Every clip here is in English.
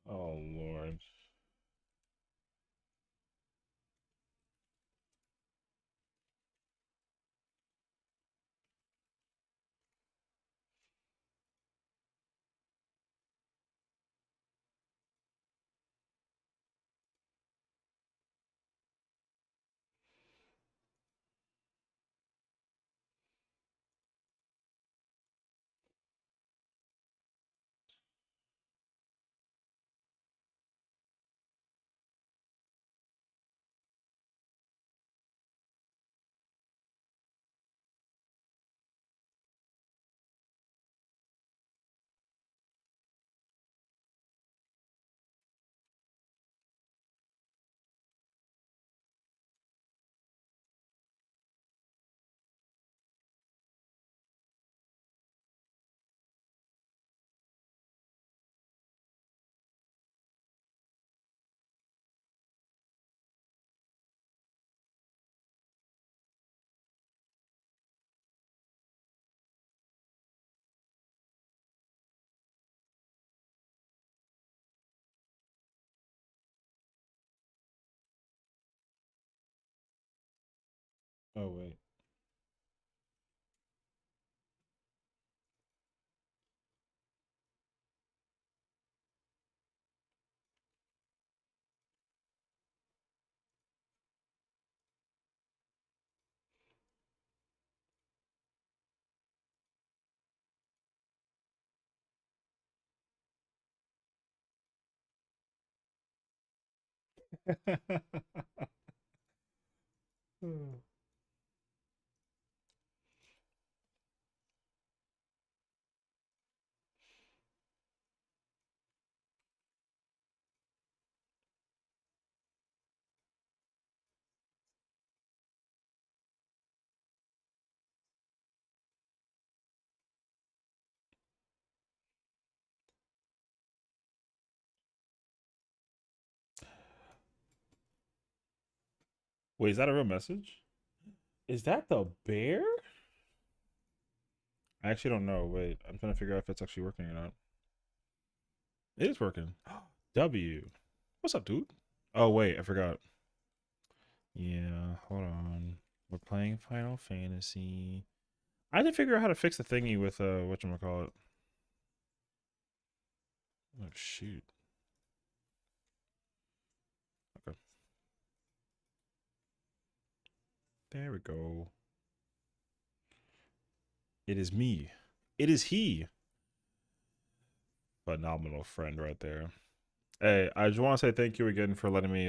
Oh Lord. Oh wait. Wait, is that a real message? Is that the bear? I actually don't know. Wait, I'm trying to figure out if it's actually working or not. It is working. W. What's up, dude? Oh wait, I forgot. Yeah, hold on. We're playing Final Fantasy. I didn't figure out how to fix the thingy with whatchamacallit. Oh shoot. Okay. There we go. It is me. It is he. Phenomenal friend right there. Hey, I just want to say thank you again for letting me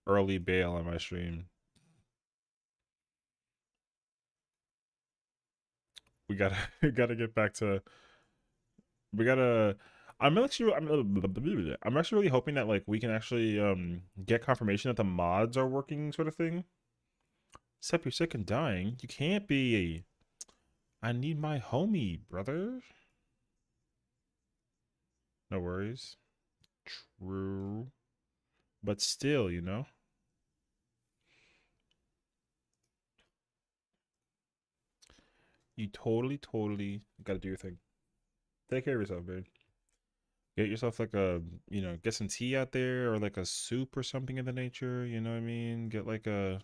early bail on my stream. We gotta we gotta get back to we gotta I'm actually really hoping that like we can actually get confirmation that the mods are working sort of thing. Except you're sick and dying. You can't be. I need my homie, brother. No worries. True. But still, you know? You totally gotta do your thing. Take care of yourself, man. Get yourself like a, get some tea out there or like a soup or something of the nature. You know what I mean? Get like a.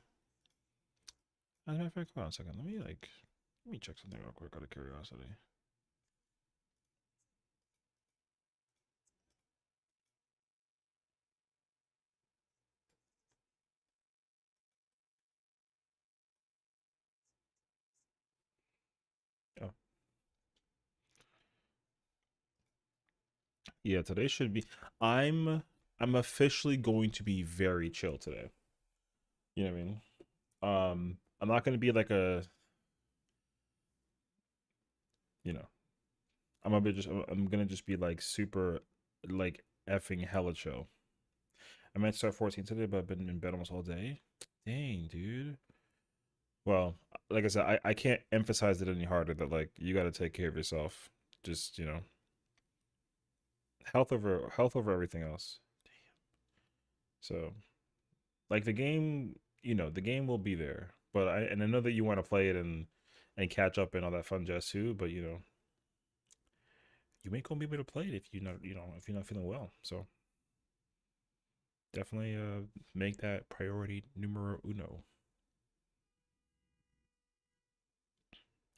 As a matter of fact, hold on a second. Let me check something real quick out of curiosity. Oh, yeah. Today should be. I'm. I'm officially going to be very chill today. You know what I mean? I'm not gonna be like a. You know, I'm gonna just be like super, like effing hella chill. I might start 14 today, but I've been in bed almost all day. Dang, dude. Well, like I said, I can't emphasize it any harder that like you got to take care of yourself. Just health over everything else. So like the game will be there, but I know that you want to play it and catch up and all that fun jazz too. But you ain't gonna be able to play it if if you're not feeling well. So definitely make that priority numero uno.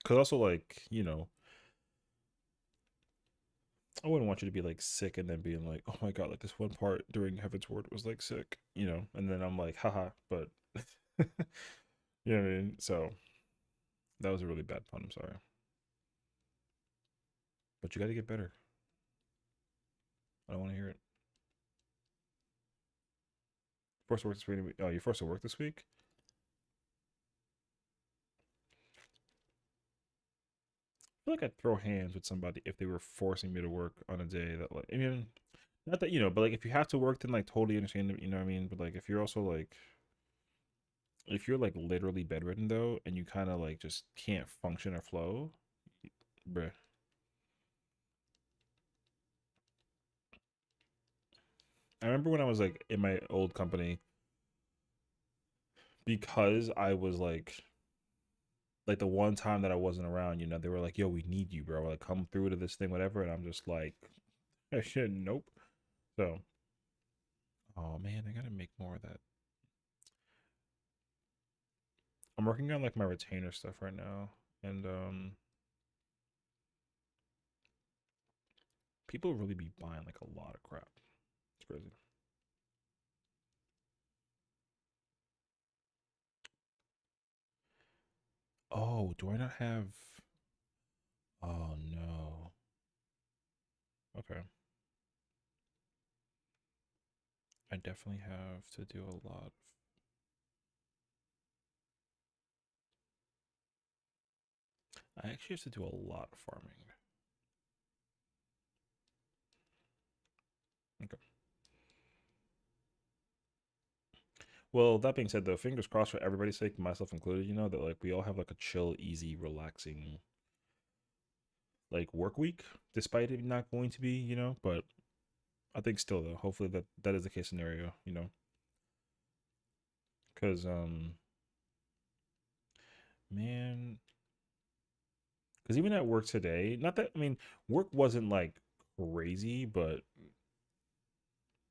Cause also like, I wouldn't want you to be like sick and then being like, oh my god, like this one part during Heaven's Word was like sick, and then I'm like, haha, but you know what I mean? So that was a really bad pun, I'm sorry. But you gotta get better. I don't wanna hear it. Forced to work this week. Oh, you're forced to work this week? I feel like I'd throw hands with somebody if they were forcing me to work on a day that like not that but like if you have to work then like totally understand it, you know what I mean? But like if you're also like if you're like literally bedridden though and you kind of like just can't function or flow, bruh. I remember when I was like in my old company because I was like the one time that I wasn't around, they were like, "Yo, we need you, bro. Like, come through to this thing, whatever." And I'm just like, "Shit, nope." So, oh man, I gotta make more of that. I'm working on like my retainer stuff right now, and people really be buying like a lot of crap. It's crazy. Oh, do I not have? Oh no. Okay, I definitely have to do a lot. I actually have to do a lot of farming. Okay. Well, that being said, though, fingers crossed for everybody's sake, myself included. That like we all have like a chill, easy, relaxing like work week, despite it not going to be. But I think still though, hopefully that is the case scenario. Because man, because even at work today, not that I mean, work wasn't like crazy, but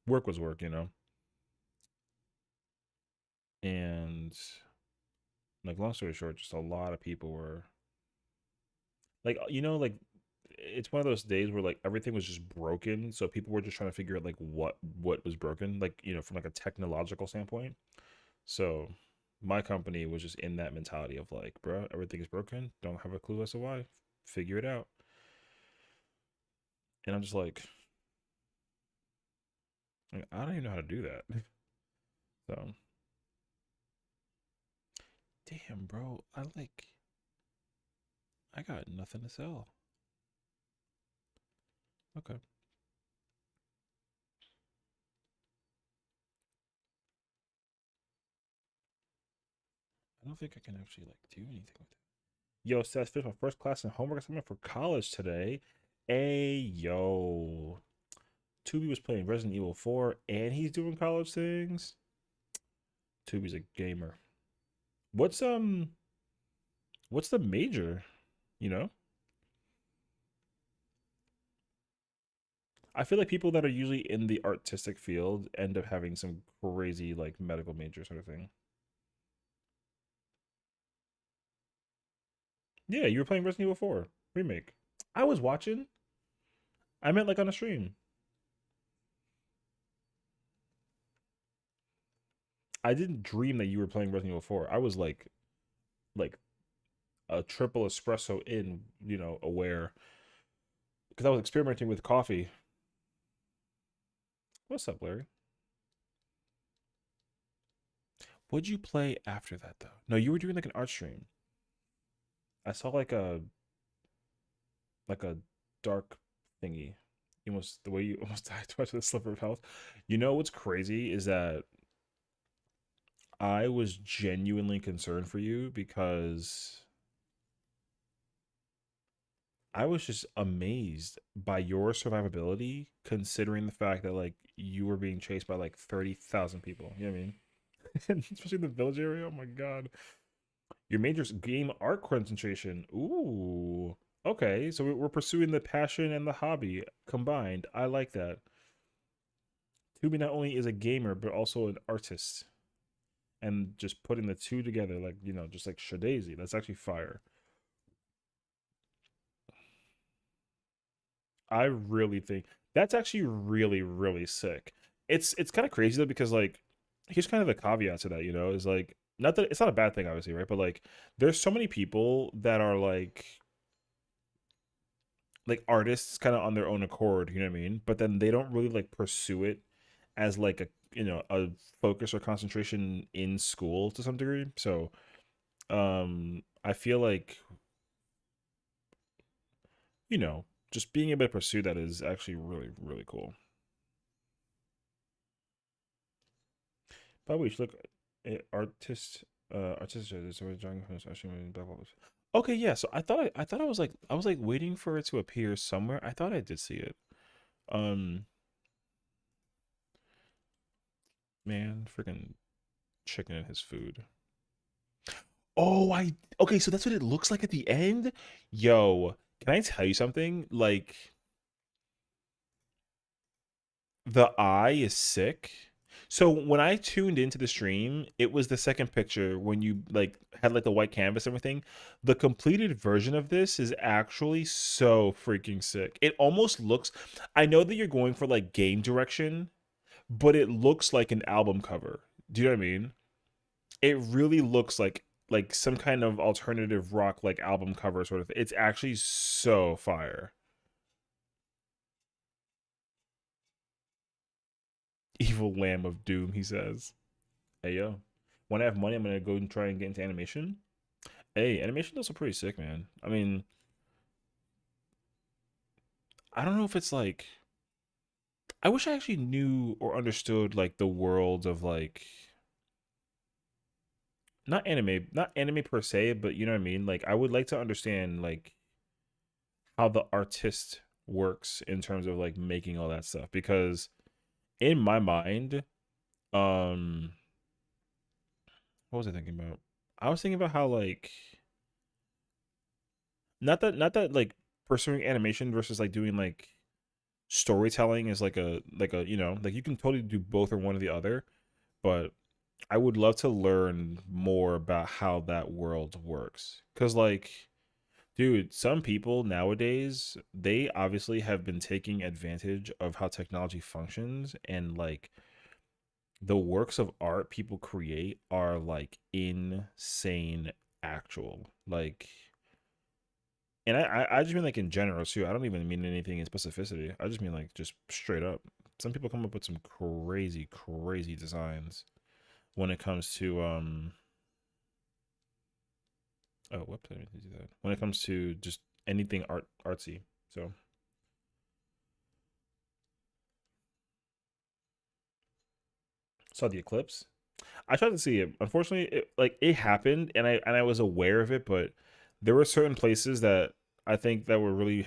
work was work. And like long story short, just a lot of people were like like it's one of those days where like everything was just broken, so people were just trying to figure out like what was broken, like from like a technological standpoint. So my company was just in that mentality of like, bro, everything is broken, don't have a clue as to why, figure it out. And I'm just like, I don't even know how to do that. So damn, bro, I got nothing to sell. Okay, I don't think I can actually like do anything with it. Yo, Seth, finished my first class in homework assignment for college today. Hey, yo. Tubi was playing Resident Evil 4 and he's doing college things. Tubi's a gamer. What's what's the major? You know? I feel like people that are usually in the artistic field end up having some crazy like medical major sort of thing. Yeah, you were playing Resident Evil 4 remake. I was watching. I meant like on a stream. I didn't dream that you were playing Resident Evil 4. I was like a triple espresso in, aware because I was experimenting with coffee. What's up, Larry? What'd you play after that though? No, you were doing like an art stream. I saw like a dark thingy. The way you almost died to the sliver of health. You know what's crazy is that I was genuinely concerned for you because I was just amazed by your survivability, considering the fact that like you were being chased by like 30,000 people. You know what I mean? Especially in the village area. Oh my god. Your major's game art concentration. Ooh. Okay, so we're pursuing the passion and the hobby combined. I like that. Tubi not only is a gamer but also an artist, and just putting the two together, like just like Shadazy, that's actually fire. I really think that's actually really sick. It's kind of crazy though because like here's kind of the caveat to that, is like not that it's not a bad thing obviously, right? But like there's so many people that are like artists kind of on their own accord, you know what I mean? But then they don't really like pursue it as like a focus or concentration in school to some degree. So I feel like just being able to pursue that is actually really cool. By the way, you should look at artist is always drawing from actually blah blah blah. Okay, yeah. So I thought I was like waiting for it to appear somewhere. I thought I did see it. Um, man, freaking chicken and his food. Oh, I okay. So that's what it looks like at the end. Yo, can I tell you something? Like the eye is sick. So when I tuned into the stream, it was the second picture when you like had like the white canvas and everything. The completed version of this is actually so freaking sick. It almost looks I know that you're going for like game direction, but it looks like an album cover. Do you know what I mean? It really looks like some kind of alternative rock like album cover sort of. It's actually so fire. Evil Lamb of Doom, he says. Hey yo, when I have money, I'm gonna go and try and get into animation. Hey, animation is also pretty sick, man. I mean, I don't know if it's like I wish I actually knew or understood like the world of like not anime per se, but you know what I mean? Like I would like to understand like how the artist works in terms of like making all that stuff because in my mind, um what was I thinking about? I was thinking about how like not that like pursuing animation versus like doing like storytelling is like a like you can totally do both or one or the other, but I would love to learn more about how that world works cuz like dude, some people nowadays they obviously have been taking advantage of how technology functions, and like the works of art people create are like insane actual like, and I just mean like in general too. I don't even mean anything in specificity. I just mean like just straight up. Some people come up with some crazy designs when it comes to oh whoops, I didn't mean to do that. When it comes to just anything artsy. So saw the eclipse. I tried to see it. Unfortunately, it happened, and I was aware of it, but there were certain places that I think that were really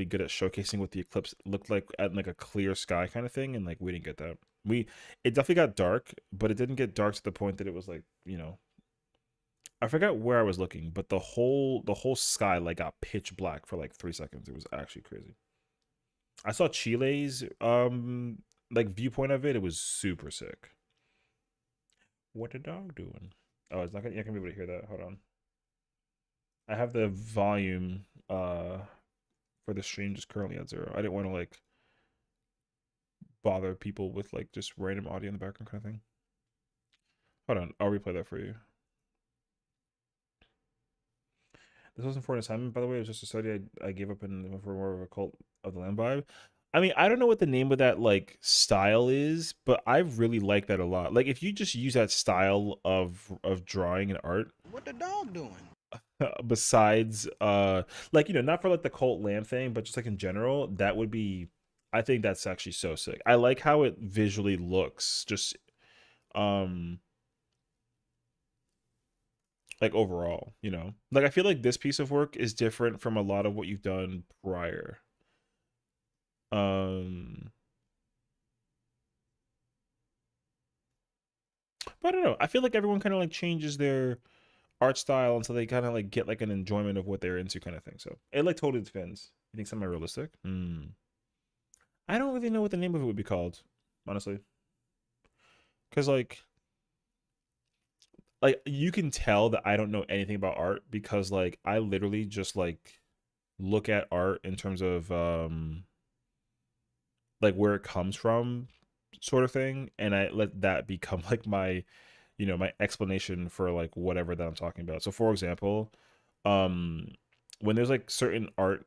good at showcasing what the eclipse looked like at like a clear sky kind of thing, and like we didn't get that. We It definitely got dark, but it didn't get dark to the point that it was like I forgot where I was looking, but the whole sky like got pitch black for like 3 seconds. It was actually crazy. I saw Chile's like viewpoint of it. It was super sick. What the dog doing? Oh, it's not gonna. You're not gonna be able to hear that. Hold on. I have the volume for the stream just currently at 0. I didn't want to like bother people with like just random audio in the background kind of thing. Hold on, I'll replay that for you. This wasn't for an assignment, by the way. It was just a study I gave up and went for more of a cult of the Lamb vibe. I mean, I don't know what the name of that like style is, but I really like that a lot. Like if you just use that style of drawing and art, What the dog doing? besides like not for like the cult lamb thing, but just like in general, that would be I think that's actually so sick. I like how it visually looks just um like overall, like I feel like this piece of work is different from a lot of what you've done prior. um but I don't know, I feel like everyone kind of like changes their art style until they kind of like get like an enjoyment of what they're into, kind of thing. So it like totally depends. You think semi realistic? I don't really know what the name of it would be called, honestly, because like you can tell that I don't know anything about art because like I literally just like look at art in terms of like where it comes from, sort of thing, and I let that become like my, my explanation for like whatever that I'm talking about. So for example, um when there's like certain art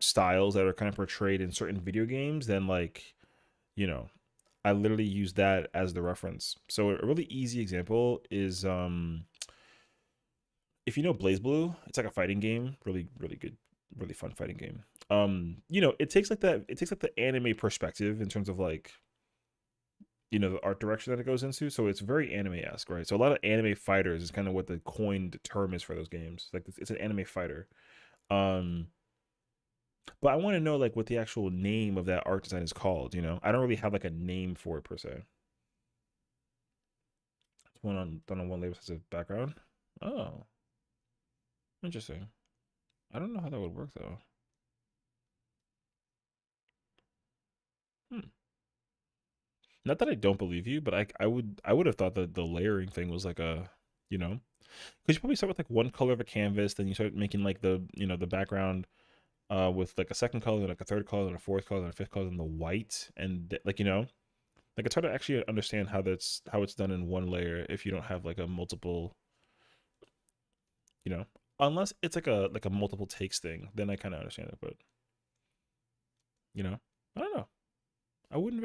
styles that are kind of portrayed in certain video games, then like, you know, I literally use that as the reference. So a really easy example is if you know Blaze Blue, it's like a fighting game, really really good, really fun fighting game. It takes like the anime perspective in terms of like, the art direction that it goes into. So it's very anime-esque, right? So a lot of anime fighters is kind of what the coined term is for those games. Like it's an anime fighter. Um, but I want to know like what the actual name of that art design is called. I don't really have like a name for it per se. It's one on done on one label has a background. Oh, interesting. I don't know how that would work though. Hmm. Not that I don't believe you, but I would have thought that the layering thing was like a, because you probably start with like one color of a canvas, then you start making like the background with like a second color, then like a third color, then a fourth color, then a fifth color, then the white, and like like it's hard to actually understand how it's done in one layer if you don't have like a multiple, you know, unless it's like a multiple takes thing, then I kind of understand it, but you know, I don't know. I wouldn't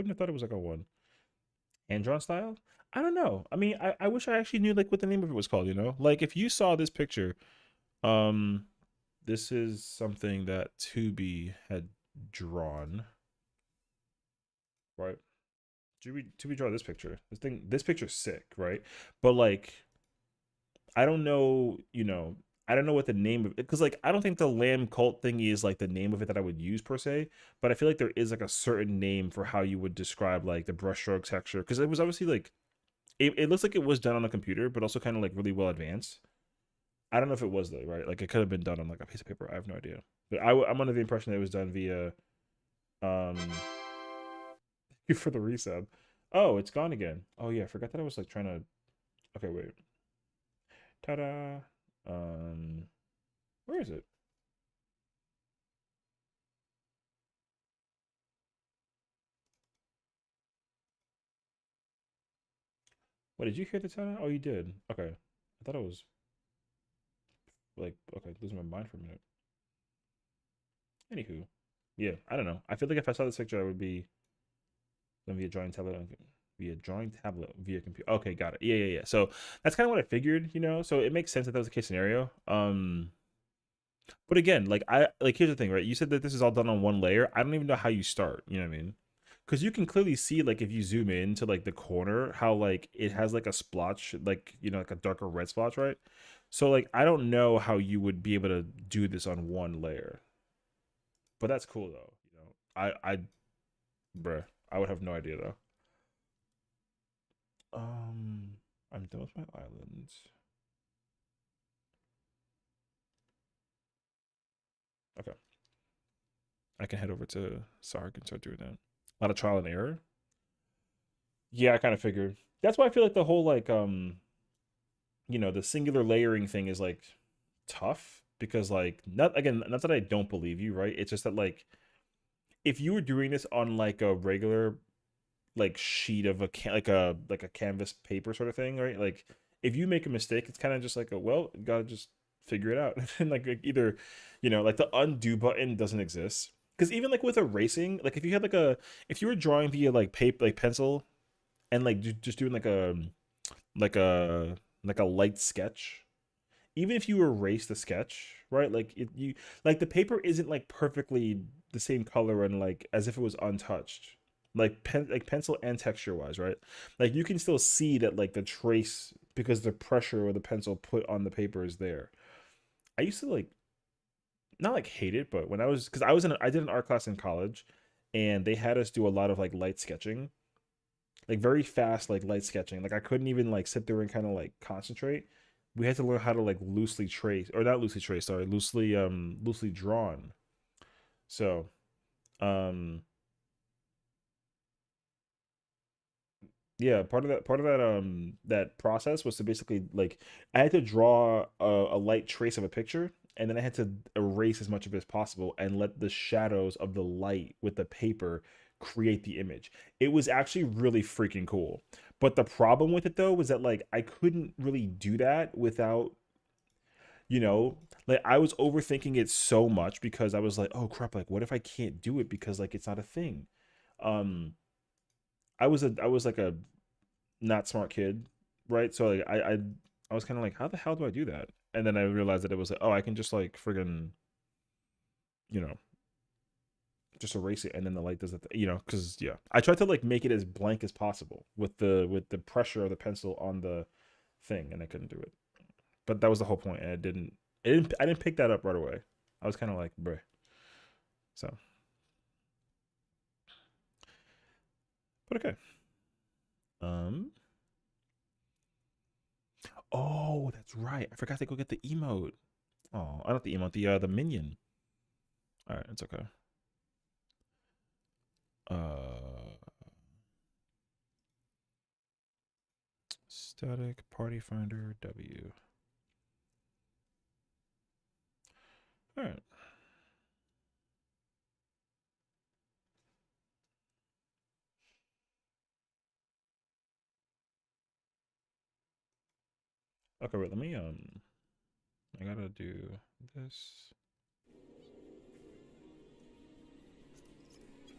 have thought it was like a one. Hand drawn style? I don't know. I mean, I wish I actually knew like what the name of it was called, Like if you saw this picture, um this is something that Tubi had drawn, right? Tubi draw this picture. This picture's sick, right? But like I don't know, I don't know what the name of it, because like I don't think the lamb cult thingy is like the name of it that I would use per se, but I feel like there is like a certain name for how you would describe like the brushstroke texture, because it was obviously like it looks like it was done on a computer, but also kind of like really well advanced. I don't know if it was though, right? Like it could have been done on like a piece of paper. I have no idea, but I'm under the impression that it was done via um for the resub. Oh, it's gone again. Oh yeah, I forgot that I was like trying to. Okay, wait. Ta-da. Um, where is it? What, did you hear the ta-da? Oh, you did. Okay, I thought it was like okay, losing my mind for a minute. Anywho, yeah, I don't know. I feel like if I saw this picture, I would be via drawing tablet, via computer. Okay, got it. Yeah, yeah, yeah. So that's kind of what I figured, So it makes sense that that was the case scenario. But again, like here's the thing, right? You said that this is all done on one layer. I don't even know how you start. You know what I mean? Because you can clearly see, like, if you zoom in to like the corner, how like it has like a splotch, like like a darker red splotch, right? So like I don't know how you would be able to do this on one layer, but that's cool though. Bruh, I would have no idea though. Um, I'm done with my islands. Okay, I can head over to Sark and start doing that. A lot of trial and error. Yeah, I kind of figured. That's why I feel like the whole like the singular layering thing is like tough because like not that I don't believe you, right? It's just that like if you were doing this on like a regular like sheet of like a canvas paper sort of thing, right? Like if you make a mistake, it's kind of just like a well, you gotta just figure it out. And like either, like the undo button doesn't exist. Because even like with erasing, like if you had if you were drawing via like paper, like pencil, and like just doing like a like a light sketch, even if you erase the sketch, right? Like you like the paper isn't like perfectly the same color and like as if it was untouched. Like pencil and texture wise, right? Like you can still see that like the trace because the pressure or the pencil put on the paper is there. I used to like not like hate it, but when I was because I did an art class in college and they had us do a lot of like light sketching, like very fast like light sketching. Like I couldn't even like sit there and kind of like concentrate. we had to learn how to like loosely trace, or not loosely trace, sorry, loosely drawn. So um yeah, part of that process was to basically like I had to draw a light trace of a picture, and then I had to erase as much of it as possible and let the shadows of the light with the paper create the image. It was actually really freaking cool. But the problem with it though was that like I couldn't really do that without, you know, like I was overthinking it so much because I was like, oh crap, like what if I can't do it because like it's not a thing. Um I was like a not smart kid, right? So like I was kind of like, how the hell do I do that? And then I realized that it was like, oh, I can just like friggin', you know, just erase it, and then the light does it, because yeah, I tried to like make it as blank as possible with the pressure of the pencil on the thing, and I couldn't do it. But that was the whole point, and I didn't pick that up right away. I was kind of like, bruh. So, but okay. Um. Oh, that's right. I forgot to go get the emote. Oh, I not the emote, the minion. All right, it's okay. Uh, Static party finder W. All right. Okay, wait. Let me I gotta do this.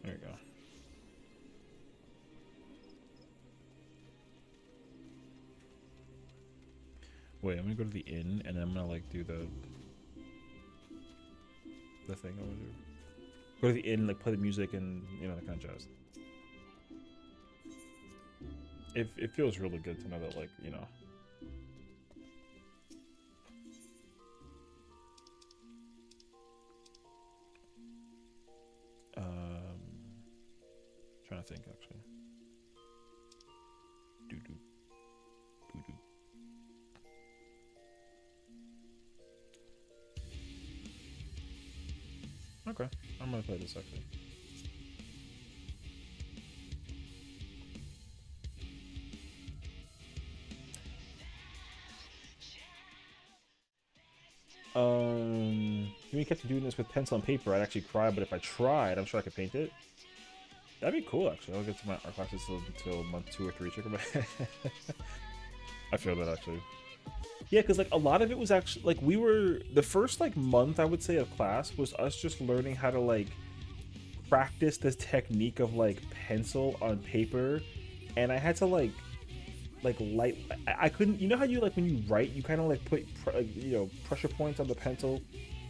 There you go. Wait, I'm gonna go to the inn, and then I'm gonna like do the thing over there. Go to the inn, like play the music, and that kind of jazz. It feels really good to know that um, trying to think actually. Doo doo doo doo. Okay, I'm gonna play this actually. If we kept doing this with pencil and paper, I'd actually cry. But if I tried, I'm sure I could paint it. That'd be cool, actually. I'll get to our classes until month 2 or 3. Check them out. I feel that actually. Yeah, because like a lot of it was actually like we were the first like month I would say of class was us just learning how to like practice this technique of like pencil on paper, and I had to like light. I couldn't. You know how you like when you write, you kind of like put pressure points on the pencil,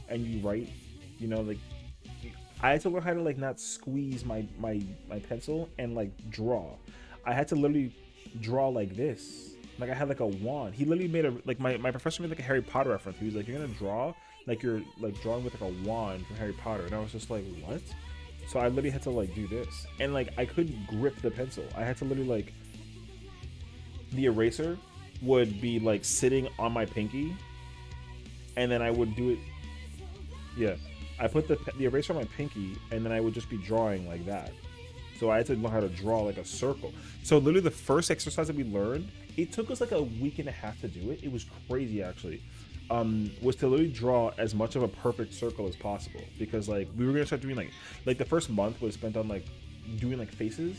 and you write. Like I had to learn how to like not squeeze my pencil and like draw. I had to literally draw like this. Like I had like a wand. He literally made my professor made like a Harry Potter reference. He was like, "You're gonna draw like you're like drawing with like a wand from Harry Potter," and I was just like, "What?" So I literally had to like do this, and like I couldn't grip the pencil. I had to literally like the eraser would be like sitting on my pinky, and then I would do it. Yeah, I put the eraser on my pinky, and then I would just be drawing like that. So I had to learn how to draw like a circle. So literally the first exercise that we learned, it took us like a week and a half to do it. It was crazy actually. Was to literally draw as much of a perfect circle as possible, because like we were gonna start doing like the first month was spent on like doing like faces,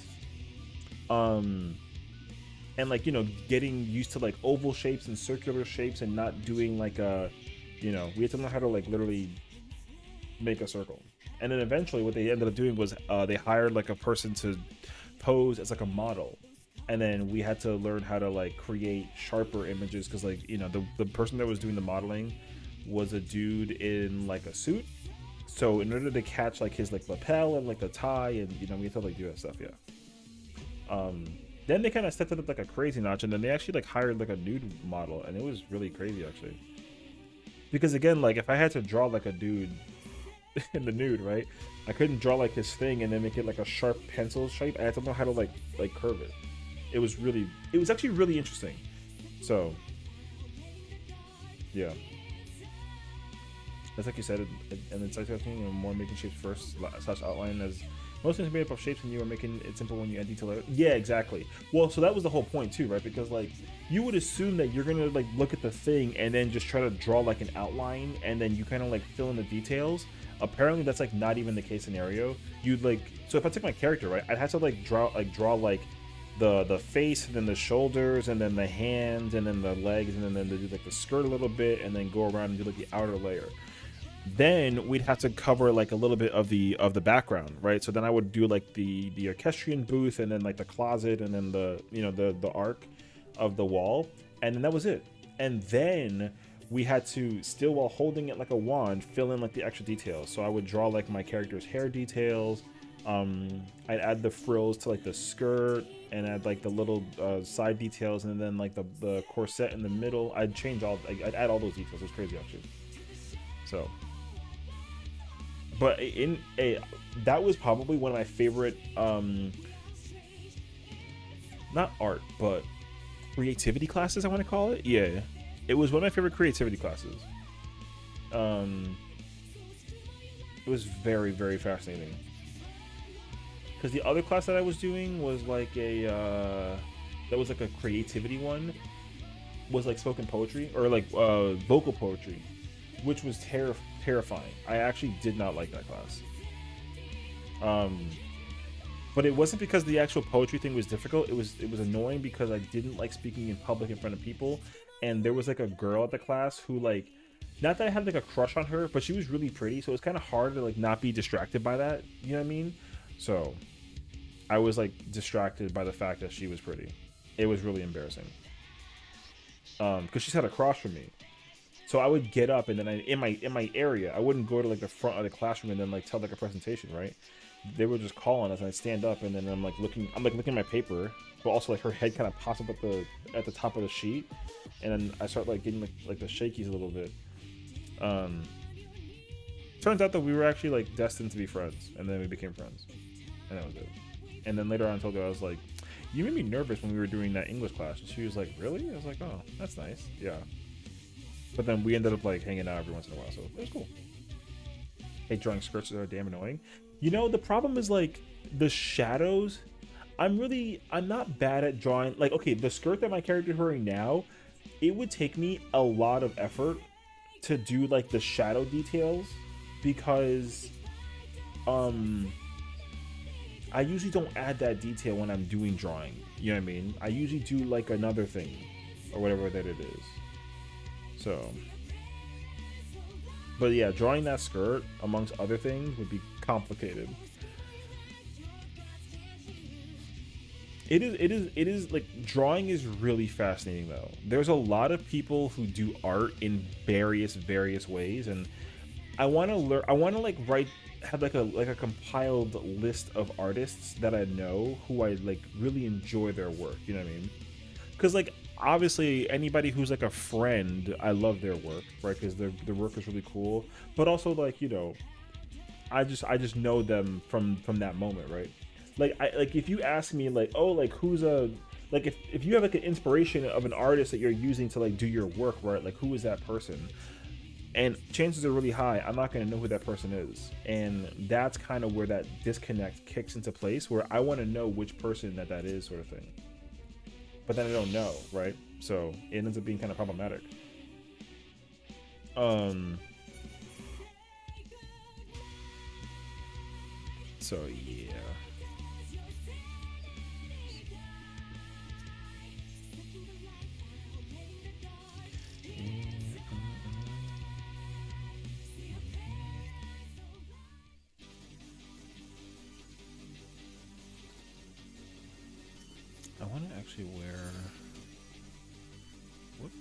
and like getting used to like oval shapes and circular shapes, and not doing like we had to learn how to like literally make a circle. And then eventually what they ended up doing was they hired like a person to pose as like a model, and then we had to learn how to like create sharper images, because like the person that was doing the modeling was a dude in like a suit, so in order to catch like his like lapel and like the tie, and we had to like do that stuff. Yeah. Then they kind of stepped it up like a crazy notch, and then they actually like hired like a nude model, and it was really crazy actually, because again, like if I had to draw like a dude in the nude, right, I couldn't draw like his thing and then make it like a sharp pencil shape. I had to know how to like curve it. It was actually really interesting. So Yeah. That's like you said, and it's like more making shapes first slash outline, as most things are made up of shapes and you are making it simple when you add detail. Yeah, exactly. Well, so that was the whole point too, right? Because like you would assume that you're gonna like look at the thing and then just try to draw like an outline and then you kind of like fill in the details. Apparently that's like not even the case scenario. You'd like, so if I took my character, right, I'd have to like draw like the face and then the shoulders and then the hands and then the legs and then do like the skirt a little bit and then go around and do like the outer layer. Then we'd have to cover like a little bit of the background, right? So then I would do like the orchestrion booth and then like the closet and then the the arc of the wall, and then that was it. And then we had to, still while holding it like a wand, fill in like the extra details. So I would draw like my character's hair details. I'd add the frills to like the skirt and add like the little side details, and then like the corset in the middle. I'd I'd add all those details. It was crazy actually. So, but that was probably one of my favorite, not art, but creativity classes, I want to call it. Yeah, it was one of my favorite creativity classes. It was very, very fascinating. Because the other class that I was doing was like that was like a creativity one, was like spoken poetry or like vocal poetry, which was terrifying. I actually did not like that class. But it wasn't because the actual poetry thing was difficult. It was annoying because I didn't like speaking in public in front of people, and there was like a girl at the class who, like, not that I had like a crush on her, but she was really pretty, so it was kind of hard to like not be distracted by that. You know what I mean? So I was like distracted by the fact that she was pretty. It was really embarrassing. Because she sat across from me. So I would get up and then in my area, I wouldn't go to like the front of the classroom and then like tell like a presentation, right? They would just call on us, and I'd stand up and then I'm like looking at my paper, but also like her head kind of pops up at the top of the sheet, and then I start like getting like the shakies a little bit. Turns out that we were actually like destined to be friends, and then we became friends, and that was it. And then later on I told her, I was like, you made me nervous when we were doing that English class, and she was like, really? I was like, oh, that's nice. Yeah. But then we ended up like hanging out every once in a while, so it was cool. Hey, drawing skirts are damn annoying. You know, the problem is like the shadows. I'm not bad at drawing. Like, okay, the skirt that my character is wearing now, it would take me a lot of effort to do like the shadow details, because I usually don't add that detail when I'm doing drawing. You know what I mean? I usually do like another thing or whatever that it is. So, but yeah, drawing that skirt amongst other things would be complicated. It is like, drawing is really fascinating though. There's a lot of people who do art in various ways, and I want to learn. I want to like have like a compiled list of artists that I know who I like really enjoy their work. You know what I mean? Because like, obviously anybody who's like a friend, I love their work, right? Because their work is really cool. But also like, you know, I just know them from that moment, right? Like if you ask me like, oh, like who's a, like if you have like an inspiration of an artist that you're using to like do your work, right? Like who is that person? And chances are really high I'm not going to know who that person is. And that's kind of where that disconnect kicks into place, where I want to know which person that is, sort of thing. But then I don't know, right? So it ends up being kind of problematic. So yeah. I want to actually wear. Whoops.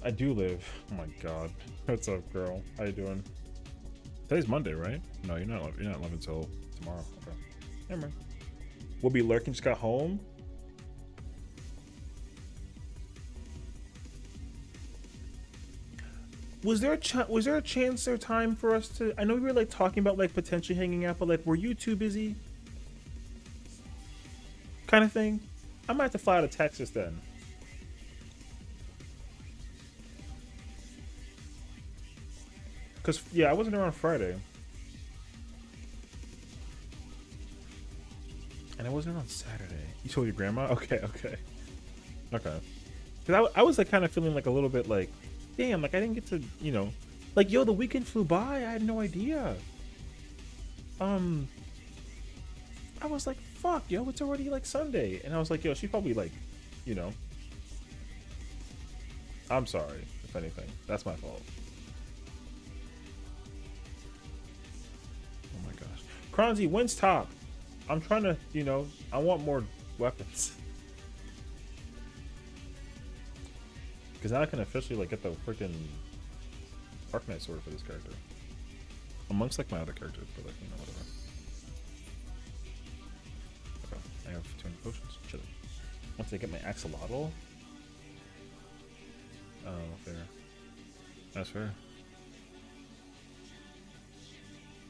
I do live. Oh my god. What's up, girl? How you doing? Today's Monday, right? No, you're not. You're not living until tomorrow. Okay. Never mind. We'll be lurking. Just got home. Was there a chance or time for us to? I know we were like talking about like potentially hanging out, but like, were you too busy? Kind of thing. I might have to fly out of Texas then. Cause yeah, I wasn't around Friday, and I wasn't around Saturday. You told your grandma? Okay, okay, okay. Cause I was like kind of feeling like a little bit like, damn, like I didn't get to, you know, like yo, the weekend flew by. I had no idea. I was like, fuck, yo, it's already like Sunday, and I was like, yo, she probably like, you know. I'm sorry, if anything, that's my fault. Oh my gosh, Kronzy, when's top? I'm trying to, you know, I want more weapons. Because now I can officially like get the freaking Dark Knight sword for this character. Amongst like my other characters, but like, you know, whatever. Okay, I have 200 potions. Chilling. Once I get my axolotl. Oh, fair. That's fair.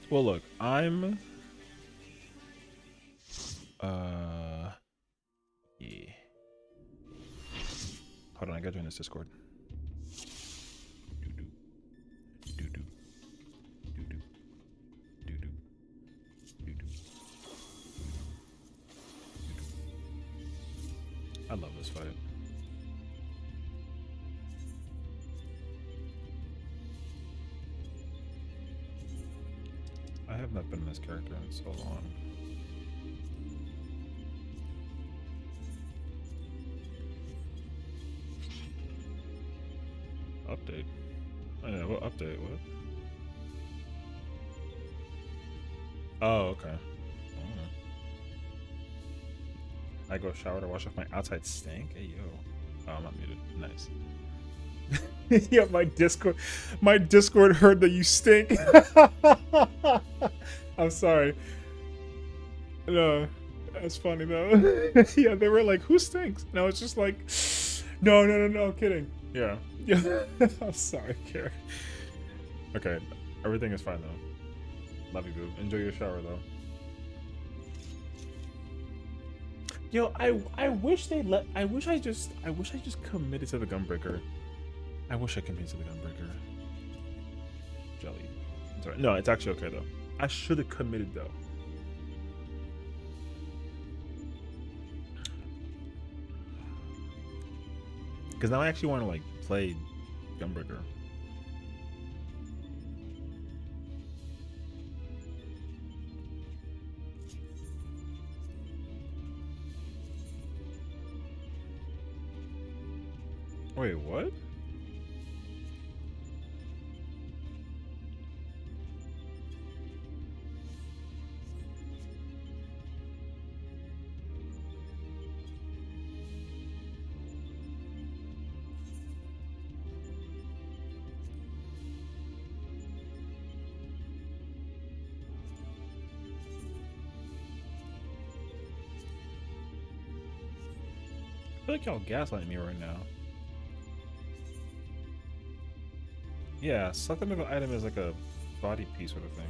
Well, look, I'm. Yeah. Hold on, I gotta join this Discord. I love this fight. I have not been in this character in so long. Update? I know, what update? What? Oh, okay. Oh. I go shower to wash off my outside stink? Hey, yo. Oh, I'm not muted. Nice. Yeah, my Discord heard that you stink. I'm sorry. No, that's funny though. Yeah, they were like, who stinks? And I was just like, no, kidding. Yeah. I'm sorry, Karen. Okay, everything is fine though. Love you, boo. Enjoy your shower though. Yo, I wish they let. I wish I just committed to the Gunbreaker. I wish I committed to the Gunbreaker. Jelly. Sorry. No, it's actually okay though. I should have committed though. Because now I actually want to like play Gunbreaker. Wait, what? I feel like y'all gaslighting me right now. Yeah, something of an item is like a body piece sort of thing.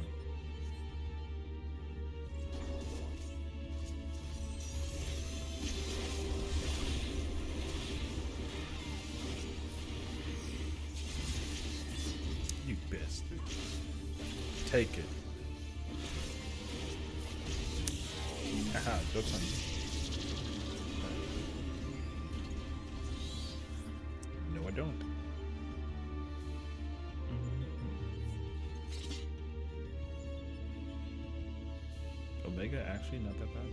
You bastard. Take it. Haha, joke's on you. No, I don't. Omega actually not that bad.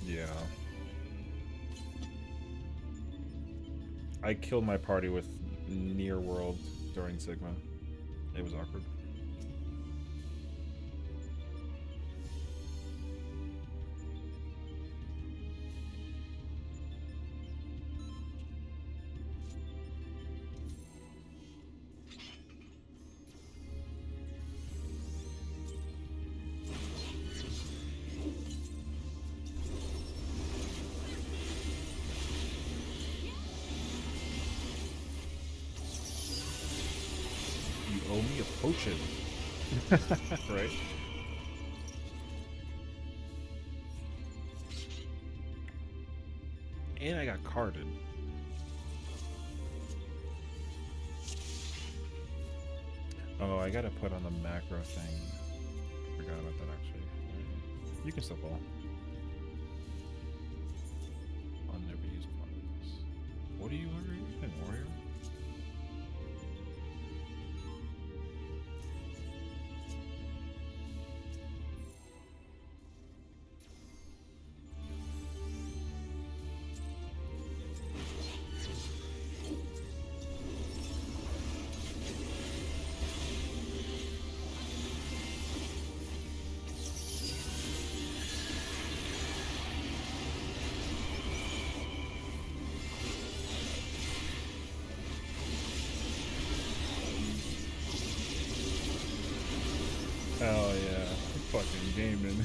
Yeah. I killed my party with Near World during Sigma. It was awkward. potion. Right? And I got carded. Oh, I gotta put on the macro thing. Forgot about that actually. You can still ball. I'll never use funds. What are you arguing? Warrior? Oh yeah, fucking gaming.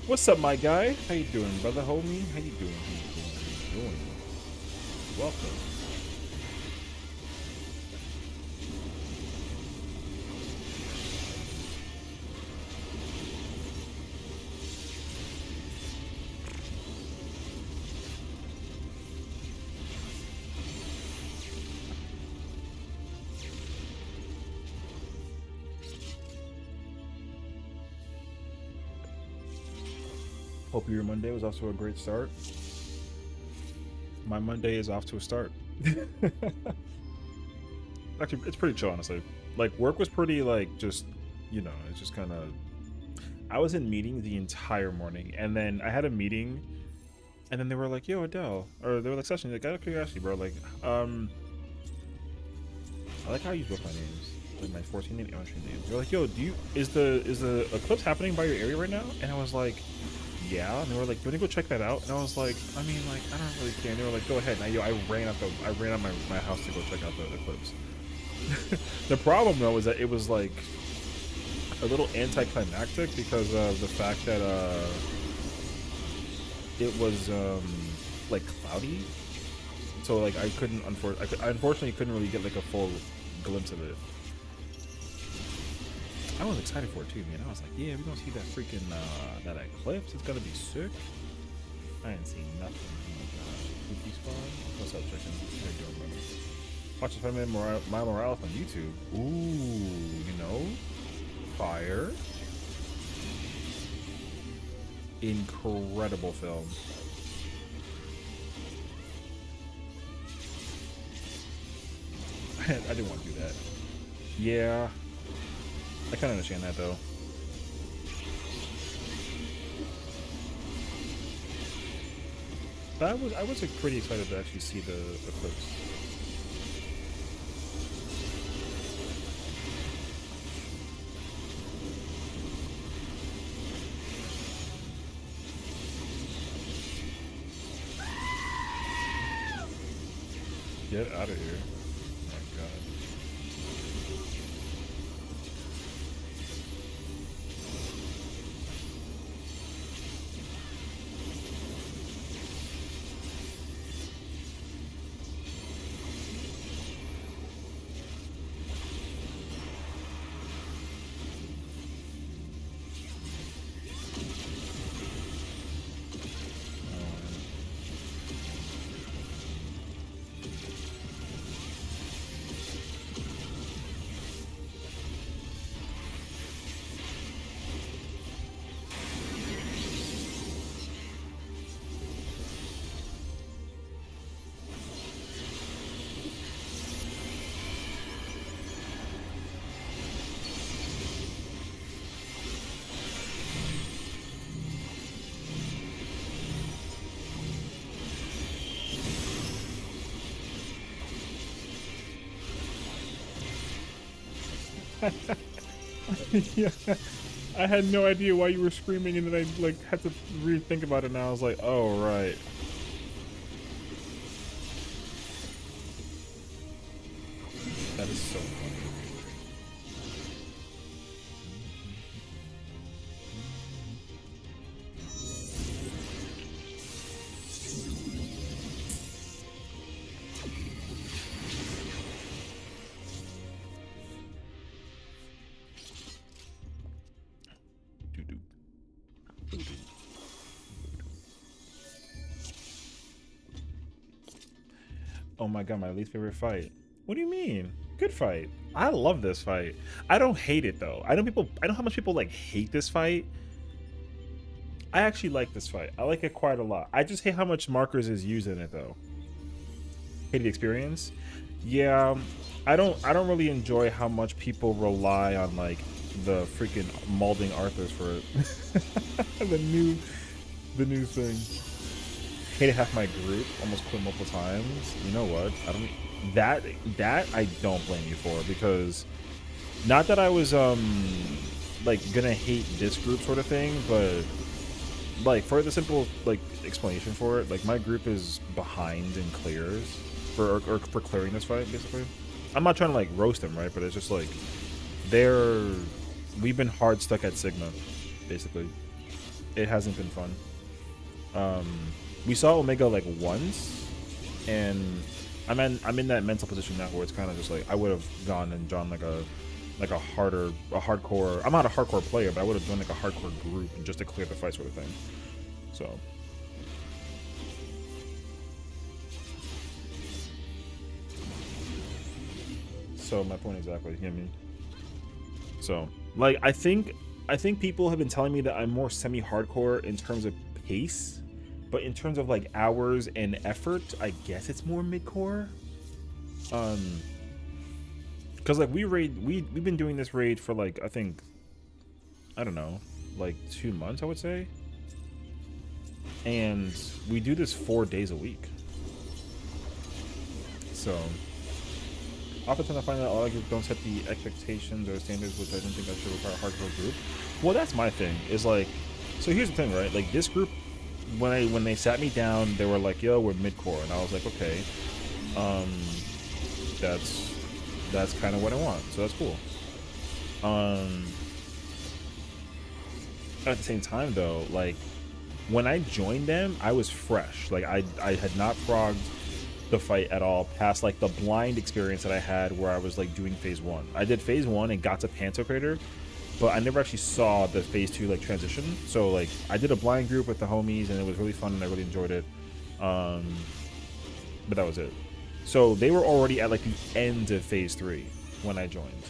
What's up, my guy? How you doing, brother, homie? How you doing? How you doing? How you doing? Welcome. Hope your Monday was off to a great start. My Monday is off to a start. Actually, it's pretty chill, honestly. Like, work was pretty, like, just, you know, it's just kind of... I was in meetings the entire morning, and then I had a meeting, and then they were like, yo, Adele, or they were like, Sessiion, like, out of curiosity, bro, like, I like how I use both my names, like my 14 name and my stream name. They're like, yo, is the eclipse happening by your area right now? And I was like, yeah. And they were like, you want to go check that out? And I was like, I mean, like, I don't really care. And they were like, go ahead. And I ran out my house to go check out the eclipse. The problem though is that it was like a little anticlimactic because of the fact that it was like cloudy. So like I unfortunately couldn't really get like a full glimpse of it. I was excited for it too, man. I was like, yeah, we're gonna see that freaking that eclipse. It's gonna be sick. I didn't see nothing. Cookie spawn. What's up, chicken? How you doing, brother? Watch the 5-minute My Morales on YouTube. Ooh, you know, fire. Incredible film. I didn't want to do that. Yeah. I kind of understand that though. But I was like, pretty excited to actually see the eclipse. Get out of here. Oh my god. Yeah, I had no idea why you were screaming, and then I like had to rethink about it. Now I was like, oh right. That is so funny. Oh my god, my least favorite fight. What do you mean? Good fight. I love this fight. I don't hate it though. I know how much people like hate this fight. I actually like this fight. I like it quite a lot. I just hate how much markers is used in it though. Hate the experience. Yeah, I don't really enjoy how much people rely on like the freaking molding Arthurs for it. the new thing. Hated half my group, almost quit multiple times. You know what? I don't that I don't blame you for, because not that I was like gonna hate this group sort of thing, but like for the simple like explanation for it, like my group is behind in clears for clearing this fight basically. I'm not trying to like roast them, right? But it's just like we've been hard stuck at Sigma, basically. It hasn't been fun. We saw Omega like once, and I'm in that mental position now where it's kind of just like I would have gone and drawn like a hardcore. I'm not a hardcore player, but I would have done like a hardcore group just to clear the fight sort of thing. So my point exactly. You know what I mean? So like I think people have been telling me that I'm more semi-hardcore in terms of pace. But in terms of like hours and effort, I guess it's more mid-core. Cause like we've been doing this raid for like I think, I don't know, like 2 months I would say. And we do this 4 days a week. So oftentimes I find that a lot of groups don't set the expectations or standards, which I don't think I should require a hardcore group. Well, that's my thing. Is like, so here's the thing, right? Like this group, when they sat me down, they were like, "Yo, we're mid-core," and I was like, "Okay, that's kind of what I want, so that's cool." At the same time, though, like when I joined them, I was fresh. Like I had not progged the fight at all past like the blind experience that I had where I was like doing phase 1. I did phase 1 and got to Pantocrator, but I never actually saw the phase 2 like transition. So like I did a blind group with the homies and it was really fun and I really enjoyed it. But that was it. So they were already at like the end of phase 3 when I joined.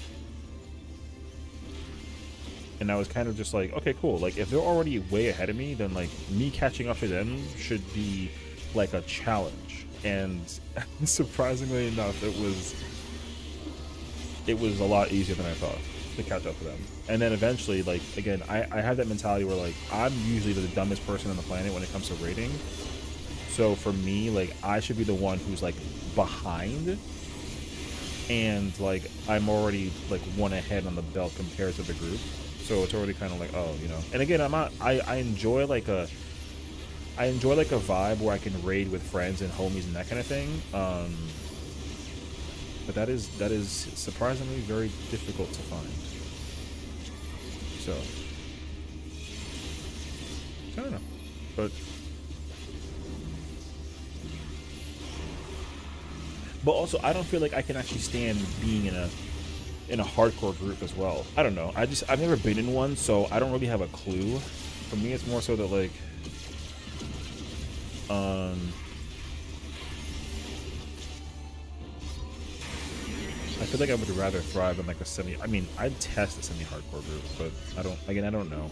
And I was kind of just like, okay, cool. Like if they're already way ahead of me, then like me catching up to them should be like a challenge. And surprisingly enough, it was a lot easier than I thought to catch up to them. And then eventually, like, again, I have that mentality where, like, I'm usually the dumbest person on the planet when it comes to rating. So for me, like, I should be the one who's, like, behind. And, like, I'm already, like, one ahead on the belt compared to the group. So it's already kind of like, oh, you know. And again, I enjoy, like, a vibe where I can raid with friends and homies and that kind of thing. But that is surprisingly very difficult to find. So I don't know, but also I don't feel like I can actually stand being in a hardcore group as well. I don't know. I've never been in one, so I don't really have a clue. For me, it's more so that like I feel like I would rather thrive in like a semi. I mean, I'd test a semi-hardcore group, but I don't know.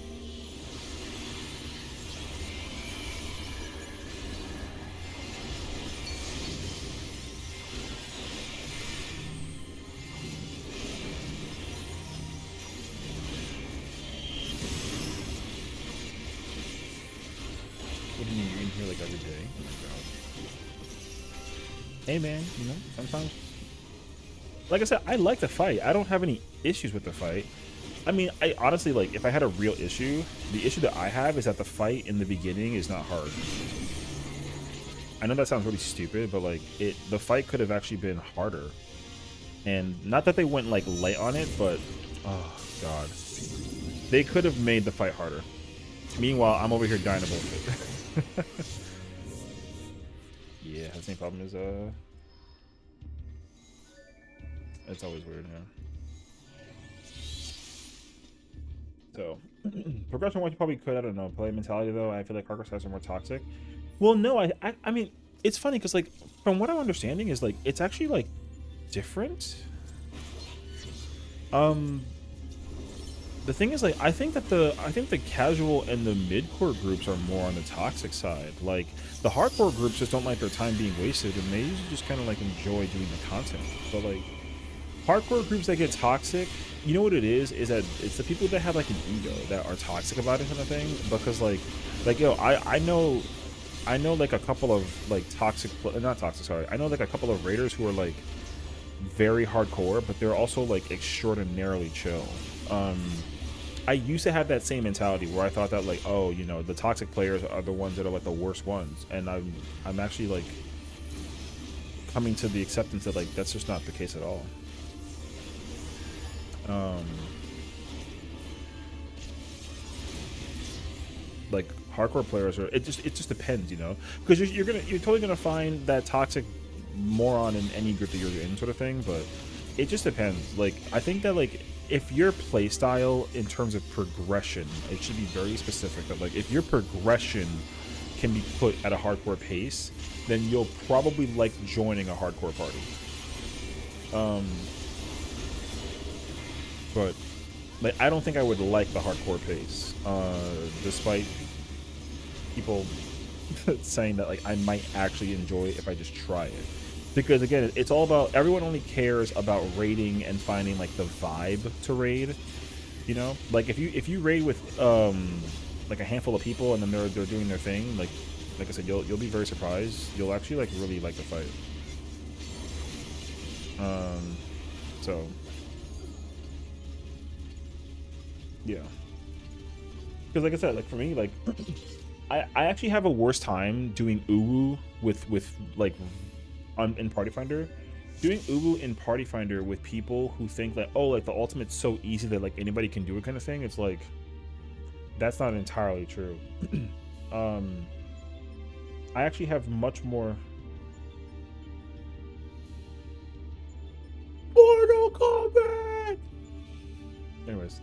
What do you mean, you're in here like every day? Oh my god. Hey man, you know, sometimes like I said, I like the fight. I don't have any issues with the fight. I mean, I honestly, like, if I had a real issue, the issue that I have is that the fight in the beginning is not hard. I know that sounds really stupid, but like, the fight could have actually been harder. And not that they went like light on it, but oh god, they could have made the fight harder. Meanwhile, I'm over here dying of bullshit. Yeah, the same problem is it's always weird, yeah. So, progression wise, you probably could, I don't know, play mentality though. I feel like hardcore styles are more toxic. Well, no, I mean, it's funny because like from what I'm understanding is like it's actually like different. The thing is, like, I think the casual and the mid-core groups are more on the toxic side. Like, the hardcore groups just don't like their time being wasted, and they usually just kind of like enjoy doing the content. But like, hardcore groups that get toxic, you know what it is that it's the people that have like an ego that are toxic about it kind of thing. Because like yo, I know like a couple of like not toxic, sorry. I know like a couple of raiders who are like very hardcore, but they're also like extraordinarily chill. I used to have that same mentality where I thought that like, oh, you know, the toxic players are the ones that are like the worst ones, and I'm actually like coming to the acceptance that like that's just not the case at all. Like hardcore players are, it just depends, you know, because you're totally gonna find that toxic moron in any group that you're in, sort of thing, but it just depends. Like, I think that like if your play style in terms of progression, it should be very specific. That like if your progression can be put at a hardcore pace, then you'll probably like joining a hardcore party. But like I don't think I would like the hardcore pace, despite people saying that like I might actually enjoy it if I just try it. Because again, it's all about, everyone only cares about raiding and finding like the vibe to raid, you know. Like if you raid with like a handful of people and then they're doing their thing, like I said, you'll be very surprised. You'll actually like really like the fight. So yeah, because like I said, like for me, like I actually have a worse time doing uwu with like in Party Finder. Doing uwu in Party Finder with people who think that, oh, like the ultimate's so easy that like anybody can do it kind of thing, it's like that's not entirely true. I actually have much more Mortal Kombat. Anyways,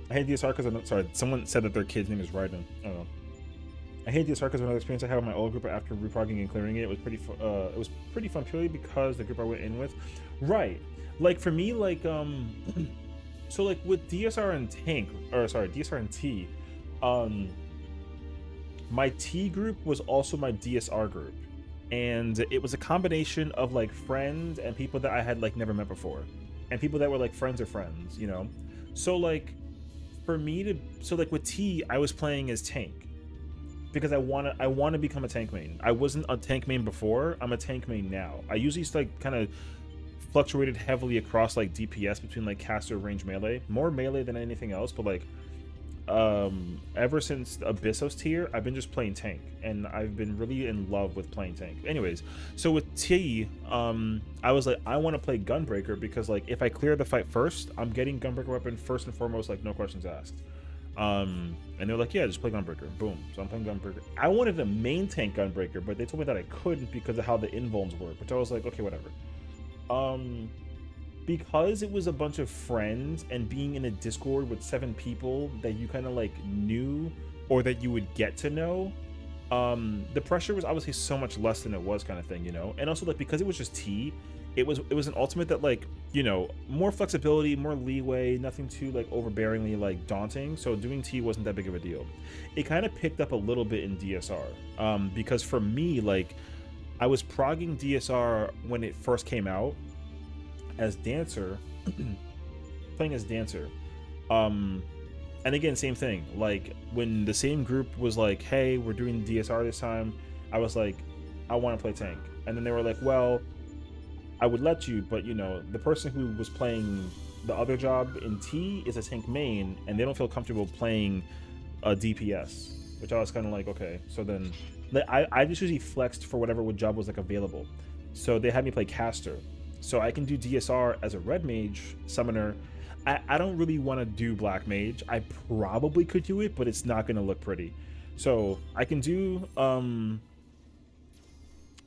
I hate DSR because I'm sorry. Someone said that their kid's name is Raiden. I don't know. I hate DSR because another experience I had with my old group after reprogging and clearing it was pretty. It was pretty fun purely because the group I went in with, right? Like for me, like so like with DSR and Tank, or sorry, DSR and T, my T group was also my DSR group, and it was a combination of like friends and people that I had like never met before, and people that were like friends of friends, you know. So like for me to, so like with T, I was playing as Tank because I want to become a tank main. I wasn't a tank main before. I'm a tank main now. I usually like kind of fluctuated heavily across like DPS between like caster, range, melee, more melee than anything else, but like ever since Abyssos tier, I've been just playing tank, and I've been really in love with playing tank. Anyways, so with T, I was like, I want to play Gunbreaker because like if I clear the fight first, I'm getting Gunbreaker weapon first and foremost, like no questions asked. And they're like, yeah, just play Gunbreaker. Boom. So I'm playing Gunbreaker. I wanted to main tank Gunbreaker, but they told me that I couldn't because of how the invulns work, which I was like, okay, whatever. Because it was a bunch of friends and being in a Discord with 7 people that you kind of like knew or that you would get to know, the pressure was obviously so much less than it was, kind of thing, you know. And also like because it was just T, it was an ultimate that like, you know, more flexibility, more leeway, nothing too like overbearingly like daunting. So doing T wasn't that big of a deal. It kind of picked up a little bit in DSR, because for me, like I was progging DSR when it first came out as Dancer, playing as Dancer, and again, same thing, like when the same group was like, hey, we're doing DSR this time, I was like, I want to play tank. And then they were like, well, I would let you, but you know, the person who was playing the other job in T is a tank main, and they don't feel comfortable playing a DPS, which I was kind of like, okay. So then I just usually flexed for whatever job was like available. So they had me play caster. So I can do DSR as a red mage summoner. I don't really want to do black mage. I probably could do it, but it's not going to look pretty. So I can do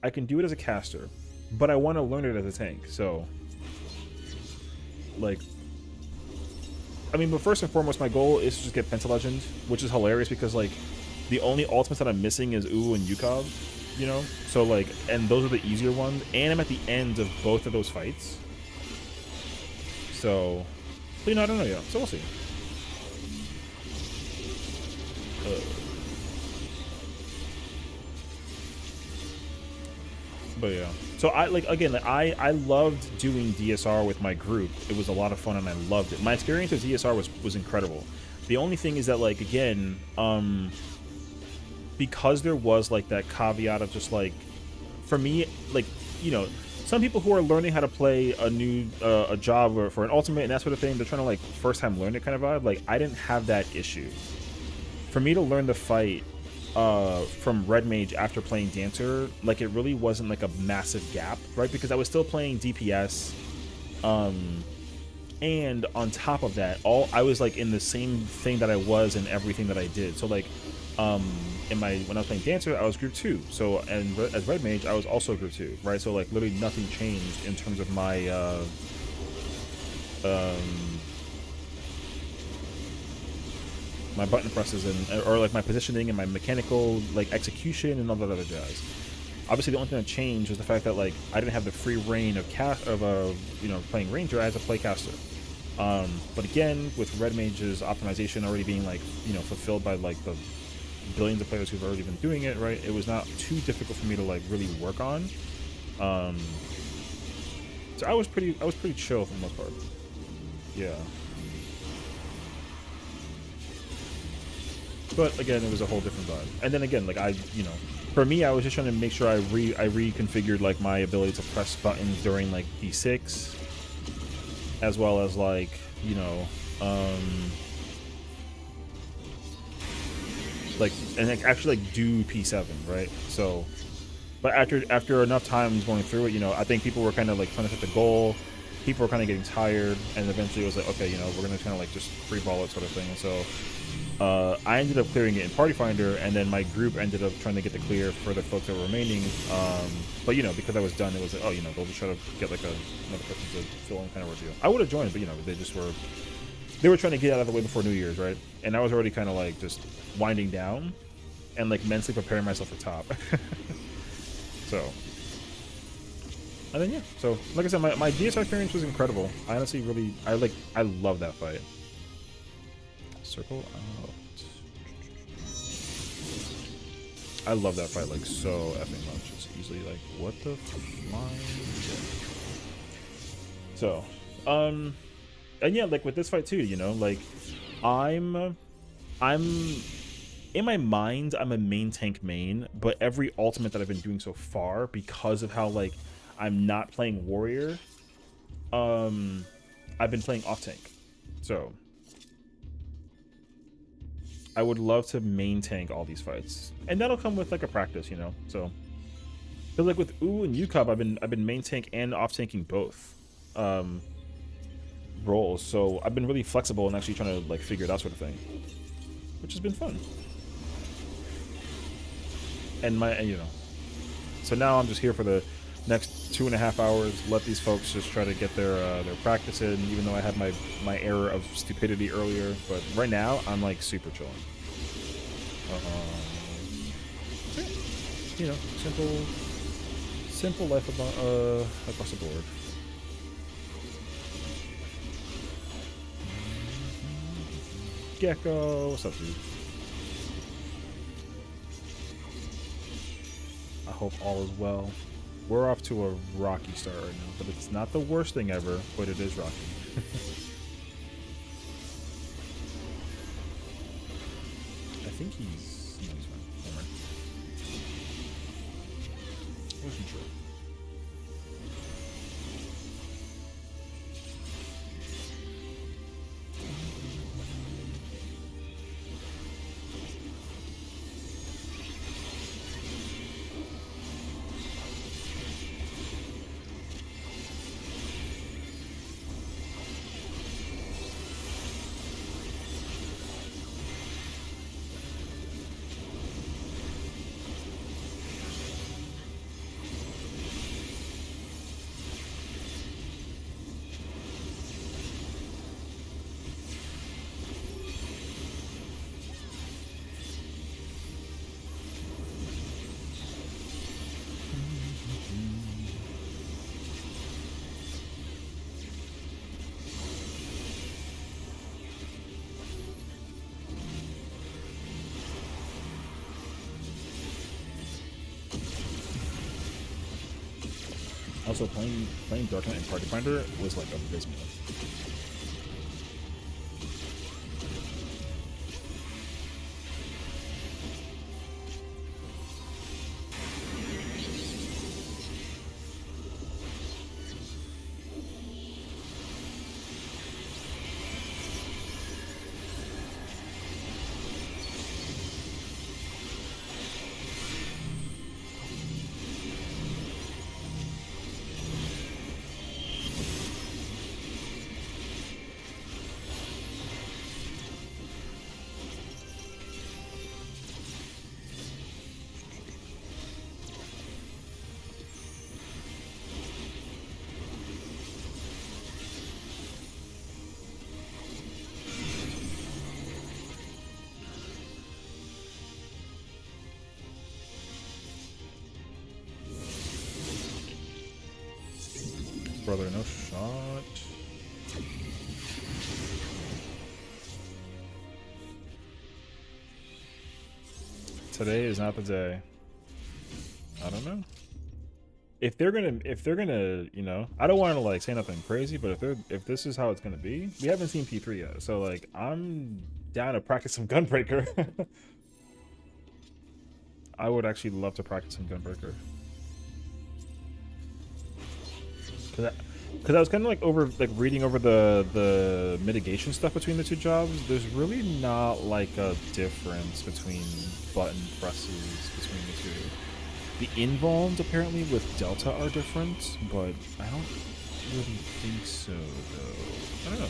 it as a caster, but I want to learn it as a tank. So like, I mean, but first and foremost, my goal is to just get Penta Legend, which is hilarious because like the only ultimates that I'm missing is Uwu and Yukov, you know? So like, and those are the easier ones, and I'm at the end of both of those fights. So, but, you know, I don't know yet, so we'll see. But yeah, so I like, again, like, I loved doing DSR with my group. It was a lot of fun and I loved it. My experience with DSR was incredible. The only thing is that, like, again, because there was like that caveat of just like, for me, like, you know, some people who are learning how to play a new a job or for an ultimate and that sort of thing, they're trying to like first time learn it kind of vibe. Like, I didn't have that issue. For me to learn the fight from red mage after playing dancer, like, it really wasn't like a massive gap, right? Because I was still playing DPS, and on top of that, I was like in the same thing that I was in everything that I did. So like, when I was playing dancer, I was group 2. So, and as red mage, I was also group 2, right? So like, literally nothing changed in terms of my my button presses and or like my positioning and my mechanical like execution and all that other jazz. Obviously, the only thing that changed was the fact that like I didn't have the free reign of you know, playing ranger. I had to play caster. But again, with red mage's optimization already being like, you know, fulfilled by like the billions of players who've already been doing it, right? It was not too difficult for me to like really work on. So I was pretty chill for the most part. Yeah. But again, it was a whole different vibe. And then again, like, you know, for me, I was just trying to make sure I reconfigured like my ability to press buttons during like D6, as well as like, you know, like, and like actually like do P7, right? So, but after enough time going through it, you know, I think people were kind of like trying to set the goal. People were kind of getting tired, and eventually it was like, okay, you know, we're gonna kind of like just free ball it sort of thing. And so I ended up clearing it in Party Finder, and then my group ended up trying to get the clear for the folks that were remaining. But you know, because I was done, it was like, oh, you know, they'll just try to get like another person to fill in kind of ordeal. I would have joined, but you know, they were trying to get out of the way before New Year's, right? And I was already kind of like just winding down and like mentally preparing myself for top. So, and then yeah, so like I said, my DSR experience was incredible. I honestly really, I love that fight. Circle out. I love that fight like so effing much. It's easily like, what the flying shit. So, and yeah, like with this fight too, you know, like I'm in my mind, I'm a main tank main, but every ultimate that I've been doing so far, because of how like I'm not playing warrior, I've been playing off tank. So I would love to main tank all these fights, and that'll come with like a practice, you know. So, but like with Uwu and Yukov, I've been main tank and off tanking both roles. So I've been really flexible and actually trying to like figure it out, sort of thing, which has been fun. And you know, so now I'm just here for the next 2.5 hours. Let these folks just try to get their practice in, even though I had my error of stupidity earlier. But right now, I'm like super chilling. You know, simple life across the board. Gecko, what's up, dude? I hope all is well. We're off to a rocky start right now, but it's not the worst thing ever, but it is rocky. I think he's fine. Never mind. Wasn't sure. Also, playing Dark Knight and Party Finder was like abysmal. Brother, no shot. Today is not the day. I don't know. If they're gonna, you know, I don't want to like say nothing crazy, but if this is how it's gonna be, we haven't seen P3 yet, so like I'm down to practice some Gunbreaker. I would actually love to practice some Gunbreaker. Because I was kind of like reading over the mitigation stuff between the two jobs. There's really not like a difference between button presses between the two. The invulns apparently with Delta are different, but I don't really think so though. I don't know.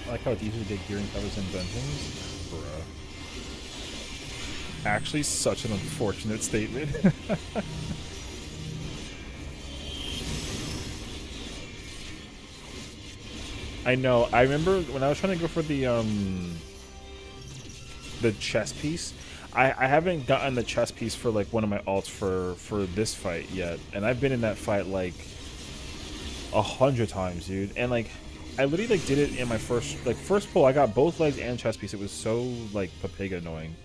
I like how it's easy to get gearing covers and dungeons. Bruh. Actually, such an unfortunate statement. I know. I remember when I was trying to go for the chess piece. I haven't gotten the chess piece for like one of my alts for this fight yet, and I've been in that fight like 100 times, dude. And like, I literally like did it in my first pull. I got both legs and chess piece. It was so like Papega annoying.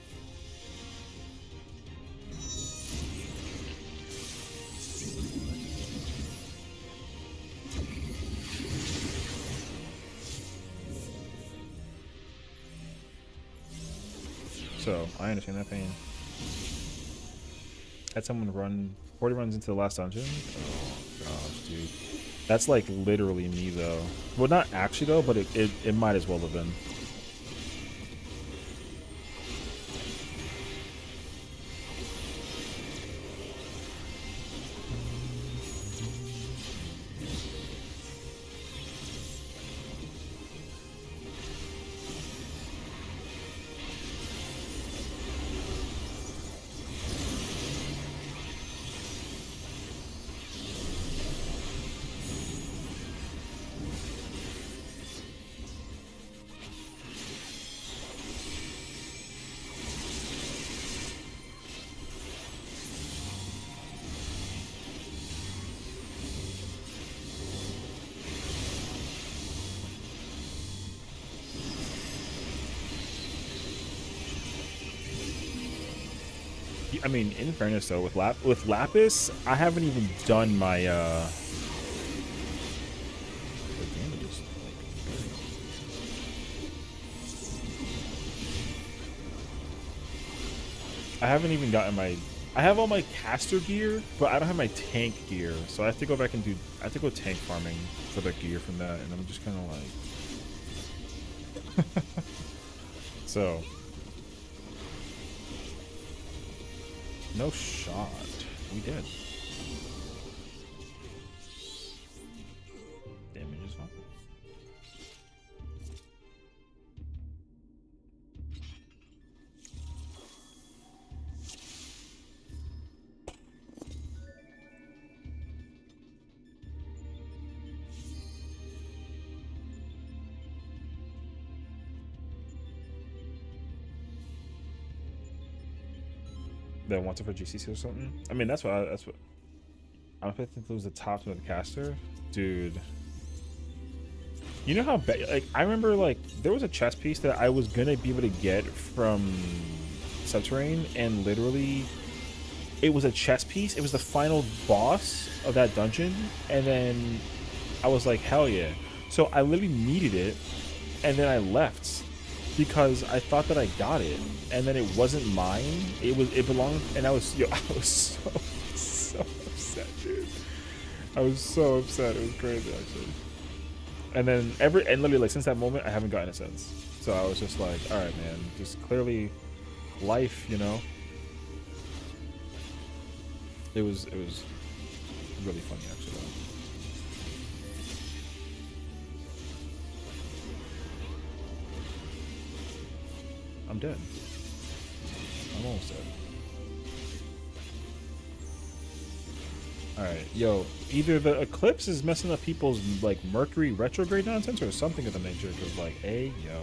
So I understand that pain. Had someone run 40 runs into the last dungeon. Oh gosh, dude. That's like literally me though. Well, not actually though, but it might as well have been. I mean, in fairness though, with Lapis, I haven't even done my the damage is, like, I haven't even gotten my. I have all my caster gear, but I don't have my tank gear, so I have to go back and do. I have to go tank farming for the gear from that, and I'm just kind of like. So. No shot. We did. Damage is fine. That wants it for GCC or something. I mean, that's what I'm expecting to lose the top of the caster, dude. You know how bad? Like, I remember like there was a chess piece that I was gonna be able to get from Subterrane, and literally, it was a chess piece. It was the final boss of that dungeon, and then I was like, hell yeah! So I literally needed it, and then I left because I thought that I got it, and then it wasn't mine. It belonged, and I was I was so upset, dude. I was so upset. It was crazy actually. And then literally like since that moment, I haven't gotten it since. So I was just like, all right, man, just clearly life, you know. It was really funny actually. Though. I'm dead. I'm almost dead. Alright, yo, either the eclipse is messing up people's like Mercury retrograde nonsense or something of the nature, because like, hey, yo.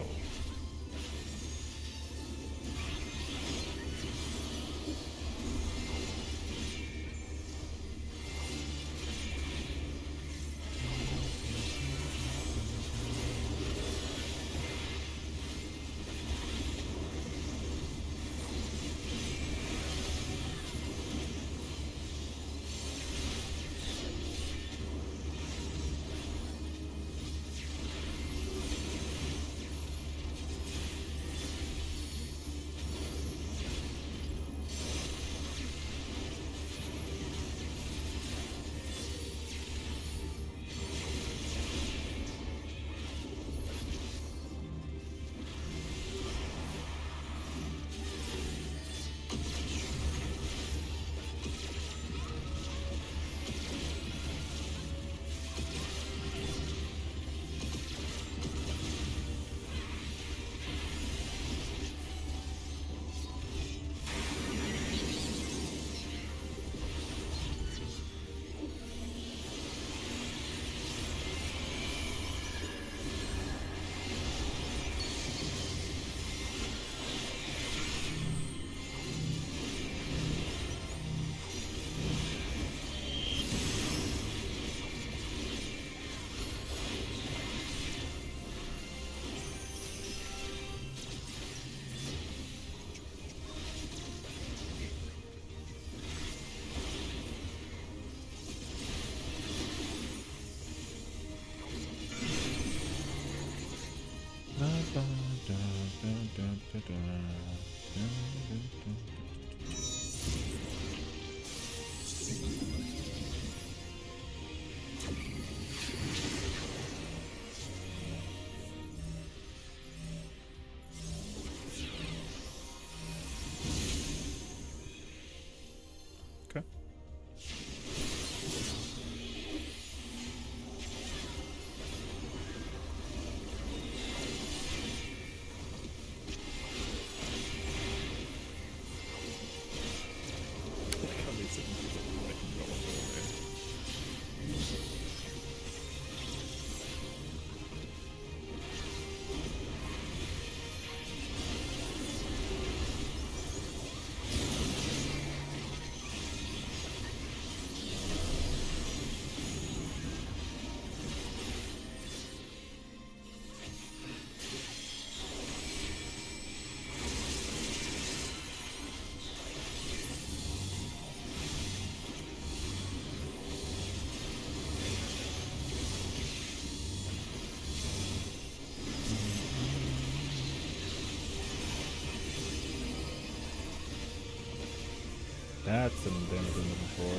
That's the damage I'm looking for.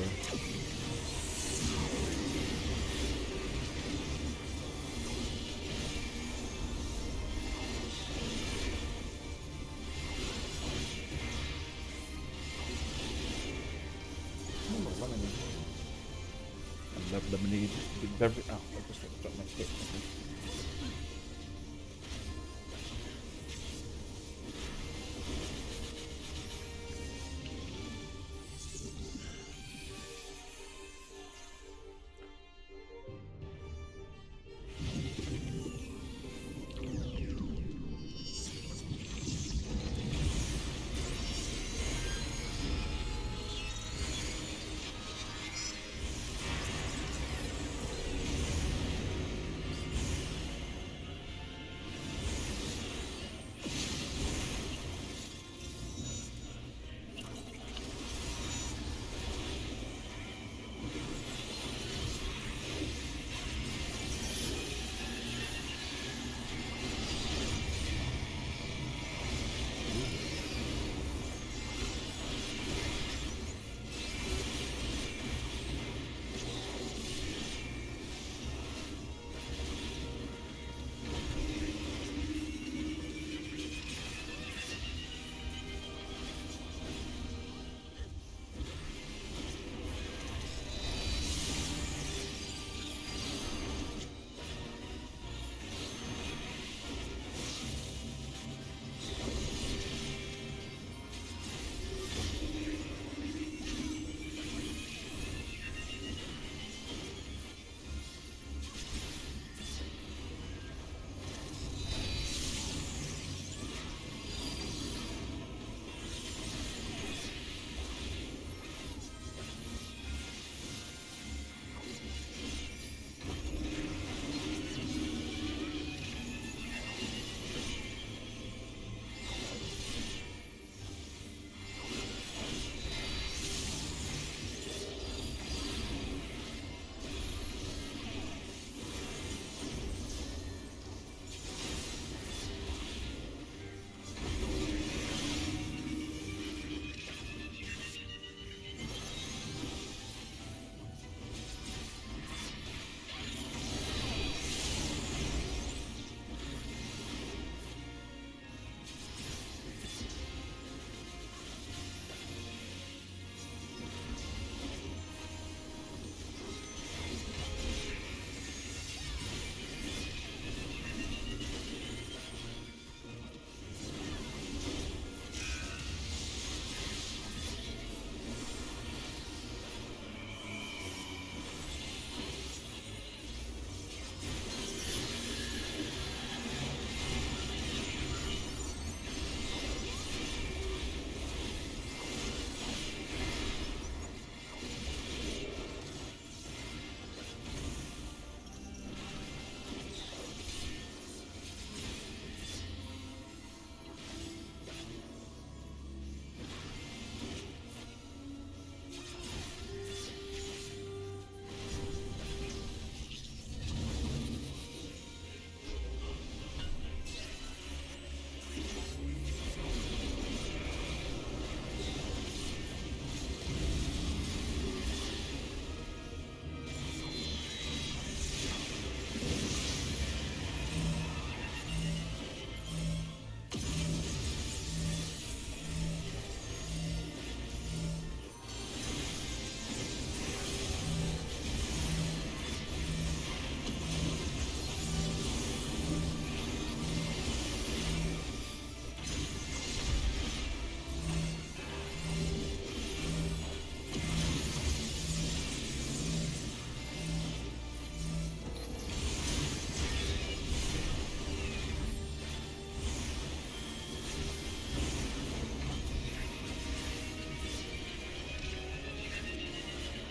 Lemonade. Beverage. Oh, I just dropped my stick.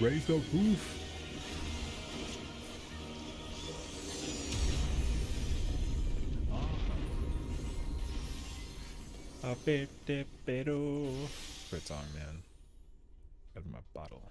Raise the roof. A bit pero. Great song, man. Got my bottle.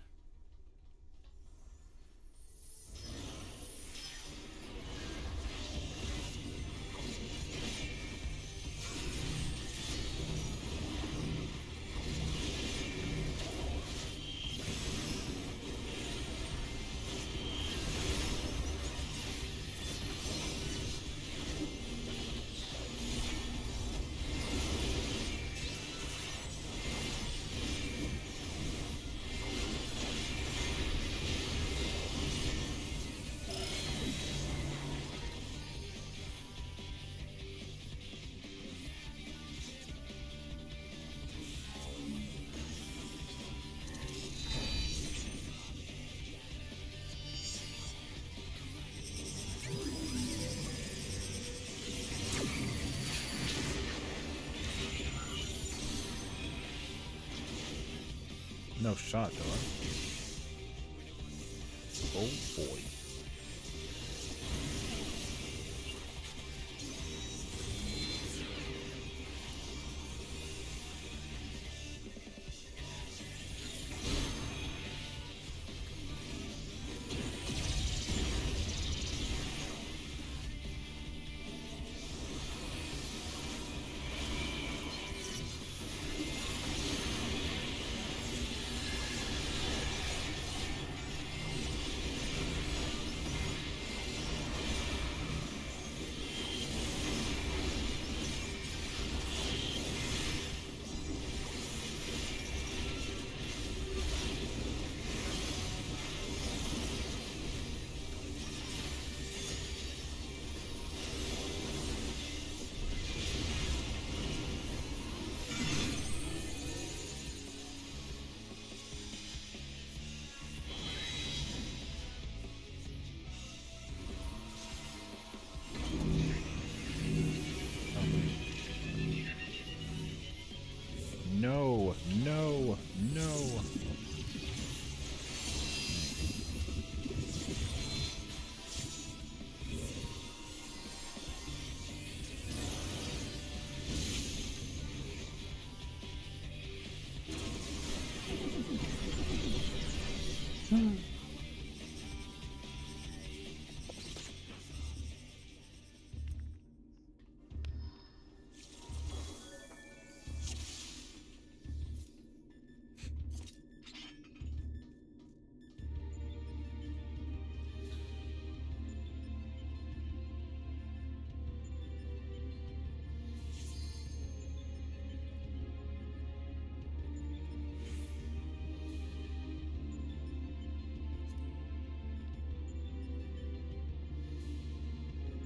No shot, Dylan. Oh boy. No, no, no.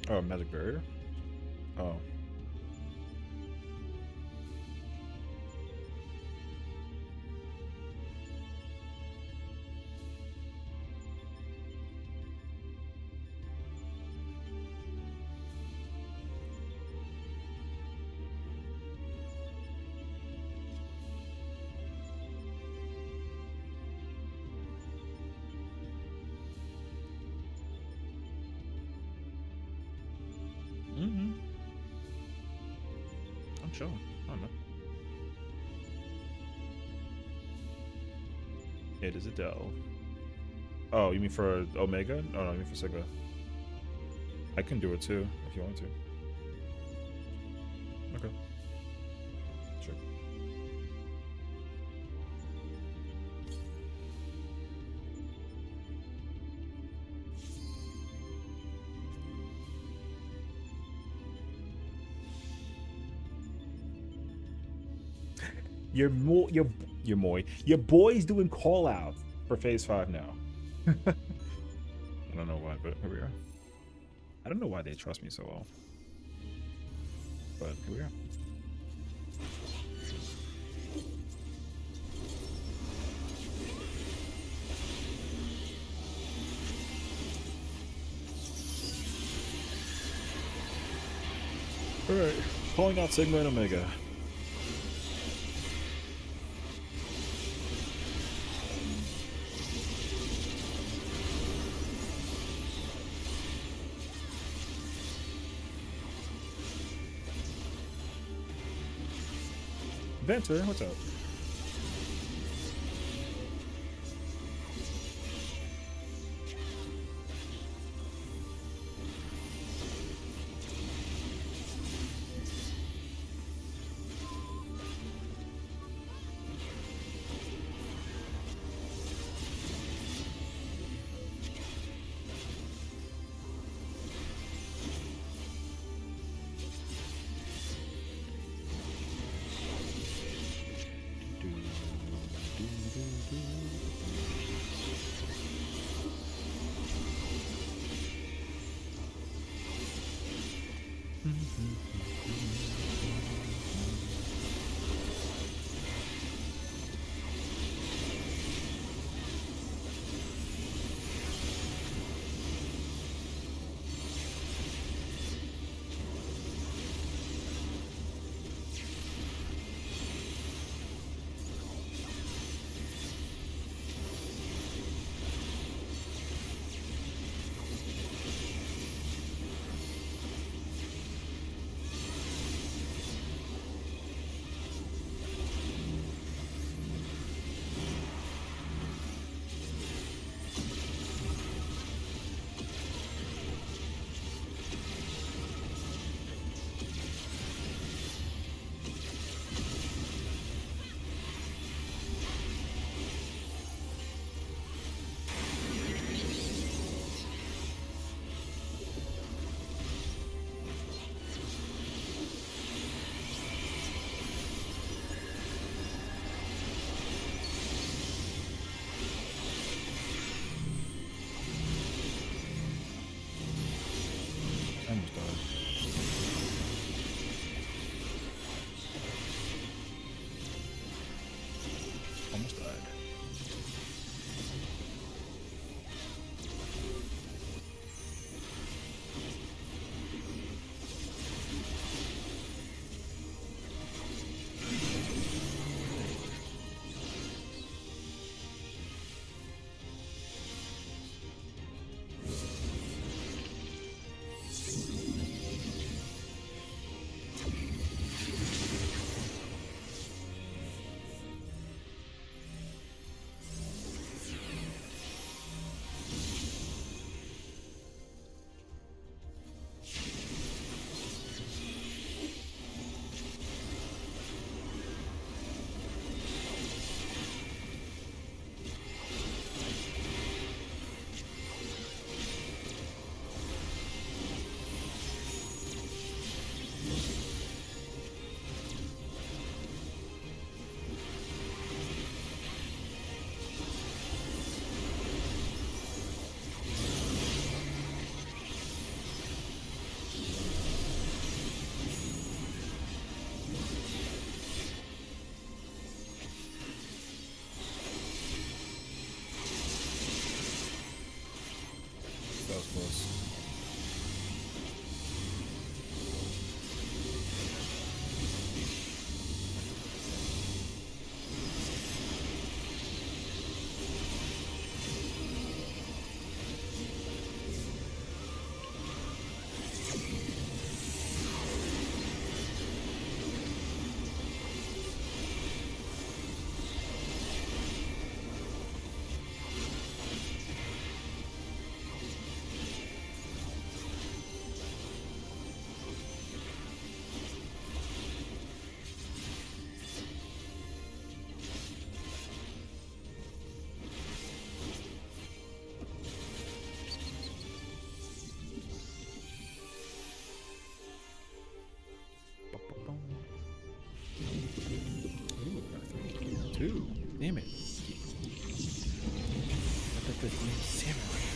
Oh, magic barrier? Oh. Mm-hmm. I'm chilling. I don't know. It is Adele. Oh, you mean for Omega? Oh, no, I mean for Sigma. I can do it too, if you want to. Okay. Sure. Your boy's doing call out for phase 5 now. I don't know why, but here we are. I don't know why they trust me so well, but here we are. Alright, calling out Sigma and Omega. Venter, what's up? Ooh, damn it. The samurai.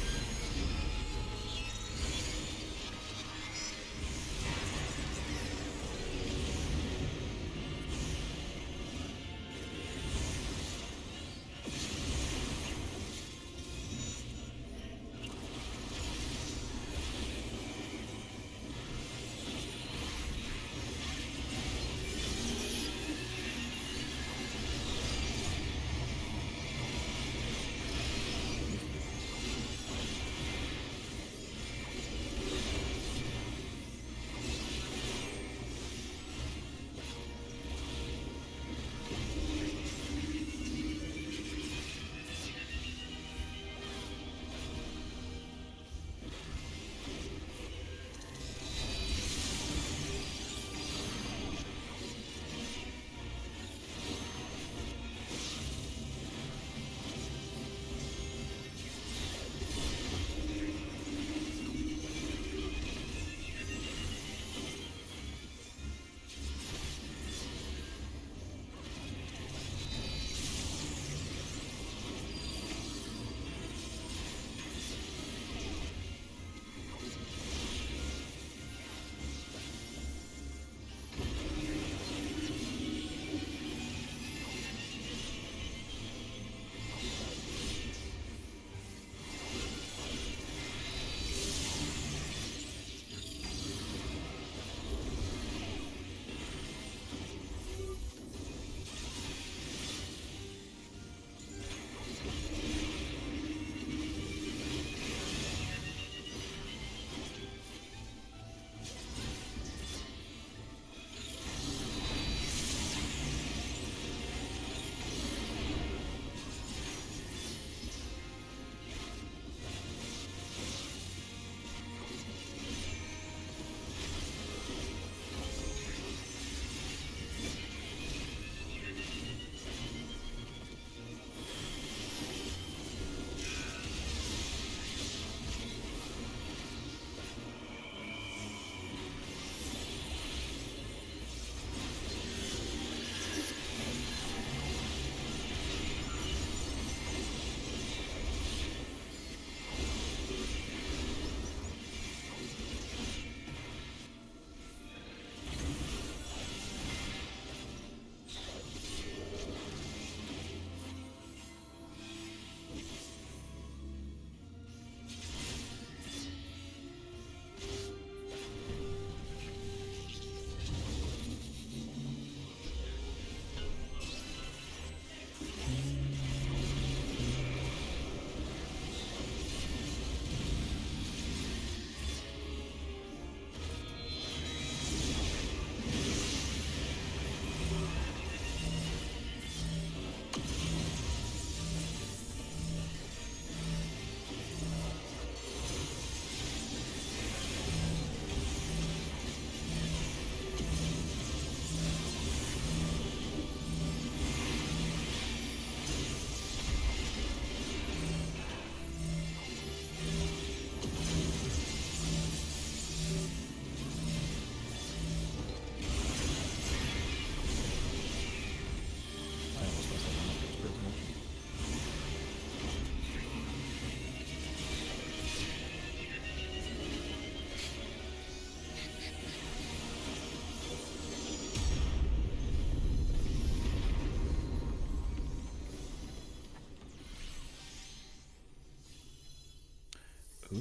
Ooh,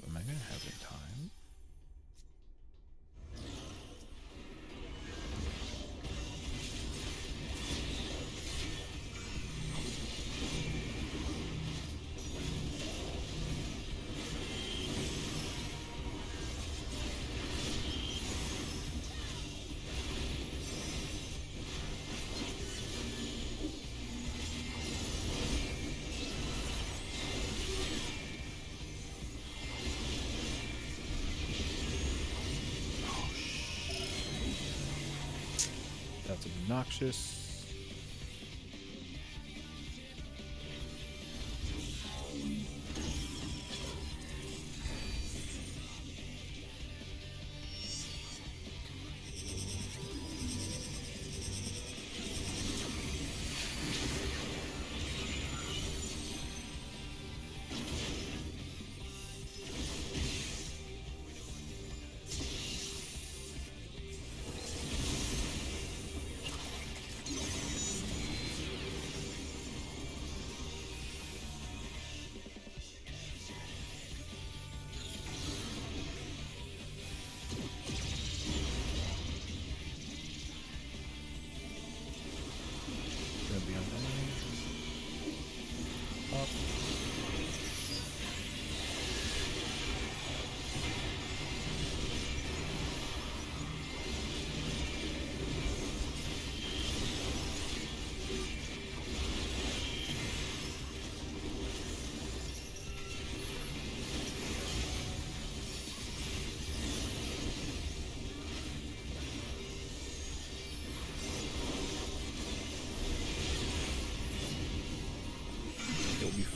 am I gonna have the time? That's obnoxious.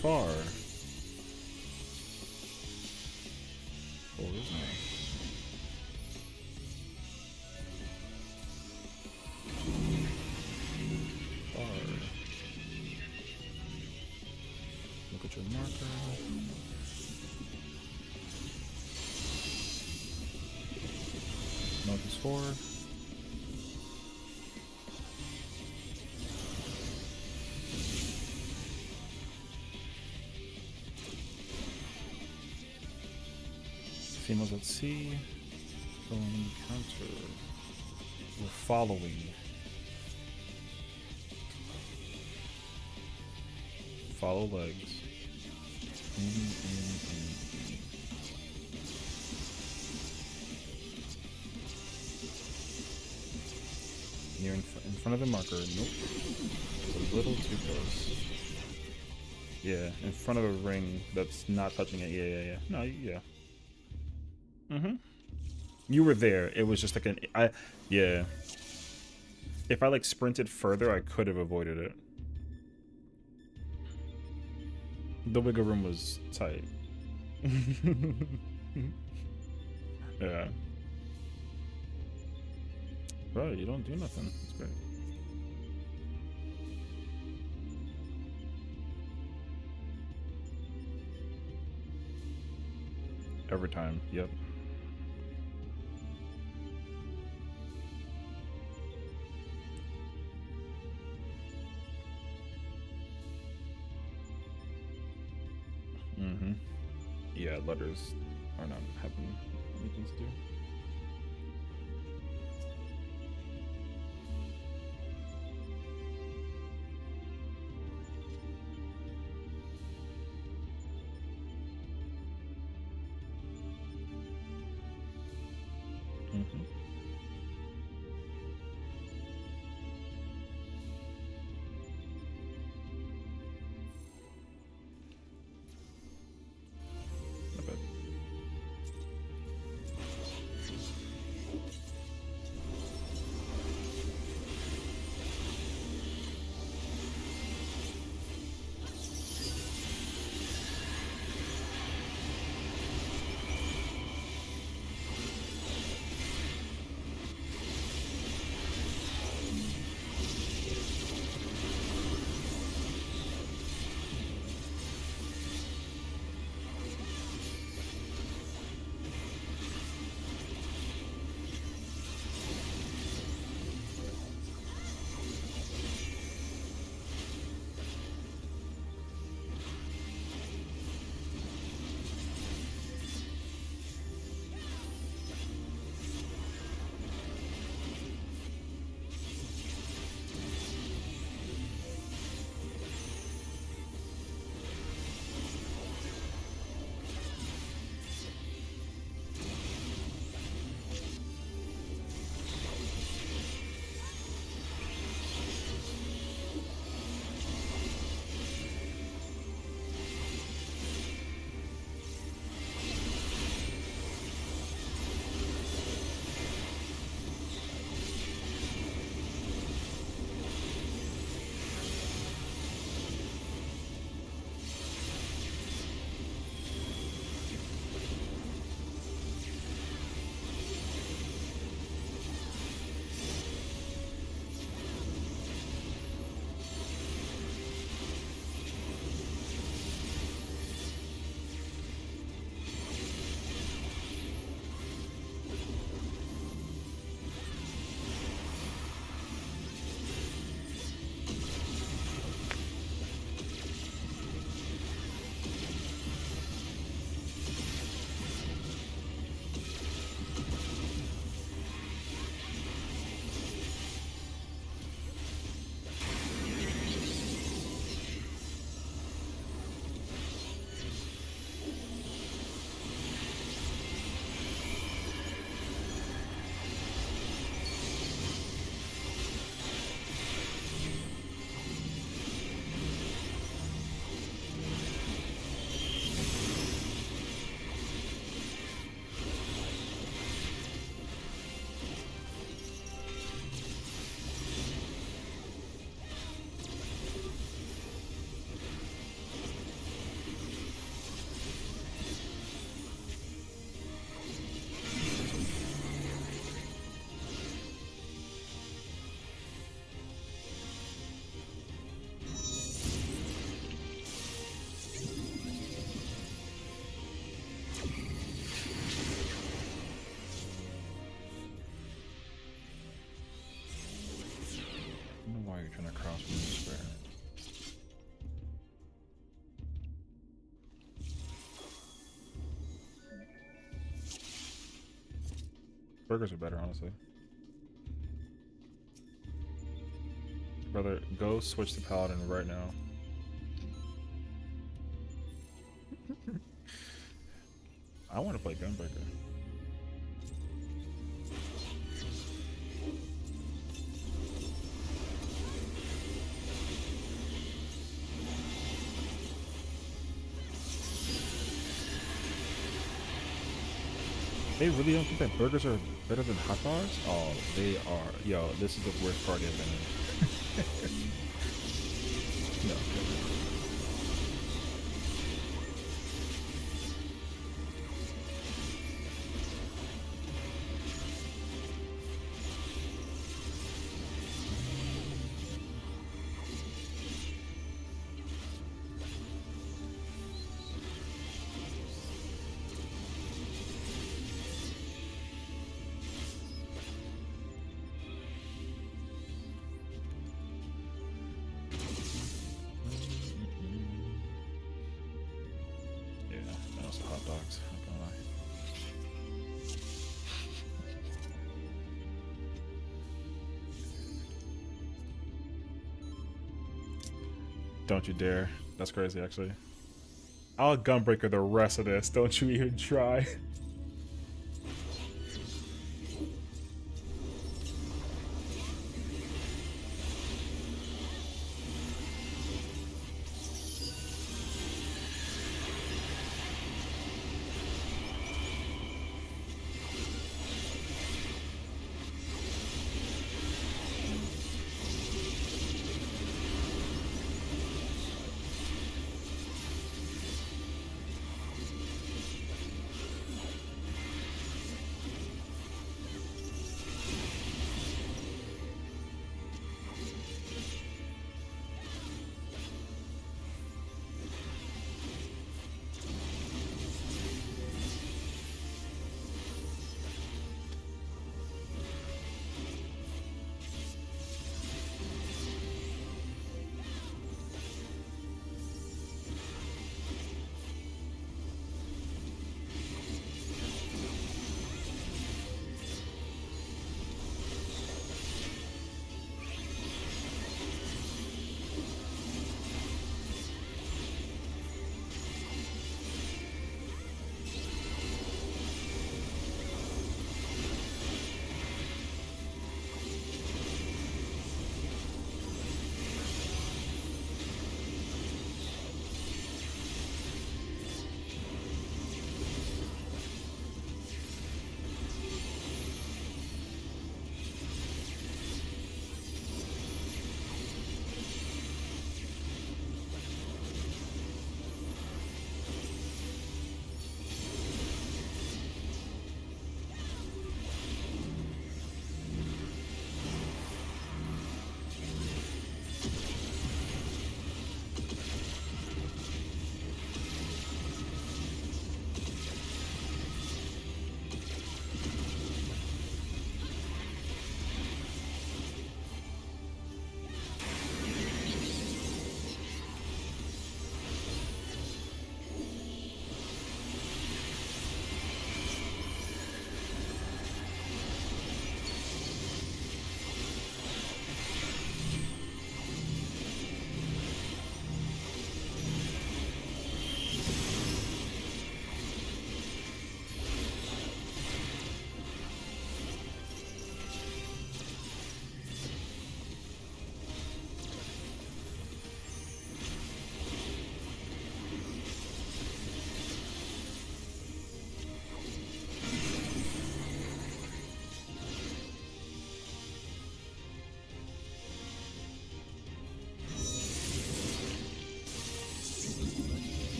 far. Or isn't it? Far. Look at your marker. Mark is 4. Females at sea. Going counter. We're following. Follow legs. You're in front of the marker. Nope. It's a little too close. Yeah, in front of a ring that's not touching it. Yeah. No, yeah. You were there. It was just like yeah. If I like sprinted further, I could have avoided it. The wiggle room was tight. Yeah. Bro, you don't do nothing. It's great. Every time. Yep. Yeah, letters are not having anything to do. trying to cross from the square. Burgers are better, honestly. Brother, go switch to Paladin right now. I want to play Gunbreaker. They really don't think that burgers are better than hot dogs? Oh, they are. Yo, this is the worst party I've been in. No. Hot dogs, not gonna lie. Don't you dare. That's crazy, actually. I'll Gunbreaker the rest of this. Don't you even try.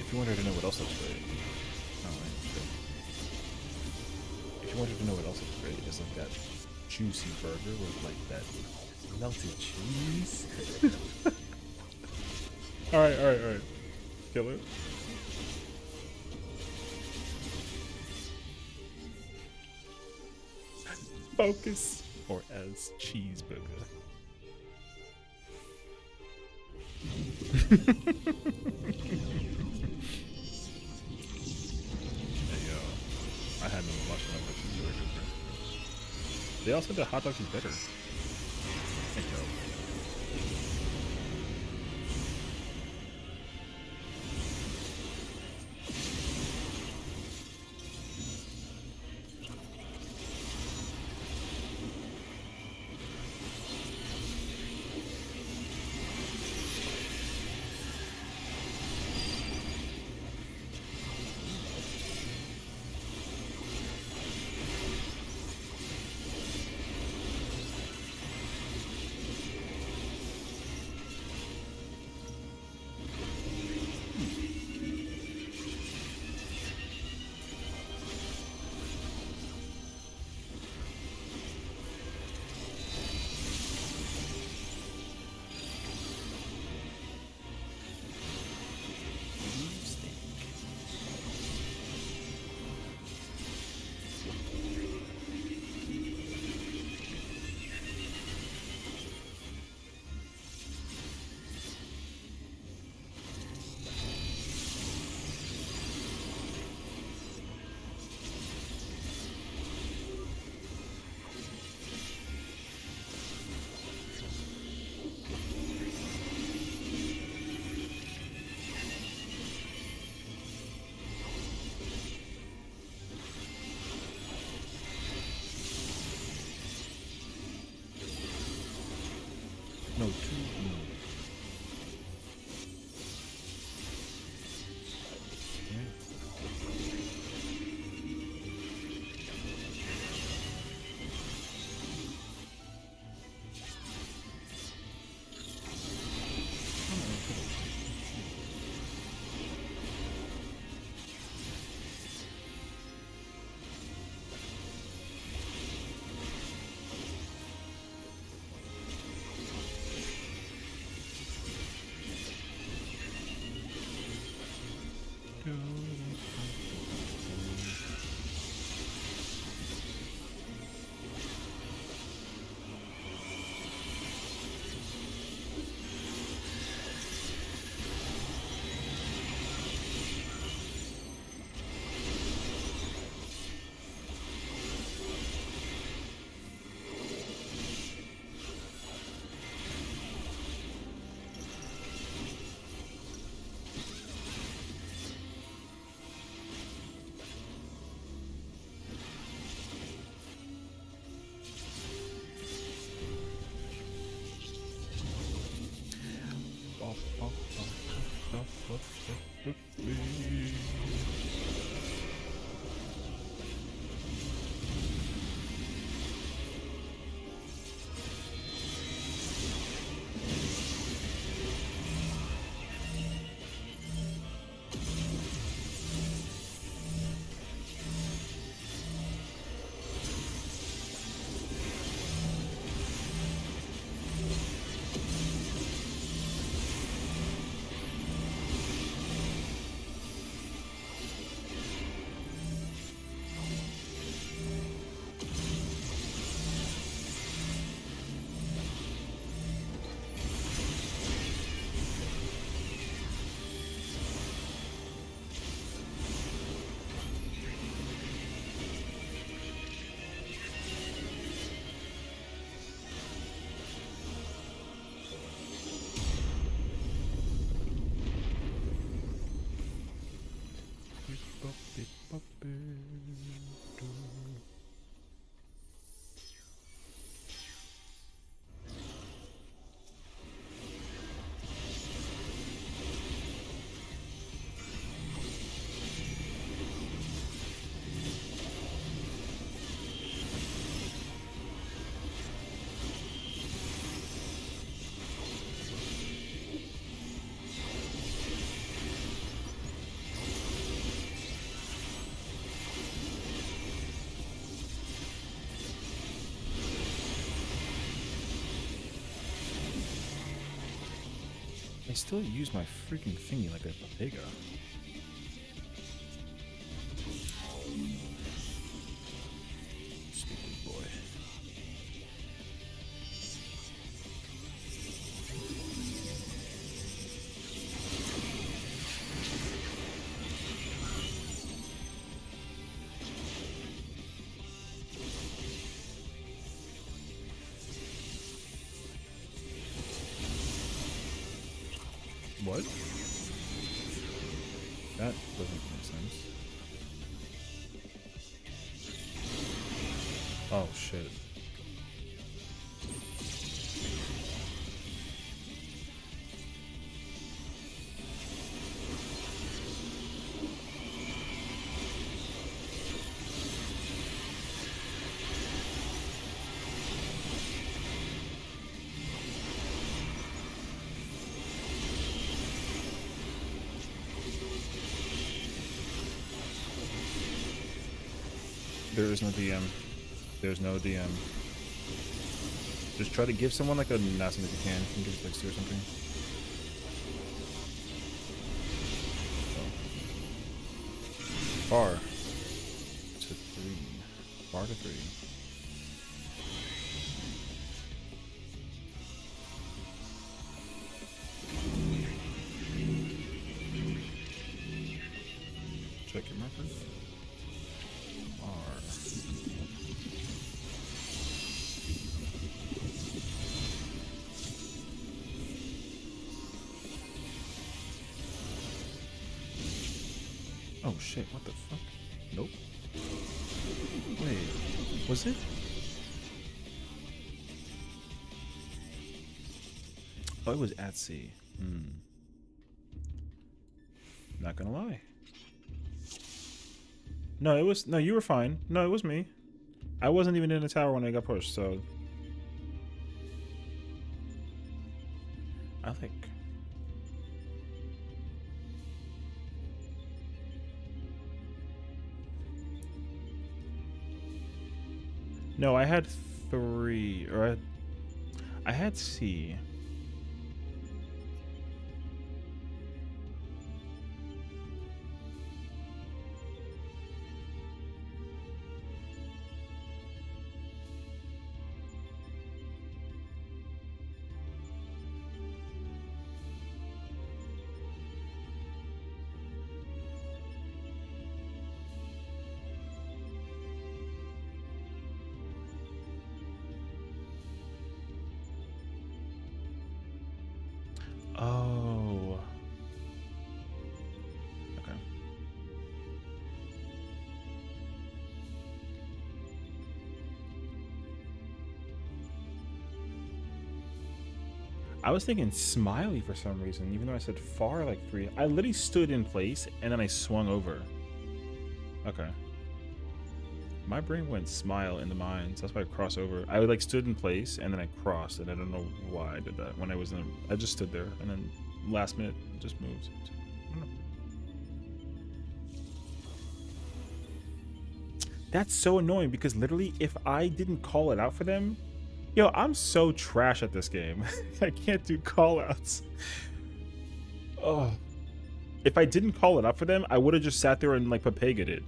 If you wanted to know what else looks great, oh wait, okay. If you wanted to know what else looks great, it's like that juicy burger with like that melted cheese. All right, all right, all right. Kill it. Focus, or as cheeseburger. Hey yo, I hadn't been watching that much cheeseburgers, bro. They also said that hot dogs is better. Hey yo. No, two. No. I still use my freaking thingy like a Vega. Stupid boy. What? That doesn't make sense. Oh shit. There is no DM. There's no DM. Just try to give someone like a nasty if you can. You can give like or something. Oh. Far to 3. Far to 3. Check your markers. Oh shit, what the fuck? Nope. Wait, was it? Oh, it was at sea. Not gonna lie. No, it was, no, you were fine. No, it was me. I wasn't even in the tower when I got pushed, so. I think. No, I had 3, or I had C. Oh. Okay. I was thinking Smiley for some reason, even though I said far like 3. I literally stood in place and then I swung over. Okay. My brain went Smile in the mines. That's why I crossed over. I like stood in place and then I crossed, and I don't know why I did that. When I was in, I just stood there and then last minute just moved. I don't know. That's so annoying because literally, if I didn't call it out for them, yo, I'm so trash at this game. I can't do call outs. Oh, if I didn't call it out for them, I would have just sat there and like Papega'd it.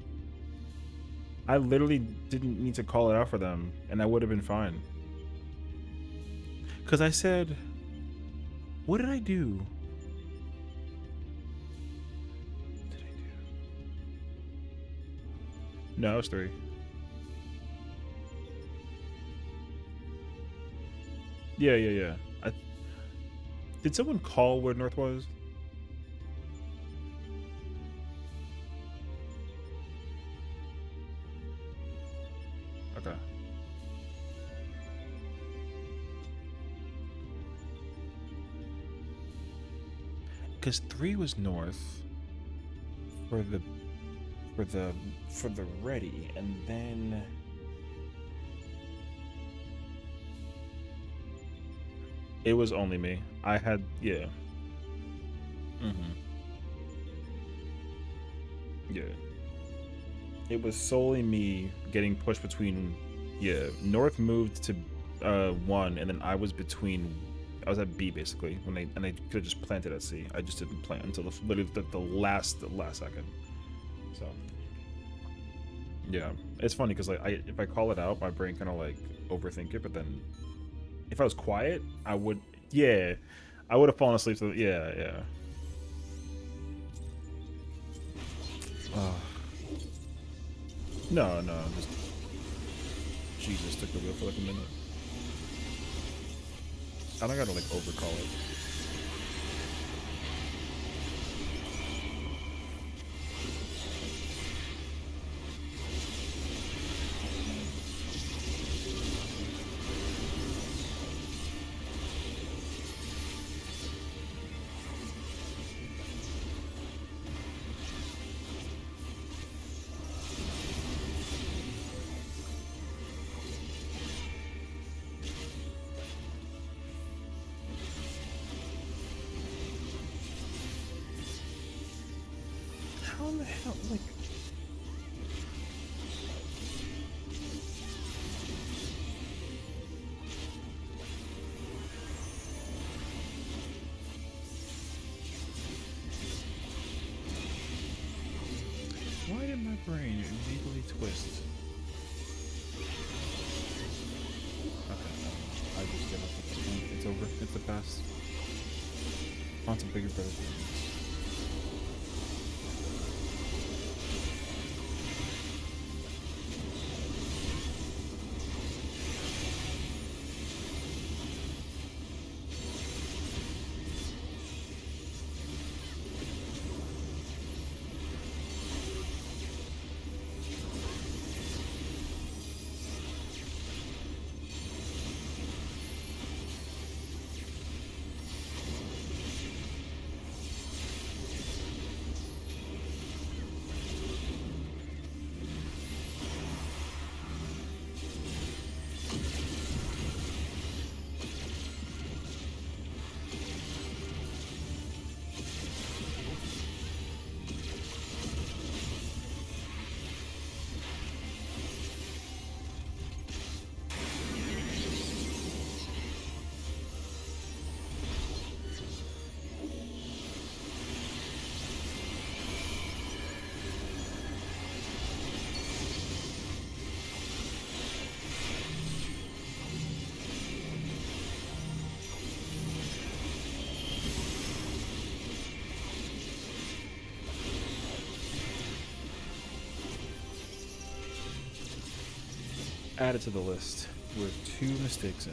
I literally didn't need to call it out for them, and I would have been fine. Because I said, what did I do? What did I do? No, it was 3. Yeah. Did someone call where North was? Okay. Because 3 was north for the ready, and then it was only me. I had, yeah. Yeah. It was solely me getting pushed between, yeah. North moved to 1, and then I was between I was at B basically when they could have just planted at C. I just didn't plant until literally the last second. So yeah, it's funny because like if I call it out, my brain kind of like overthink it. But then if I was quiet, I would I would have fallen asleep. So yeah. No, just Jesus took the wheel for like a minute. I don't gotta like overcall it. How in the hell, like... Why did my brain immediately twist? Okay, I just give up at this point. It's over. It's the past. On to bigger, better things. Added to the list with 2 mistakes in.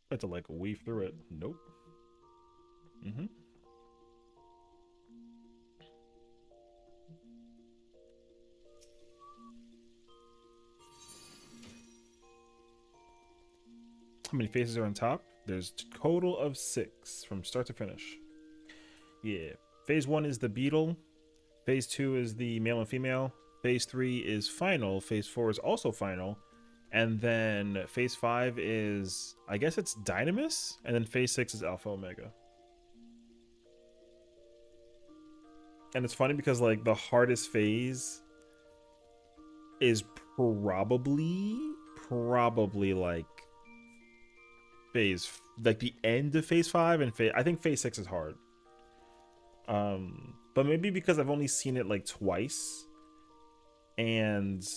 I had to like weave through it. Nope. Mm-hmm. How many phases are on top? There's a total of 6 from start to finish. Yeah. Phase 1 is the beetle. Phase 2 is the male and female. Phase 3 is final. Phase 4 is also final. And then phase 5 is, I guess it's Dynamis. And then phase 6 is Alpha Omega. And it's funny because like the hardest phase is probably like phase, like the end of phase 5 and I think phase 6 is hard. But maybe because I've only seen it like twice, and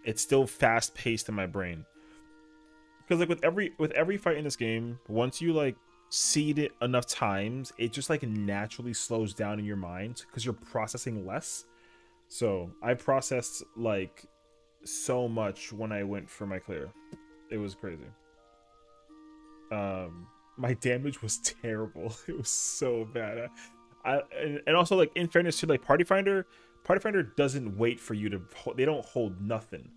it's still fast paced in my brain. Because like with every fight in this game, once you like seed it enough times, it just like naturally slows down in your mind because you're processing less. So I processed like so much when I went for my clear. It was crazy. My damage was terrible. It was so bad. And also like in fairness to like Party Finder doesn't wait for you to. They don't hold nothing.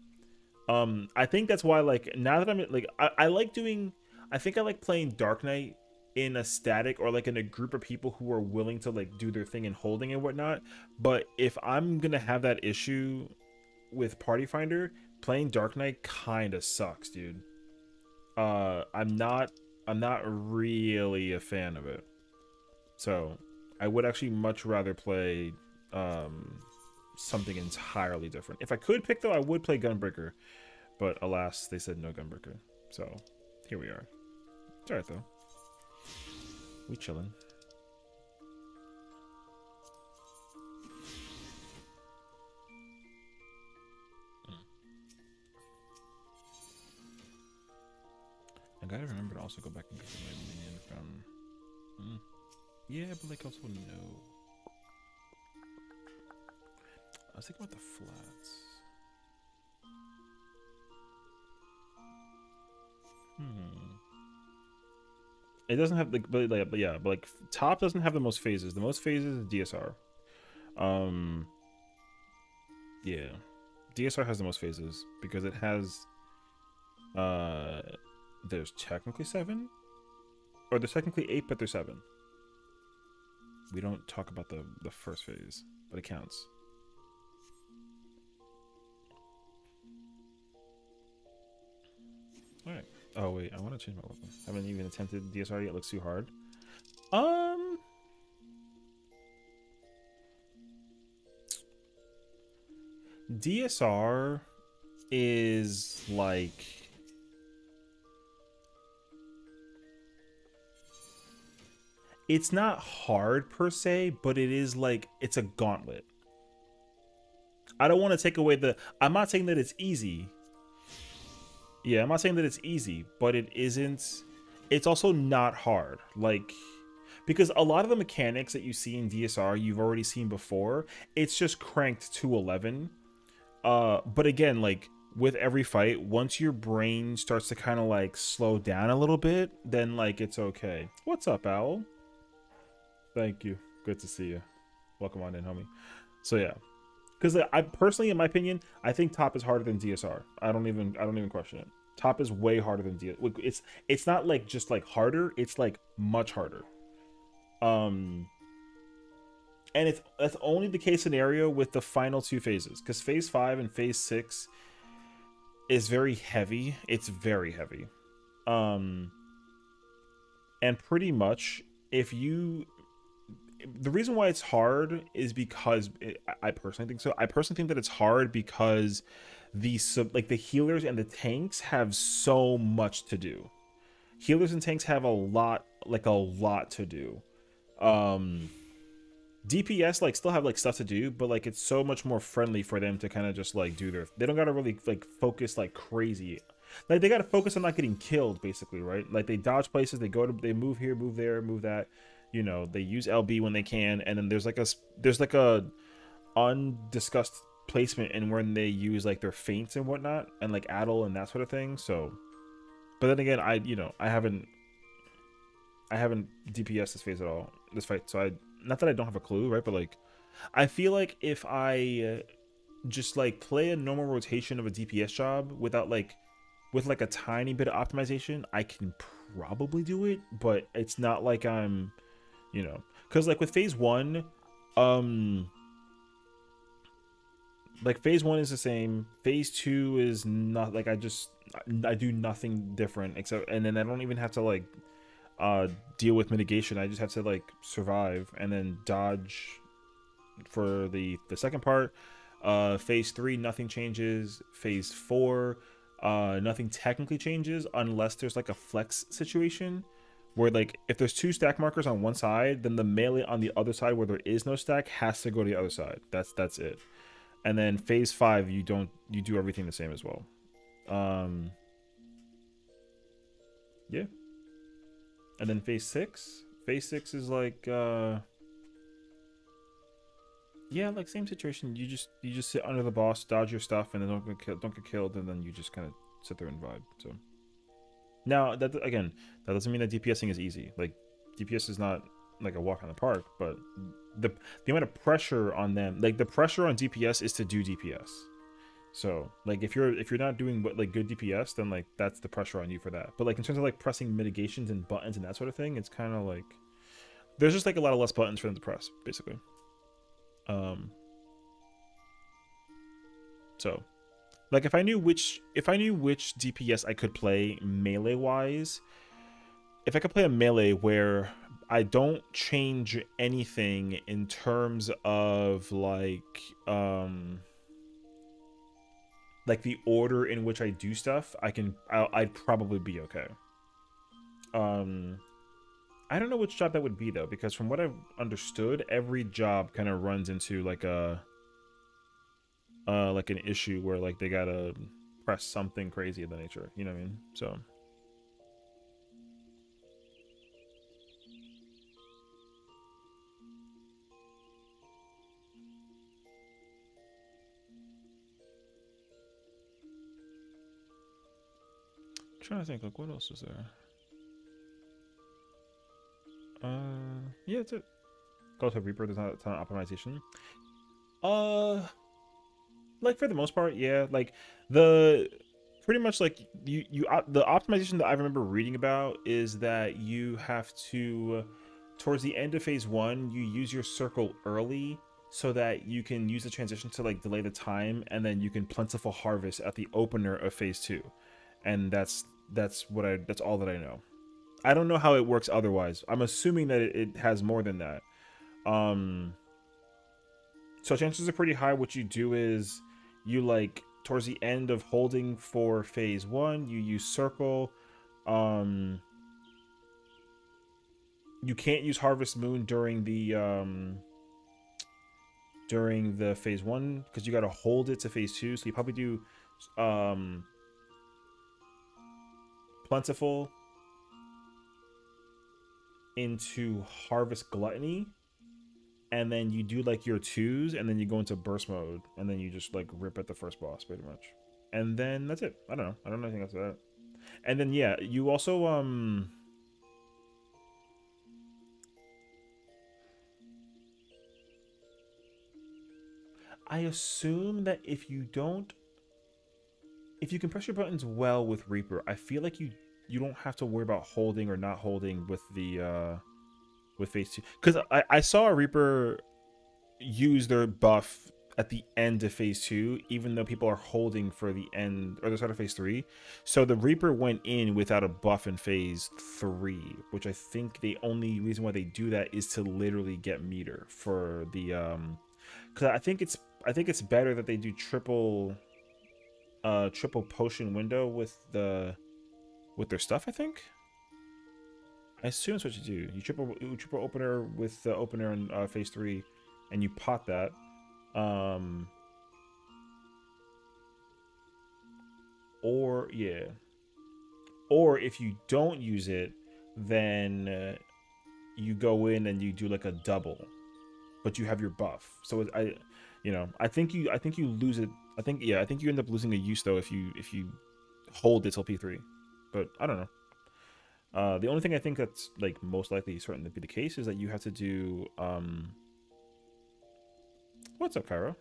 I think that's why like now that I'm like I like doing. I think I like playing Dark Knight in a static or like in a group of people who are willing to like do their thing and holding and whatnot. But if I'm gonna have that issue with Party Finder, playing Dark Knight kind of sucks, dude. I'm not really a fan of it. So I would actually much rather play something entirely different. If I could pick though, I would play Gunbreaker, but alas, they said no Gunbreaker. So here we are. It's alright though. We chilling. I gotta remember to also go back and get my minion from. Yeah, but like also no. I was thinking about the flats. It doesn't have like, but yeah, but like top doesn't have the most phases. The most phases is DSR. Yeah, DSR has the most phases because it has. There's technically 7, or there's technically 8, but there's 7. We don't talk about the first phase, but it counts. All right. Oh wait, I want to change my weapon. I haven't even attempted DSR yet. It looks too hard. DSR is like it's not hard per se, but it is like it's a gauntlet. I don't want to take away I'm not saying that it's easy. Yeah, I'm not saying that it's easy, but it isn't. It's also not hard. Like, because a lot of the mechanics that you see in DSR, you've already seen before. It's just cranked to 11. But again, like with every fight, once your brain starts to kind of like slow down a little bit, then like it's okay. What's up, Owl? Thank you. Good to see you. Welcome on in, homie. So yeah, because I personally, in my opinion, I think top is harder than DSR. I don't even question it. Top is way harder than DSR. It's not like just like harder. It's like much harder. And that's only the case scenario with the final 2 phases, because phase 5 and phase 6 is very heavy. It's very heavy. And pretty much if you the reason why it's hard is because I personally think so. I personally think that it's hard because the healers and the tanks have so much to do. Healers and tanks have a lot to do. DPS like still have like stuff to do, but like it's so much more friendly for them to kind of just like do they don't gotta really like focus like crazy. Like they gotta focus on not getting killed basically, right? Like they dodge places, they move here, move there, move that. You know, they use LB when they can, and then there's like a undiscussed placement in when they use like their feints and whatnot, and like Addle and that sort of thing. So But then again, I haven't DPS this phase at all, this fight. So not that I don't have a clue, right? But like, I feel like if I just like play a normal rotation of a DPS job without like with like a tiny bit of optimization, I can probably do it. But it's not like I'm, because like with phase one, um, like phase one is the same. Phase two is not like I do nothing different except, and then I don't even have to like deal with mitigation. I just have to like survive and then dodge for the second part. Phase three, nothing changes. Phase four, nothing technically changes unless there's like a flex situation where like if there's two stack markers on one side, then the melee on the other side where there is no stack has to go to the other side. That's it. And then phase five, you do everything the same as well. Yeah. And then phase six. Phase six is like yeah, like same situation. You just sit under the boss, dodge your stuff, and then don't get killed, and then you just kind of sit there and vibe. So now that again, that doesn't mean that DPSing is easy. Like DPS is not like a walk on the park, but the amount of pressure on them, like the pressure on DPS is to do DPS. So like if you're not doing like good DPS, then like that's the pressure on you for that. But like in terms of like pressing mitigations and buttons and that sort of thing, it's kind of like there's just like a lot of less buttons for them to press, basically. So like if I knew which DPS I could play melee wise, if I could play a melee where I don't change anything in terms of like the order in which I do stuff, I'd probably be okay. I don't know which job that would be though, because from what I've understood, every job kind of runs into like like an issue where like they gotta press something crazy of the nature. You know what I mean? So. I'm trying to think, like, what else is there? Yeah, that's it. Ghost of Reaper, there's not a ton of optimization. Uh, like for the most part, yeah. Like the pretty much like the optimization that I remember reading about is that you have to towards the end of phase one, you use your circle early so that you can use the transition to like delay the time, and then you can plentiful harvest at the opener of phase two, and that's all that I know. I don't know how it works otherwise. I'm assuming that it has more than that. Um, so chances are pretty high. What you do is you like towards the end of holding for phase one, you use circle. Um, you can't use Harvest Moon during the phase one because you got to hold it to phase two. So you probably do Plentiful into Harvest Gluttony, and then you do like your twos, and then you go into burst mode, and then you just like rip at the first boss pretty much, and then that's it. I don't know anything else about that. And then yeah, you also I assume that if you can press your buttons well with Reaper, I feel like you don't have to worry about holding or not holding with the with phase two, because I saw a Reaper use their buff at the end of phase two, even though people are holding for the end or the start of phase three. So the Reaper went in without a buff in phase three, which I think the only reason why they do that is to literally get meter for the because I think it's better that they do triple potion window with their stuff. I assume that's what you do. You triple opener with the opener in phase three, and you pot that. Or yeah, or if you don't use it, then you go in and you do like a double, but you have your buff. So I think you lose it. I think you end up losing a use though if you hold it till P3. but I don't know. The only thing I think that's like most likely certain to be the case is that you have to do what's up, Cairo?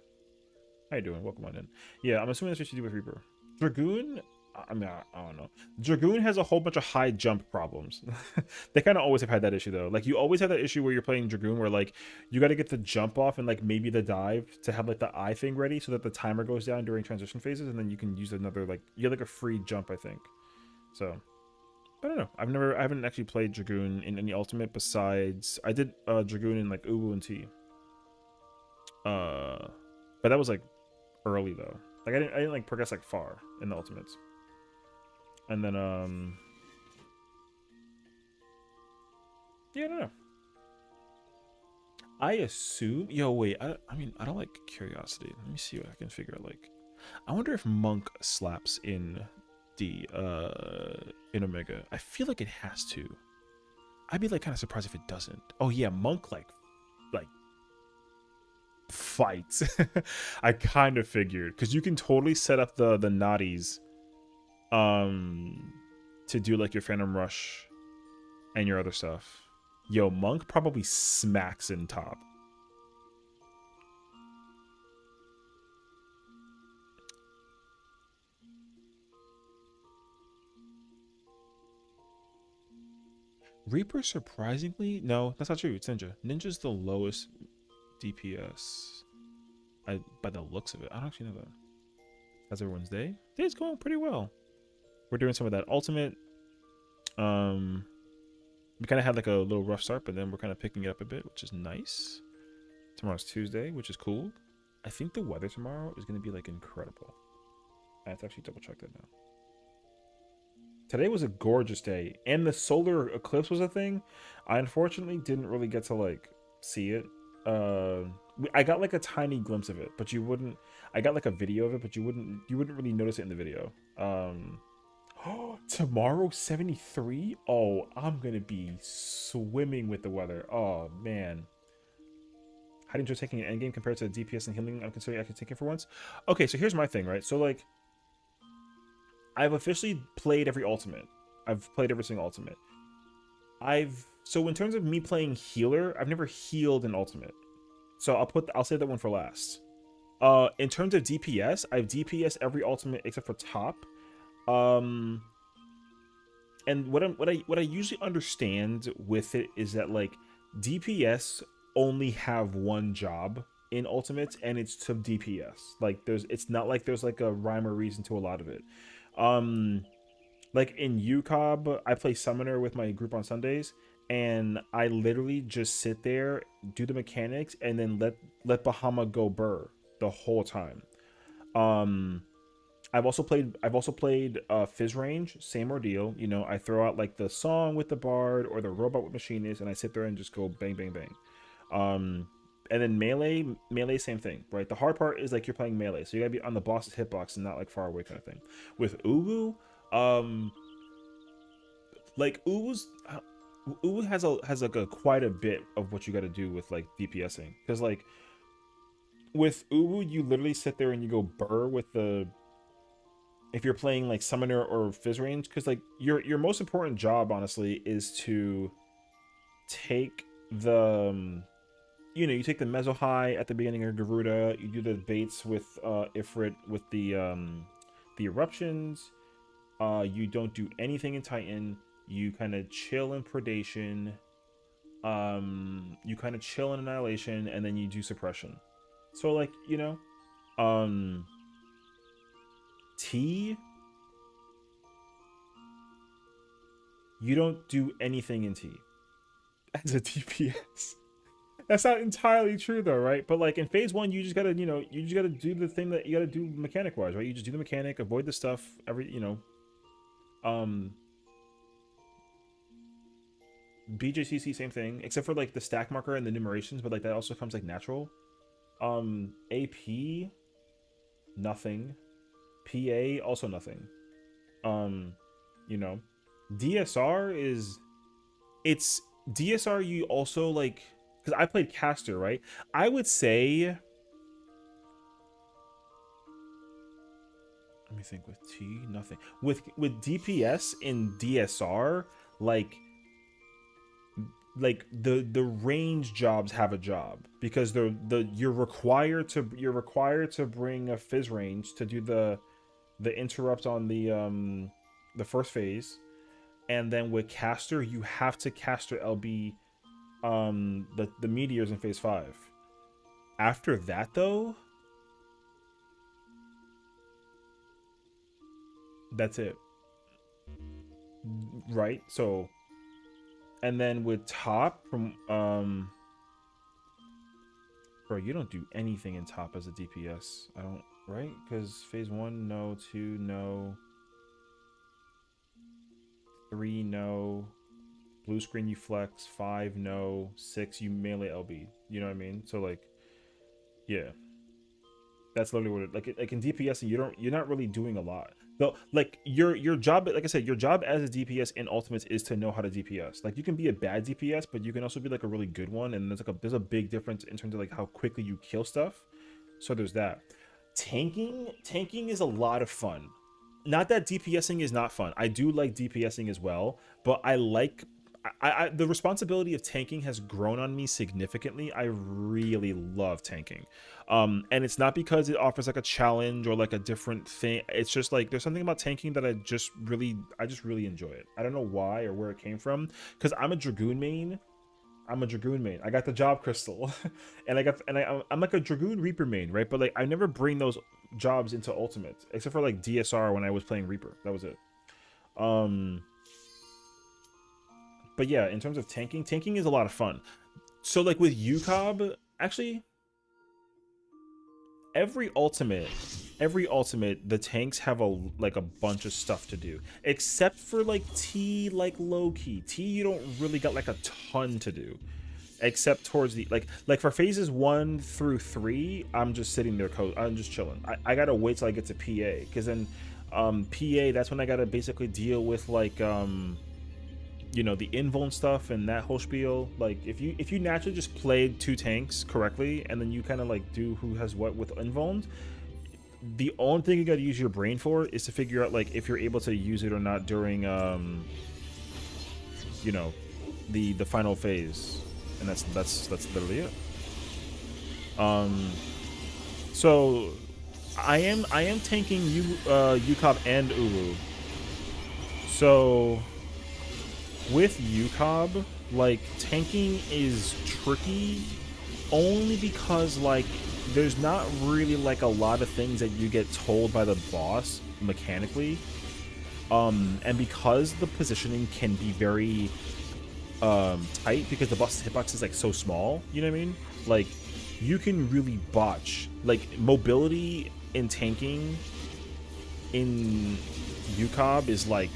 How you doing? Welcome on in. Yeah, I'm assuming that's what you do with Reaper. Dragoon, I mean, I don't know. Dragoon has a whole bunch of high jump problems. They kind of always have had that issue though. Like you always have that issue where you're playing Dragoon where like you got to get the jump off and like maybe the dive to have like the eye thing ready so that the timer goes down during transition phases and then you can use another like you have like a free jump I think. So I don't know. I haven't actually played Dragoon in any ultimate besides I did Dragoon in like Uwu and T. But that was like early though. Like I didn't like progress like far in the ultimates. And then yeah, I don't know. I assume wait, I mean I don't like curiosity. Let me see what I can figure out. Like I wonder if Monk slaps in the in Omega. I feel like it has to. I'd be like kind of surprised if it doesn't. Oh yeah, Monk like fights. I kind of figured because you can totally set up the naughties to do like your Phantom Rush and your other stuff. Yo, Monk probably smacks in top. Reaper, surprisingly, no, that's not true. It's Ninja. Ninja's the lowest DPS. By the looks of it, I don't actually know that. How's everyone's day? Day's going pretty well. We're doing some of that ultimate. We kind of had like a little rough start, but then we're kind of picking it up a bit, which is nice. Tomorrow's Tuesday, which is cool. I think the weather tomorrow is going to be like incredible. I have to actually double check that now. Today was a gorgeous day, and the solar eclipse was a thing. I unfortunately didn't really get to like see it. I got like a tiny glimpse of it, but you wouldn't. I got like a video of it, but you wouldn't really notice it in the video. Tomorrow 73. Oh, I'm gonna be swimming with the weather. Oh man. How do you enjoy taking an endgame compared to the DPS and healing I'm considering actually taking for once? Okay, so here's my thing, right? So like I've officially played every ultimate. I've played every single ultimate. So in terms of me playing healer, I've never healed an ultimate. So I'll save that one for last. In terms of DPS, I've DPS every ultimate except for top. And what I usually understand with it is that like DPS only have one job in ultimates, and it's to DPS. Like it's not like there's like a rhyme or reason to a lot of it. Like in UCOB, I play Summoner with my group on Sundays, and I literally just sit there, do the mechanics, and then let Bahama go burr the whole time. I've also played Fizz Range, same ordeal. You know, I throw out like the song with the bard or the robot with machinist, and I sit there and just go bang bang bang. And then melee, same thing, right? The hard part is like you're playing melee, so you gotta be on the boss's hitbox and not like far away kind of thing. With Uwu, like Uwu has like a quite a bit of what you got to do with like DPSing, because like with Uwu you literally sit there and you go burr with the, if you're playing like Summoner or Fizz Range, because like your most important job honestly is to take the you take the Mezzo High at the beginning of Garuda, you do the baits with Ifrit with the eruptions, you don't do anything in Titan, you kind of chill in Predation, you kind of chill in Annihilation, and then you do Suppression. So like, T, you don't do anything in T as a DPS. That's not entirely true though, right? But like in phase 1, you just gotta, do the thing that you gotta do mechanic wise, right? You just do the mechanic, avoid the stuff, BJCC, same thing, except for like the stack marker and the numerations, but like that also comes like natural. AP, nothing. PA, also nothing. DSR is, it's DSR, you also like, because I played caster, right? I would say me think. With T, nothing. With DPS in DSR, like the range jobs have a job because you're required to bring a fizz range to do the interrupt on the first phase, and then with caster you have to caster LB the meteors in phase 5. After that though, that's it, right? So, and then with top from bro, you don't do anything in top as a DPS. I don't, right? Because phase 1 no, 2 no, 3 no, blue screen you flex, 5 no, 6 you melee LB. You know what I mean? So like, yeah, that's literally what it like in DPS, and you're not really doing a lot though. Like your job, like I said, your job as a DPS in ultimates is to know how to DPS. Like you can be a bad DPS, but you can also be like a really good one, and there's a big difference in terms of like how quickly you kill stuff. So there's that. Tanking is a lot of fun. Not that DPSing is not fun. I do like DPSing as well, but I like the responsibility of tanking has grown on me significantly. I really love tanking, and it's not because it offers like a challenge or like a different thing. It's just like there's something about tanking that I just really enjoy it. I don't know why or where it came from, because I'm a dragoon main. I got the job crystal, and I'm like a dragoon reaper main, right? But like I never bring those jobs into ultimate except for like DSR when I was playing reaper. That was it. But yeah, in terms of tanking is a lot of fun. So like with UCOB, actually, every ultimate, the tanks have a bunch of stuff to do, except for like T, like low key. T, you don't really got like a ton to do, except towards the like for phases 1 through 3. I'm just sitting there, I'm just chilling. I gotta wait till I get to PA, because then PA, that's when I gotta basically deal with like you know, the invuln stuff and that whole spiel. Like if you naturally just played 2 tanks correctly, and then you kind of like do who has what with invuln, the only thing you got to use your brain for is to figure out like if you're able to use it or not during you know, the final phase, and that's literally it. So I am tanking UCOB and Uru. So with UCOB, like tanking is tricky only because like there's not really like a lot of things that you get told by the boss mechanically, and because the positioning can be very tight because the boss's hitbox is like so small, you know what I mean? Like you can really botch like mobility in tanking in UCOB is like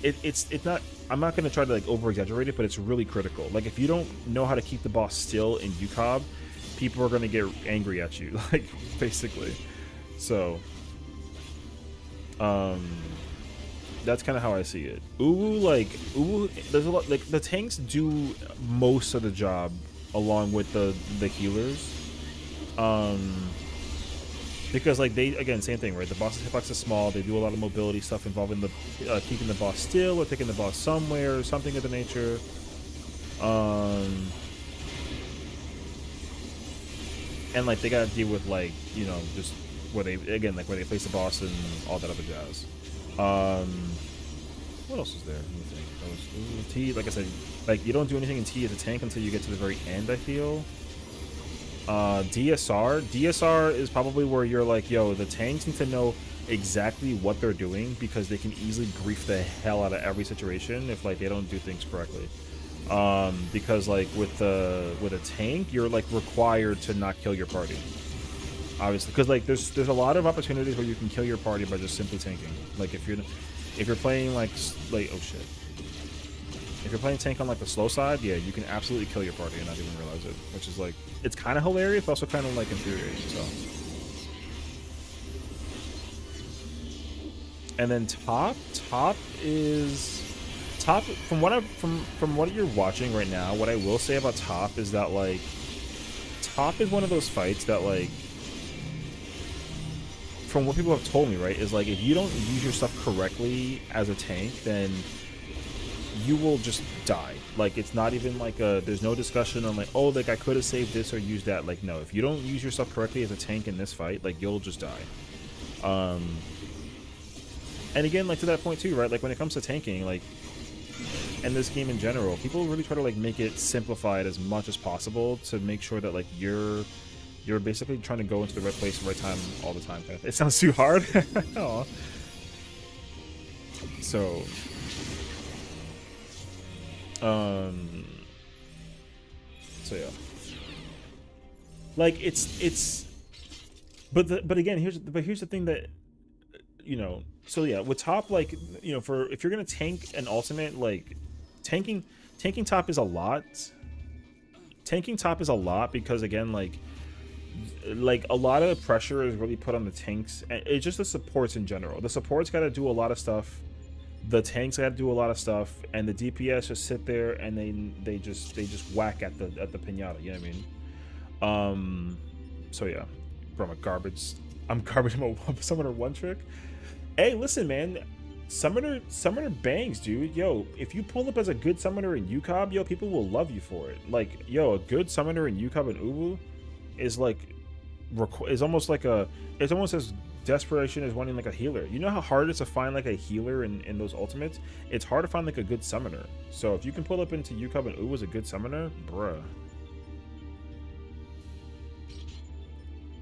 it's not, I'm not going to try to like over exaggerate it, but it's really critical. Like if you don't know how to keep the boss still in UCOB, people are going to get angry at you, like basically. So that's kind of how I see it. Uwu, there's a lot, like the tanks do most of the job along with the healers, because like they, again, same thing, right? The boss's hitbox is small. They do a lot of mobility stuff involving the keeping the boss still or taking the boss somewhere or something of the nature. And like they gotta deal with like, you know, just where they, again, like where they place the boss and all that other jazz. What else is there? Let me think. That was T. Like I said, like you don't do anything in T as a tank until you get to the very end, I feel. DSR is probably where you're like, yo, the tanks need to know exactly what they're doing because they can easily grief the hell out of every situation if like they don't do things correctly. Because like with a tank, you're like required to not kill your party, obviously, because like there's a lot of opportunities where you can kill your party by just simply tanking. Like if you're playing like oh shit. If you're playing tank on like the slow side, yeah, you can absolutely kill your party and not even realize it, which is like, it's kind of hilarious, but also kind of like infuriating. So, and then top from what you're watching right now. What I will say about top is that like top is one of those fights that like from what people have told me, right, is like if you don't use your stuff correctly as a tank, then you will just die. Like it's not even like there's no discussion on like, oh, like I could have saved this or used that. Like no, if you don't use your stuff correctly as a tank in this fight, like you'll just die. And again, like to that point too, right? Like when it comes to tanking, like in this game in general, people really try to like make it simplified as much as possible to make sure that like you're basically trying to go into the right place, right time, all the time. It sounds too hard. So, so yeah, like but again, here's the thing that, you know, so yeah, with top, like, you know, for if you're gonna tank an ultimate, like tanking top is a lot. Tanking top is a lot because again, like a lot of the pressure is really put on the tanks, and it's just the supports in general. The supports got to do a lot of stuff, the tanks got to do a lot of stuff, and the DPS just sit there and they just whack at the pinata. You know what I mean? So yeah, bro, I'm garbage. I'm a summoner one trick. Hey, listen, man. Summoner bangs, dude. Yo, if you pull up as a good summoner in UCOB, yo, people will love you for it. Like, yo, a good summoner in UCOB and Uwu is like, is almost like it's almost as desperation as wanting like a healer. You know how hard it is to find like a healer in those ultimates? It's hard to find like a good summoner. So if you can pull up into UCOB and Uwu as a good summoner, bruh.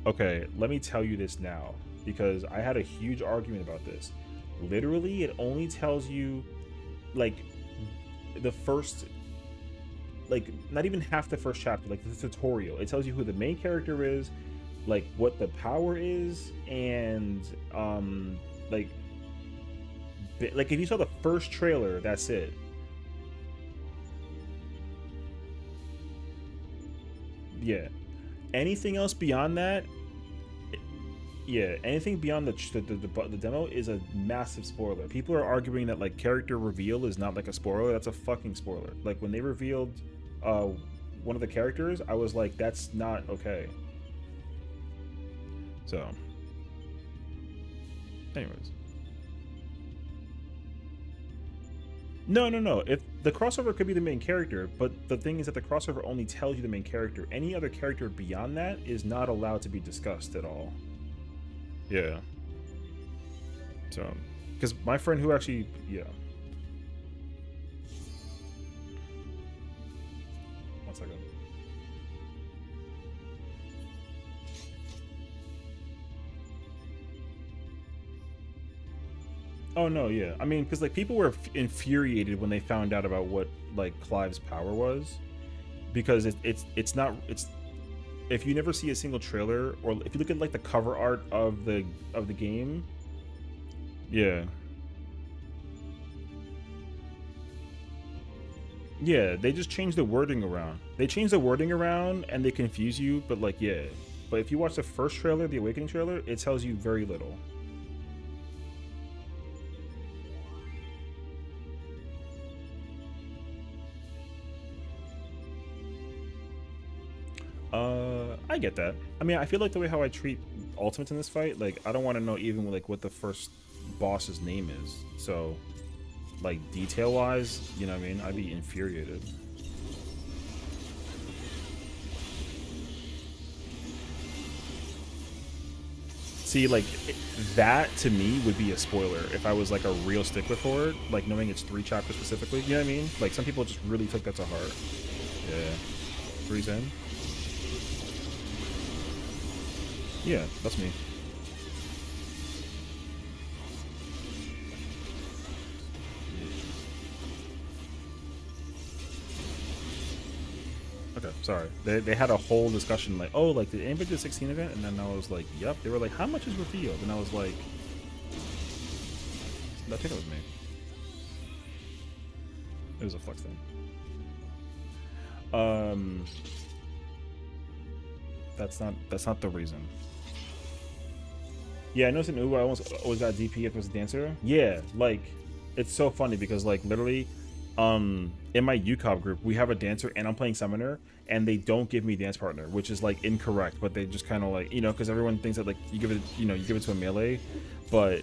Okay, let me tell you this now, because I had a huge argument about this. Literally, it only tells you like the first, like not even half the first chapter, like the tutorial. It tells you who the main character is, like what the power is, and like if you saw the first trailer, that's it. Yeah, anything else beyond that, yeah, anything beyond the demo is a massive spoiler. People are arguing that like character reveal is not like a spoiler. That's a fucking spoiler. Like when they revealed one of the characters, I was like, that's not okay. So anyways, no, if the crossover could be the main character, but the thing is that the crossover only tells you the main character. Any other character beyond that is not allowed to be discussed at all. Yeah. So, because my friend who actually, yeah. One second. Oh no, yeah. I mean, because like people were infuriated when they found out about what like Clive's power was, because it's not. If you never see a single trailer, or if you look at like the cover art of the game, yeah, they just changed the wording around. They changed the wording around and they confuse you, but like yeah, but if you watch the first trailer, the Awakening trailer, it tells you very little. I get that. I mean, I feel like the way how I treat ultimates in this fight, like I don't want to know even like what the first boss's name is. So, like detail wise, you know what I mean? I'd be infuriated. See, like that to me would be a spoiler if I was like a real stickler for it, like knowing it's 3 chapters specifically. You know what I mean? Like some people just really took that to heart. Yeah, freeze in. Yeah, that's me. Okay, sorry. They had a whole discussion like, oh, like, did anybody do the 16 event? And then I was like, yep. They were like, how much is revealed? And I was like, I think it was me. It was a flex thing. That's not the reason. Yeah, I noticed in Uber I always got DP if it was a dancer. Yeah, like, it's so funny because, like, literally, in my UCOB group, we have a dancer and I'm playing summoner, and they don't give me dance partner, which is like incorrect, but they just kind of like, you know, because everyone thinks that like you give it, you know, you give it to a melee, but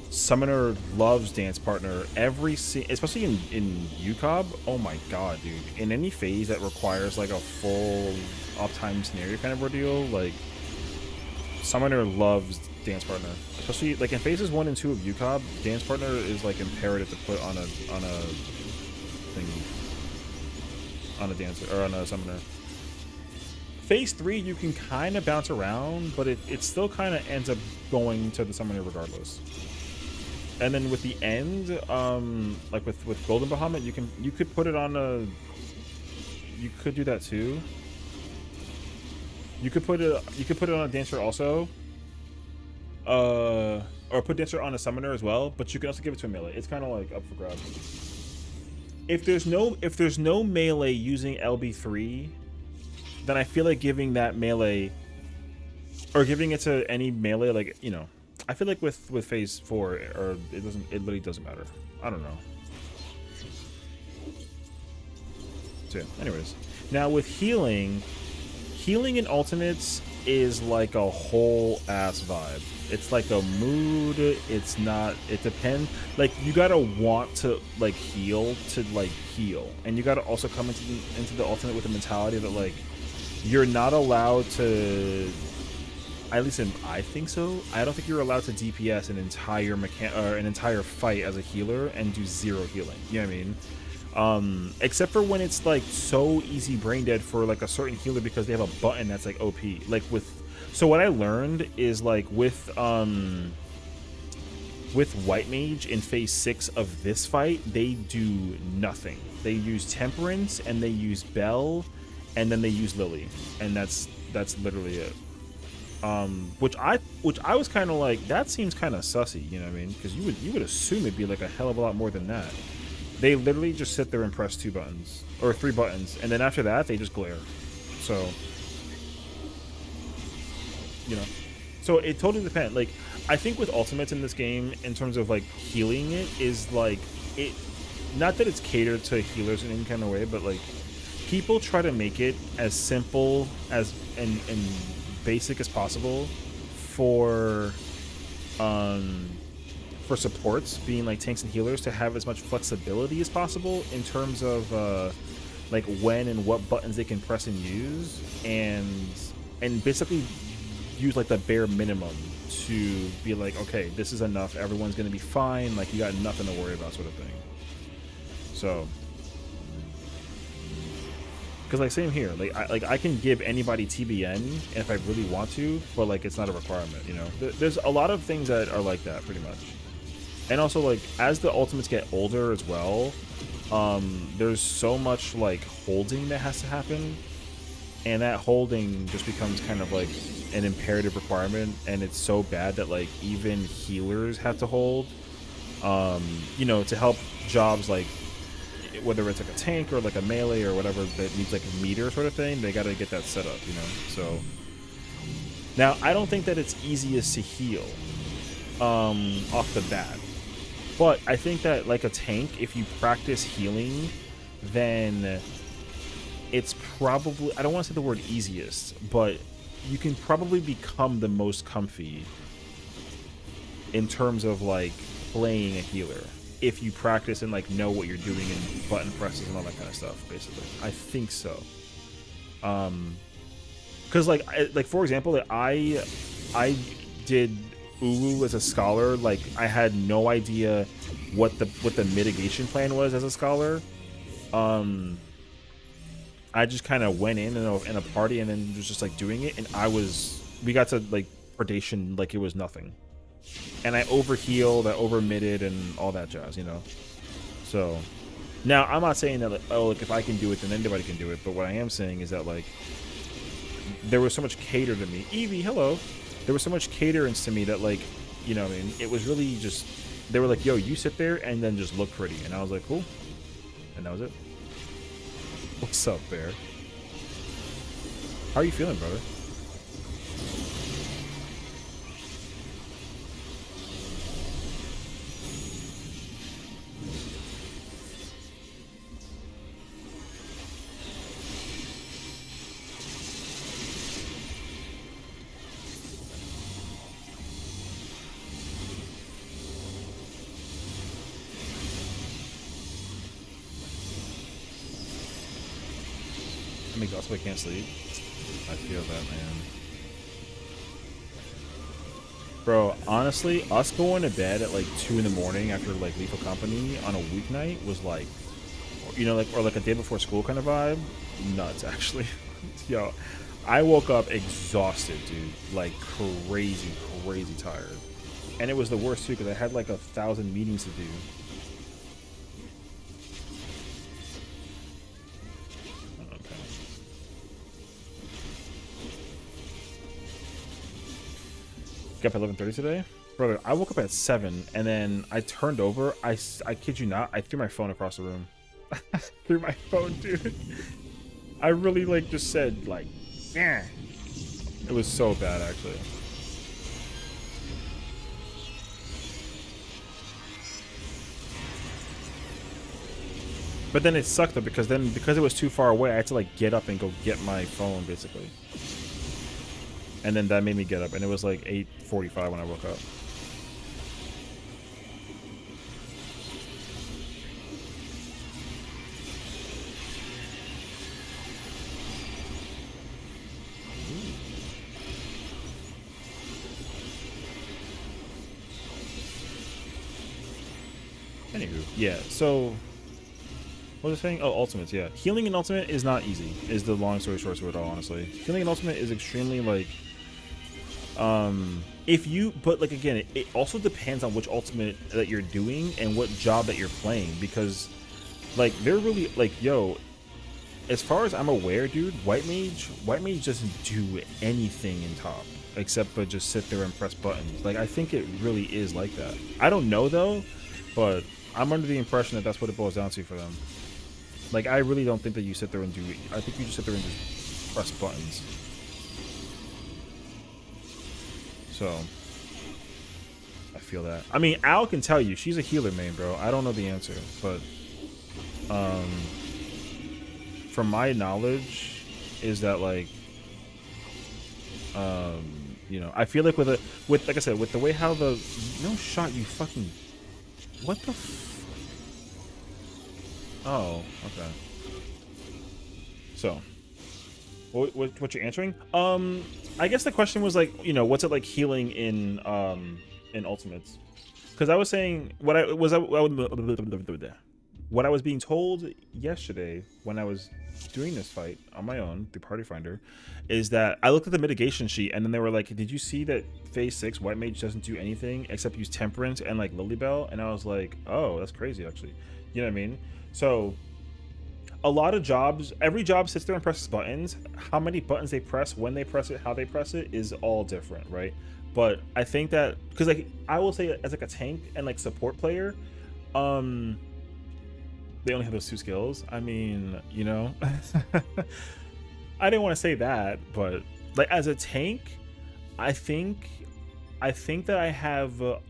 summoner loves dance partner especially in UCOB. Oh my god, dude, in any phase that requires like a full uptime scenario kind of ordeal, like summoner loves dance partner, especially like in phases 1 and 2 of UCOB. Dance partner is like imperative to put on a thing, on a dancer or on a summoner. Phase 3 you can kind of bounce around, but it still kind of ends up going to the summoner regardless. And then with the end, like with Golden Bahamut, you could put it on a, you could do that too. You could put it on a dancer also, or put dancer on a summoner as well. But you can also give it to a melee. It's kind of like up for grabs. If there's no melee using LB3, then I feel like giving that melee, or giving it to any melee, like, you know, I feel like with phase 4, or it really doesn't matter. I don't know. So yeah, anyways, now with healing in ultimates is like a whole ass vibe. It's like a mood. It's not, it depends. Like, you gotta want to like heal, and you gotta also come into the ultimate with the mentality that like you're not allowed to, at least I think so, I don't think you're allowed to DPS an entire fight as a healer and do 0 healing. You know what I mean? Except for when it's like so easy brain dead for like a certain healer because they have a button that's like OP. Like so what I learned is like with White Mage in phase 6 of this fight, they do nothing. They use Temperance and they use Bell, and then they use Lily, and that's literally it. Which I was kind of like, that seems kind of sussy, you know what I mean? Because you would assume it'd be like a hell of a lot more than that. They literally just sit there and press 2 buttons or 3 buttons, and then after that they just glare. So, you know, so it totally depends. Like, I think with ultimates in this game, in terms of like healing, it is like, it, not that it's catered to healers in any kind of way, but like people try to make it as simple as and basic as possible for supports, being like tanks and healers, to have as much flexibility as possible in terms of like when and what buttons they can press and use, and basically use like the bare minimum to be like, okay, this is enough, everyone's gonna be fine, like you got nothing to worry about, sort of thing. So, because like same here, like I can give anybody TBN if I really want to, but like it's not a requirement, you know. There's a lot of things that are like that, pretty much. And also, like, as the ultimates get older as well, there's so much like holding that has to happen, and that holding just becomes kind of like an imperative requirement, and it's so bad that like even healers have to hold, you know, to help jobs like, whether it's like a tank or like a melee or whatever that needs like a meter sort of thing, they got to get that set up, you know. So now I don't think that it's easiest to heal off the bat, but I think that like a tank, if you practice healing, then it's probably, I don't want to say the word easiest, but you can probably become the most comfy in terms of like playing a healer if you practice and like know what you're doing and button presses and all that kind of stuff. Basically, I think so. Because like for example, that I did Ulu as a scholar. Like, I had no idea what the mitigation plan was as a scholar. I just kind of went in a party and then was just like doing it, and we got to like predation like it was nothing, and I overhealed, I overmitted, and all that jazz, you know. So now I'm not saying that like, oh, like if I can do it then anybody can do it, but what I am saying is that like there was so much cater to me. Evie, hello. There was so much caterance to me that like, you know what I mean, it was really just, they were like, yo, you sit there and then just look pretty, and I was like, cool, and that was it. What's up, Bear? How are you feeling, brother? make also I can't sleep. I feel that, man. Bro, honestly, us going to bed at like 2 in the morning after like Lethal Company on a weeknight was like, you know, like, or like a day before school kind of vibe. Nuts, actually. Yo, I woke up exhausted, dude. Like crazy, crazy tired. And it was the worst too because I had like 1,000 meetings to do. Got up at 11:30 today, brother. I woke up at 7 and then I turned over. I kid you not, I threw my phone across the room. Threw my phone, dude. I really like just said like, yeah. It was so bad actually. But then it sucked though because it was too far away, I had to like get up and go get my phone basically. And then that made me get up, and it was like 8:45 when I woke up. Anywho, yeah, so what was I saying? Oh, ultimates, yeah. Healing in ultimate is not easy, is the long story short to it all, honestly. Healing in ultimate is extremely like if you, but like again, it also depends on which ultimate that you're doing and what job that you're playing, because like they're really like, yo, as far as I'm aware, dude, white mage doesn't do anything in top except but just sit there and press buttons. Like I think it really is like that. I don't know though, but I'm under the impression that that's what it boils down to for them. Like I really don't think that you sit there and do, I think you just sit there and just press buttons. So I feel that. I mean, Al can tell you she's a healer main, bro. I don't know the answer, but from my knowledge is that like you know, I feel like with like I said, with the way how the no shot, you fucking what the oh, okay. So what you're answering? I guess the question was like, you know, what's it like healing in ultimates? Because I was saying what I was being told yesterday when I was doing this fight on my own through Party Finder is that I looked at the mitigation sheet and then they were like, did you see that phase 6 white mage doesn't do anything except use temperance and like Lilybell? And I was like, oh, that's crazy actually. You know what I mean? So a lot of jobs, every job sits there and presses buttons. How many buttons they press, when they press it, how they press it is all different, right? But I think that because like I will say as like a tank and like support player, they only have those 2 skills. I mean, you know, I didn't want to say that, but like as a tank, I think that I have or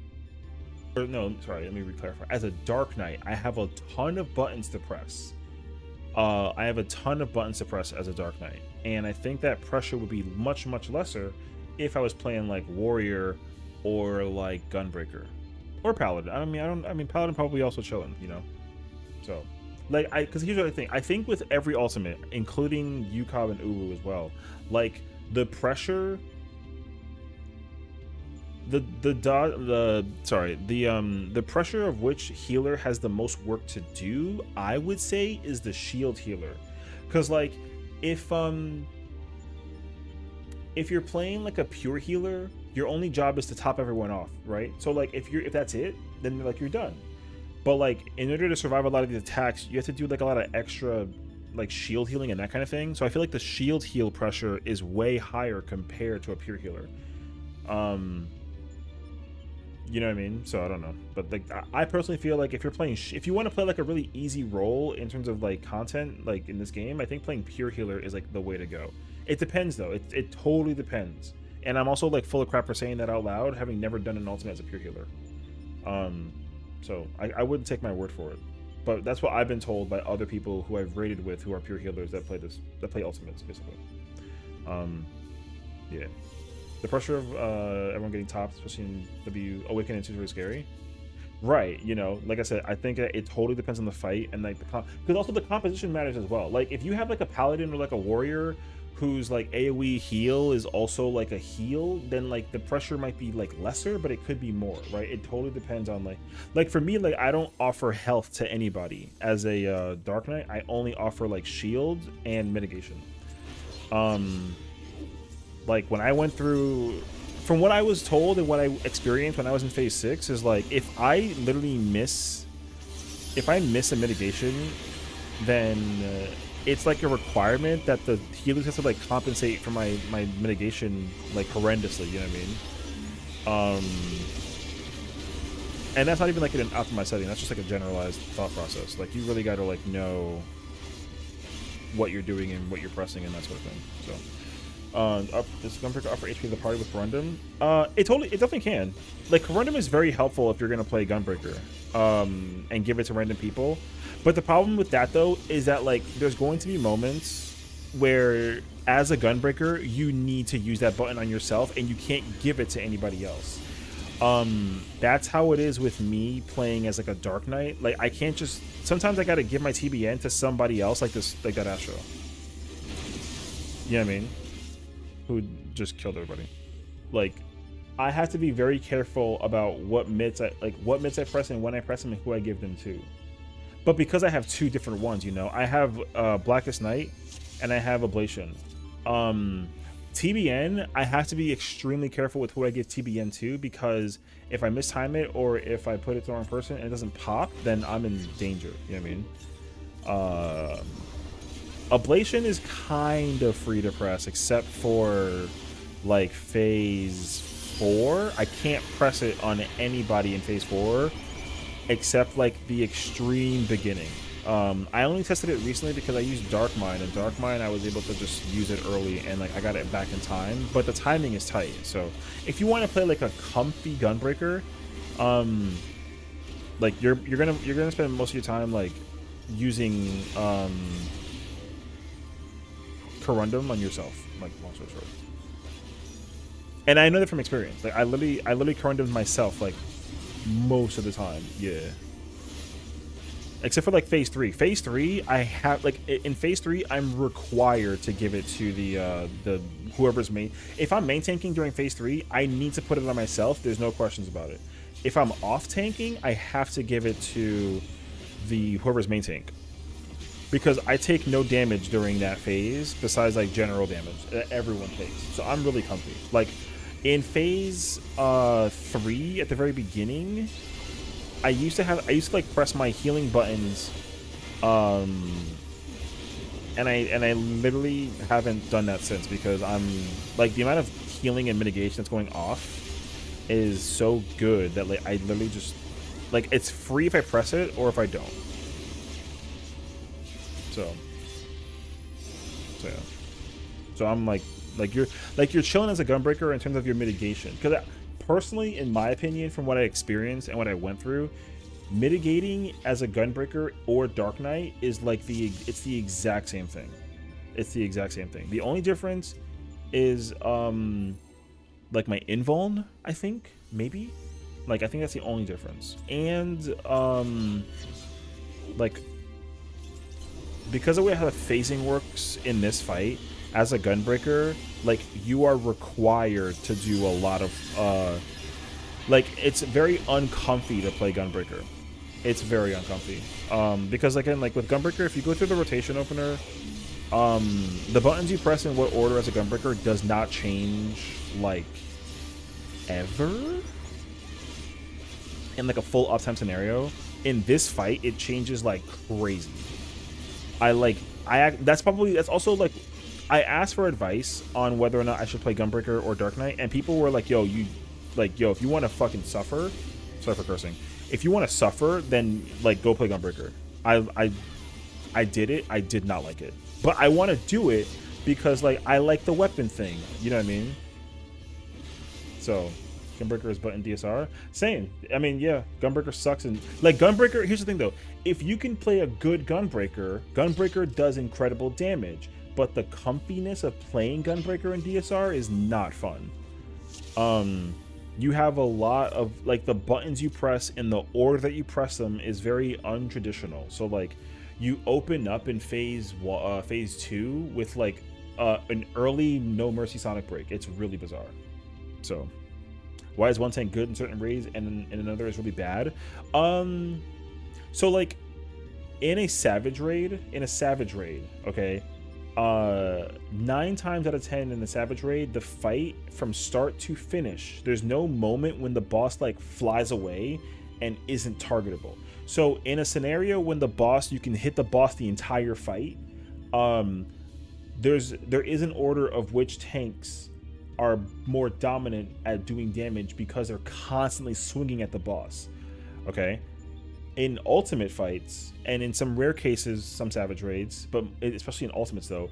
no, sorry, let me re-clarify. As a Dark Knight, I have a ton of buttons to press. I have a ton of buttons to press as a Dark Knight, and I think that pressure would be much lesser if I was playing like Warrior or like Gunbreaker or Paladin. I mean Paladin probably also chilling, you know. So like because here's what I think. I think with every ultimate, including UCOB and Ulu as well, like the pressure, the pressure of which healer has the most work to do, I would say, is the shield healer. Because like if you're playing like a pure healer, your only job is to top everyone off, right? So like if that's it, then like you're done. But like in order to survive a lot of these attacks, you have to do like a lot of extra like shield healing and that kind of thing. So I feel like the shield heal pressure is way higher compared to a pure healer. You know what I mean? So I don't know, but like I personally feel like if you're playing, if you want to play like a really easy role in terms of like content, like in this game, I think playing pure healer is like the way to go. It depends though. It totally depends. And I'm also like full of crap for saying that out loud, having never done an ultimate as a pure healer. So I wouldn't take my word for it, but that's what I've been told by other people who I've raided with who are pure healers that play ultimates basically. Yeah. The pressure of everyone getting topped, especially in W Awakening, is really scary. Right, you know, like I said, I think that it totally depends on the fight and like the because also the composition matters as well. Like if you have like a paladin or like a warrior whose like AoE heal is also like a heal, then like the pressure might be like lesser, but it could be more, right? It totally depends on like for me, like I don't offer health to anybody as a Dark Knight. I only offer like shield and mitigation. Like when I went through, from what I was told and what I experienced when I was in phase 6 is like if I literally miss a mitigation, then it's like a requirement that the healers have to like compensate for my mitigation like horrendously, you know what I mean? And that's not even like in an optimized setting, that's just like a generalized thought process. Like you really got to like know what you're doing and what you're pressing and that sort of thing. So does Gunbreaker offer HP to the party with Corundum? It definitely can. Like Corundum is very helpful if you're gonna play Gunbreaker, and give it to random people. But the problem with that though is that like there's going to be moments where as a Gunbreaker you need to use that button on yourself and you can't give it to anybody else. That's how it is with me playing as like a Dark Knight. Like I can't just, sometimes I gotta give my TBN to somebody else like that Astro. You know what I mean? Who just killed everybody. Like I have to be very careful about what mitts I press and when I press them and who I give them to. But because I have two different ones, you know, I have Blackest Night and I have Ablation. TBN, I have to be extremely careful with who I give TBN to, because if I mistime it or if I put it to the wrong person and it doesn't pop, then I'm in danger. You know what I mean? Ablation is kind of free to press, except for like phase 4. I can't press it on anybody in phase 4, except like the extreme beginning. I only tested it recently because I used Dark Mind, and Dark Mind I was able to just use it early and like I got it back in time, but the timing is tight. So if you want to play like a comfy Gunbreaker, like you're gonna spend most of your time like using Corundum on yourself, like long story short. And I know that from experience. Like I literally Corundum myself like most of the time. Yeah. Except for like phase 3. Phase 3, I have like in phase 3, I'm required to give it to the whoever's main. If I'm main tanking during phase 3, I need to put it on myself. There's no questions about it. If I'm off tanking, I have to give it to the whoever's main tank, because I take no damage during that phase besides like general damage that everyone takes. So I'm really comfy. Like in phase 3 at the very beginning, I used to like press my healing buttons, and I literally haven't done that since, because I'm like the amount of healing and mitigation that's going off is so good that like I literally just like it's free if I press it or if I don't. So yeah. So I'm like you're chilling as a Gunbreaker in terms of your mitigation, because personally, in my opinion, from what I experienced and what I went through, mitigating as a Gunbreaker or Dark Knight is like it's the exact same thing. It's the exact same thing. The only difference is like my invuln, I think, maybe. Like I think that's the only difference. And like because of the way how the phasing works in this fight, as a Gunbreaker, like you are required to do a lot of like it's very uncomfy to play Gunbreaker. It's very uncomfy. Because again, like with Gunbreaker, if you go through the rotation opener, the buttons you press in what order as a Gunbreaker does not change like ever in like a full uptime scenario. In this fight, it changes like crazy. That's also like I asked for advice on whether or not I should play Gunbreaker or Dark Knight, and people were like, yo, if you want to fucking suffer, sorry for cursing, if you want to suffer, then like go play Gunbreaker. I did it. I did not like it, but I want to do it because like I like the weapon thing. You know what I mean? So Gunbreaker is button DSR. Same. I mean, yeah, Gunbreaker sucks. And like Gunbreaker, here's the thing though. If you can play a good Gunbreaker, Gunbreaker does incredible damage. But the comfiness of playing Gunbreaker in DSR is not fun. you have a lot of like the buttons you press and the order that you press them is very untraditional. So like you open up in phase 2 with like an early No Mercy Sonic Break. It's really bizarre. So why is one tank good in certain raids and in another is really bad? So like in a savage raid, okay, 9 times out of 10 in the savage raid, the fight from start to finish, there's no moment when the boss like flies away and isn't targetable. So in a scenario when the boss, you can hit the boss the entire fight, there is an order of which tanks are more dominant at doing damage because they're constantly swinging at the boss. Okay, in ultimate fights and in some rare cases, some savage raids, but especially in ultimates though,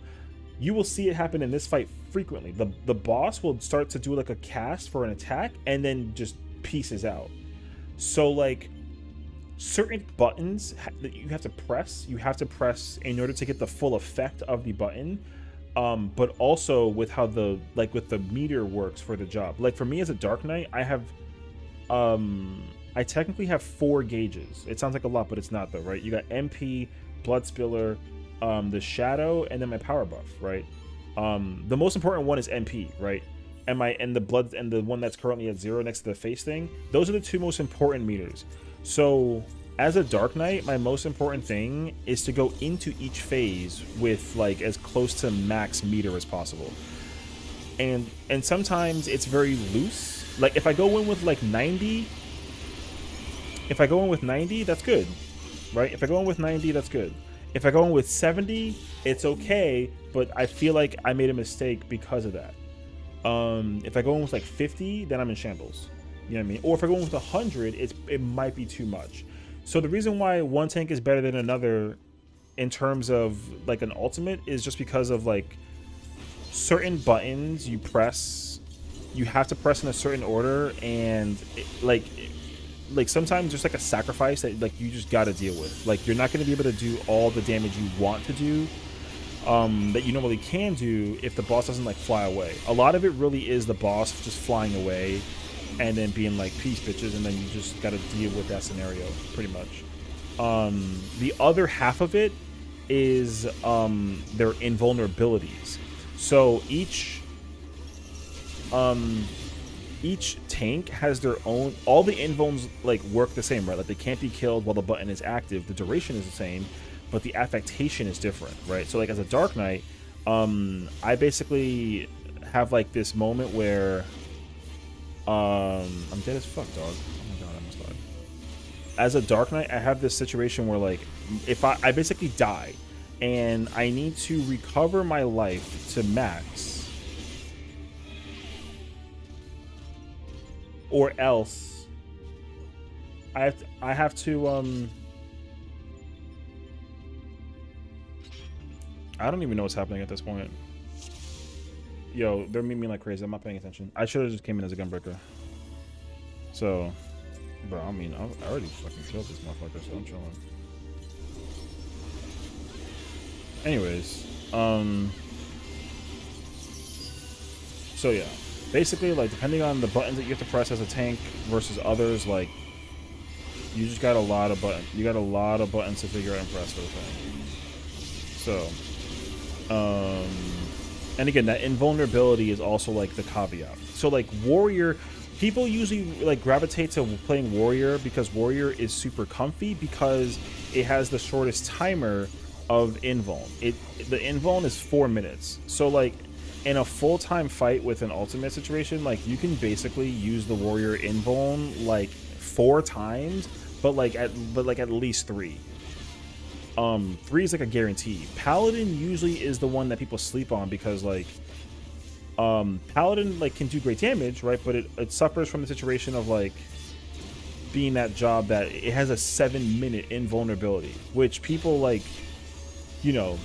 you will see it happen in this fight frequently. The boss will start to do like a cast for an attack and then just pieces out. So like certain buttons that you have to press in order to get the full effect of the button. But also with how with the meter works for the job. Like for me as a Dark Knight, I technically have 4 gauges. It sounds like a lot, but it's not though, right? You got MP, Blood Spiller, the Shadow, and then my power buff, right? The most important one is MP, right? And the blood and the one that's currently at 0 next to the face thing. Those are the 2 most important meters. So as a Dark Knight, my most important thing is to go into each phase with like as close to max meter as possible. And sometimes it's very loose. Like if I go in with like 90, that's good, right? If I go in with 90, that's good. If I go in with 70, it's okay, but I feel like I made a mistake because of that. If I go in with like 50, then I'm in shambles. You know what I mean? Or if I go in with 100, it might be too much. So the reason why one tank is better than another in terms of like an ultimate is just because of like certain buttons you have to press in a certain order, and like sometimes there's like a sacrifice that like you just got to deal with. Like you're not going to be able to do all the damage you want to do that you normally can do if the boss doesn't like fly away. A lot of it really is the boss just flying away and then being like peace bitches, and then you just got to deal with that scenario pretty much. The other half of it is their invulnerabilities. So each tank has their own, all the invulns like work the same, right? Like they can't be killed while the button is active. The duration is the same, but the affectation is different, right? So like as a Dark Knight, I basically have like this moment where I'm dead as fuck, dog. Oh my god, I almost died. As a Dark Knight, I have this situation where like if I basically die and I need to recover my life to max, or else I have to I don't even know what's happening at this point. Yo, they're memeing like crazy. I'm not paying attention. I should have just came in as a gunbreaker. So, bro, I mean, I already fucking killed this motherfucker, so I'm chilling. Anyways, so yeah, basically, like, depending on the buttons that you have to press as a tank versus others, like, you just got a lot of buttons. You got a lot of buttons to figure out and press for the thing. So, and again, that invulnerability is also like the caveat. So like Warrior, people usually like gravitate to playing Warrior because Warrior is super comfy because it has the shortest timer of invuln. The invuln is 4 minutes. So like in a full-time fight with an ultimate situation, like you can basically use the Warrior invuln like 4 times, but at least 3. 3 is like a guarantee. Paladin usually is the one that people sleep on because like Paladin like can do great damage, right? But it suffers from the situation of like being that job that it has a 7-minute invulnerability, which people like, you know,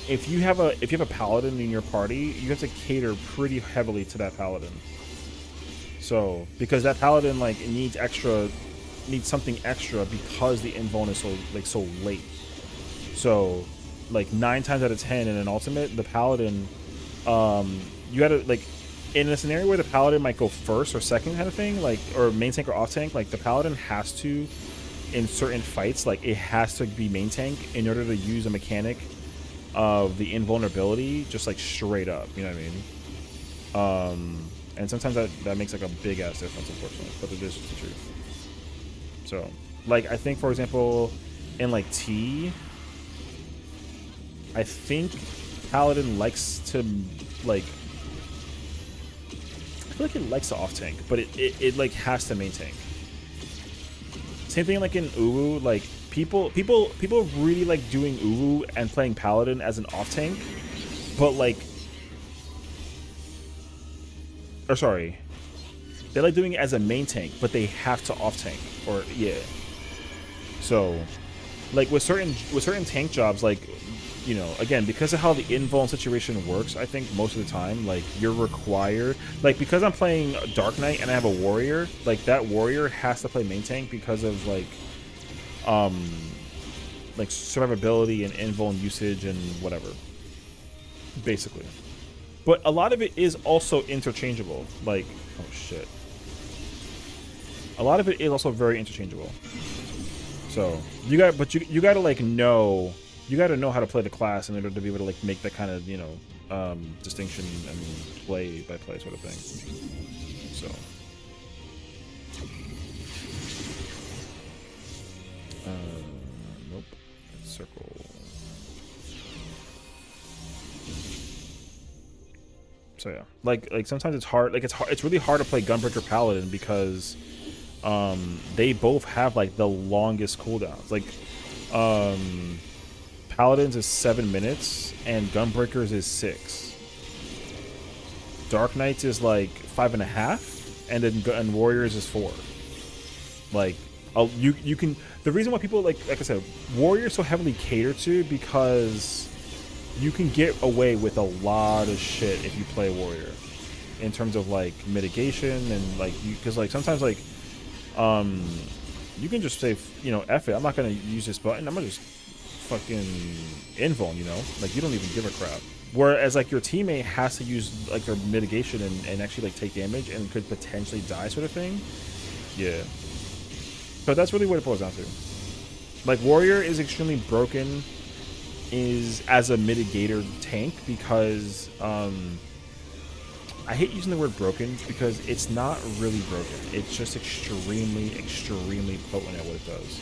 if you have a Paladin in your party, you have to cater pretty heavily to that Paladin. So because that Paladin like needs something extra because the invuln is so late. So, like 9 times out of 10 in an ultimate, the Paladin, you gotta like in a scenario where the paladin might go first or second kind of thing, like, or main tank or off tank, like the paladin has to, in certain fights, like it has to be main tank in order to use a mechanic of the invulnerability, just like straight up, you know what I mean? And sometimes that makes like a big ass difference, unfortunately, but it is just the truth. So, like, I think, for example, in like T, I think paladin likes to, like, I feel like it likes to off tank, but it like has to main tank. Same thing like in Uwu, like people really like doing Uwu and playing paladin as an off tank, but like, or sorry, they like doing it as a main tank, but they have to off tank, or yeah. So, like with certain tank jobs, like, you know, again, because of how the invuln situation works, I think most of the time, like, you're required, like, because I'm playing Dark Knight and I have a warrior, like, that warrior has to play main tank because of, like survivability and invuln usage and whatever, basically. But a lot of it is also interchangeable, like, oh shit. A lot of it is also very interchangeable. So, you gotta, like, know, you got to know how to play the class in order to be able to like make that kind of, you know, distinction and play by play sort of thing. So, nope, circle. So yeah, like sometimes it's hard. Like it's really hard to play Gunbreaker Paladin because they both have like the longest cooldowns. Like Paladins is 7 minutes, and Gunbreakers is 6. Dark Knights is like 5.5, and then Warriors is 4. Like, you can. The reason why people like I said, Warriors so heavily cater to because you can get away with a lot of shit if you play Warrior, in terms of like mitigation and like because like sometimes like you can just say, you know, F it, I'm not gonna use this button, I'm gonna just fucking invuln, you know, like you don't even give a crap. Whereas like your teammate has to use like their mitigation and actually like take damage and could potentially die, sort of thing. Yeah. So that's really what it boils down to. Like Warrior is extremely broken is as a mitigator tank because I hate using the word broken because it's not really broken. It's just extremely potent at what it does.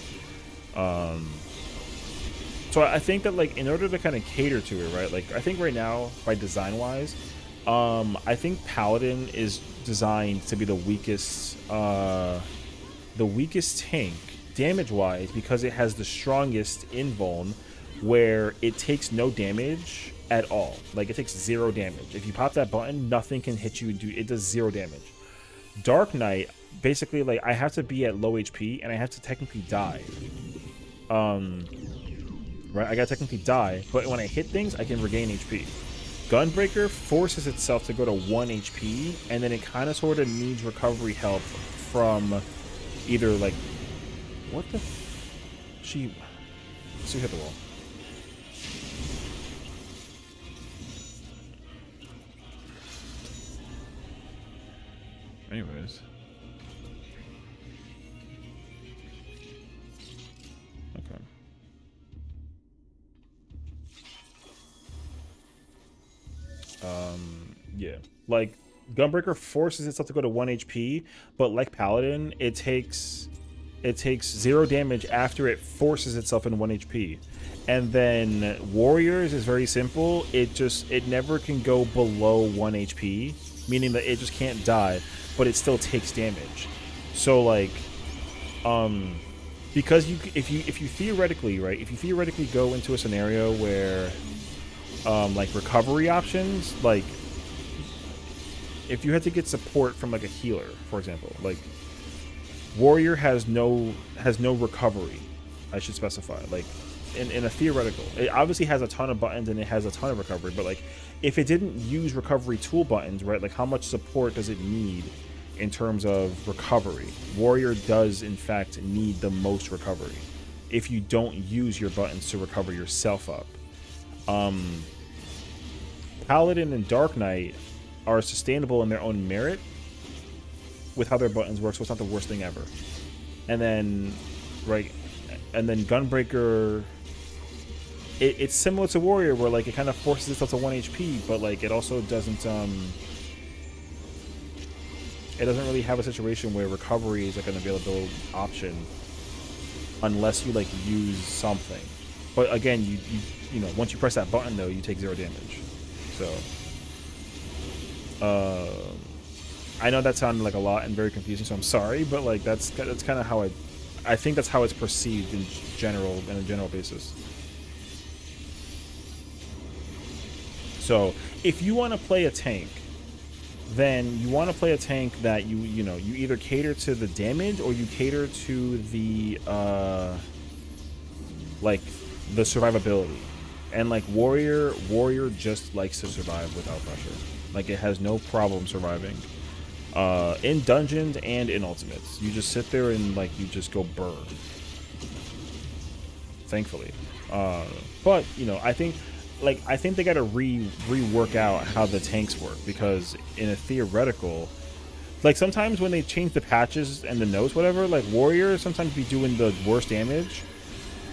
So I think that like in order to kind of cater to it, right? Like I think right now, by design wise, I think Paladin is designed to be the weakest tank damage wise because it has the strongest invuln, where it takes no damage at all. Like it takes 0 damage. If you pop that button, nothing can hit you. It does 0 damage. Dark Knight, basically, like I have to be at low HP and I have to technically die. Right, I gotta technically die, but when I hit things, I can regain HP. Gunbreaker forces itself to go to 1 HP, and then it kind of sort of needs recovery help from either like, what the? She hit the wall. Anyways. Okay. Yeah. Like, Gunbreaker forces itself to go to 1 HP, but like Paladin, it takes 0 damage after it forces itself in 1 HP. And then Warriors is very simple. It never can go below 1 HP, meaning that it just can't die, but it still takes damage. So like, because if you theoretically, right, if you theoretically go into a scenario where like recovery options, like if you had to get support from like a healer, for example, like Warrior has no recovery, I should specify, like in a theoretical. It obviously has a ton of buttons and it has a ton of recovery, but like if it didn't use recovery tool buttons, right, like how much support does it need in terms of recovery? Warrior does in fact need the most recovery if you don't use your buttons to recover yourself up. Paladin and Dark Knight, are sustainable in their own merit with how their buttons work, so it's not the worst thing ever. And then, right, and then Gunbreaker, it's similar to Warrior, where like it kind of forces itself to 1 HP, but like it also doesn't it doesn't really have a situation where recovery is like an available option unless you like use something. But again, you know, once you press that button though, you take 0 damage. So I know that sounded like a lot and very confusing, so I'm sorry, but like that's kind of how I think that's how it's perceived in general, on a general basis. So if you want to play a tank, then you want to play a tank that you know, you either cater to the damage or you cater to the like the survivability. And like Warrior just likes to survive without pressure. Like it has no problem surviving in dungeons and in ultimates. You just sit there and like you just go burr, thankfully. But you know, I think they got to rework out how the tanks work, because in a theoretical, like sometimes when they change the patches and the notes, whatever, like Warrior sometimes be doing the worst damage,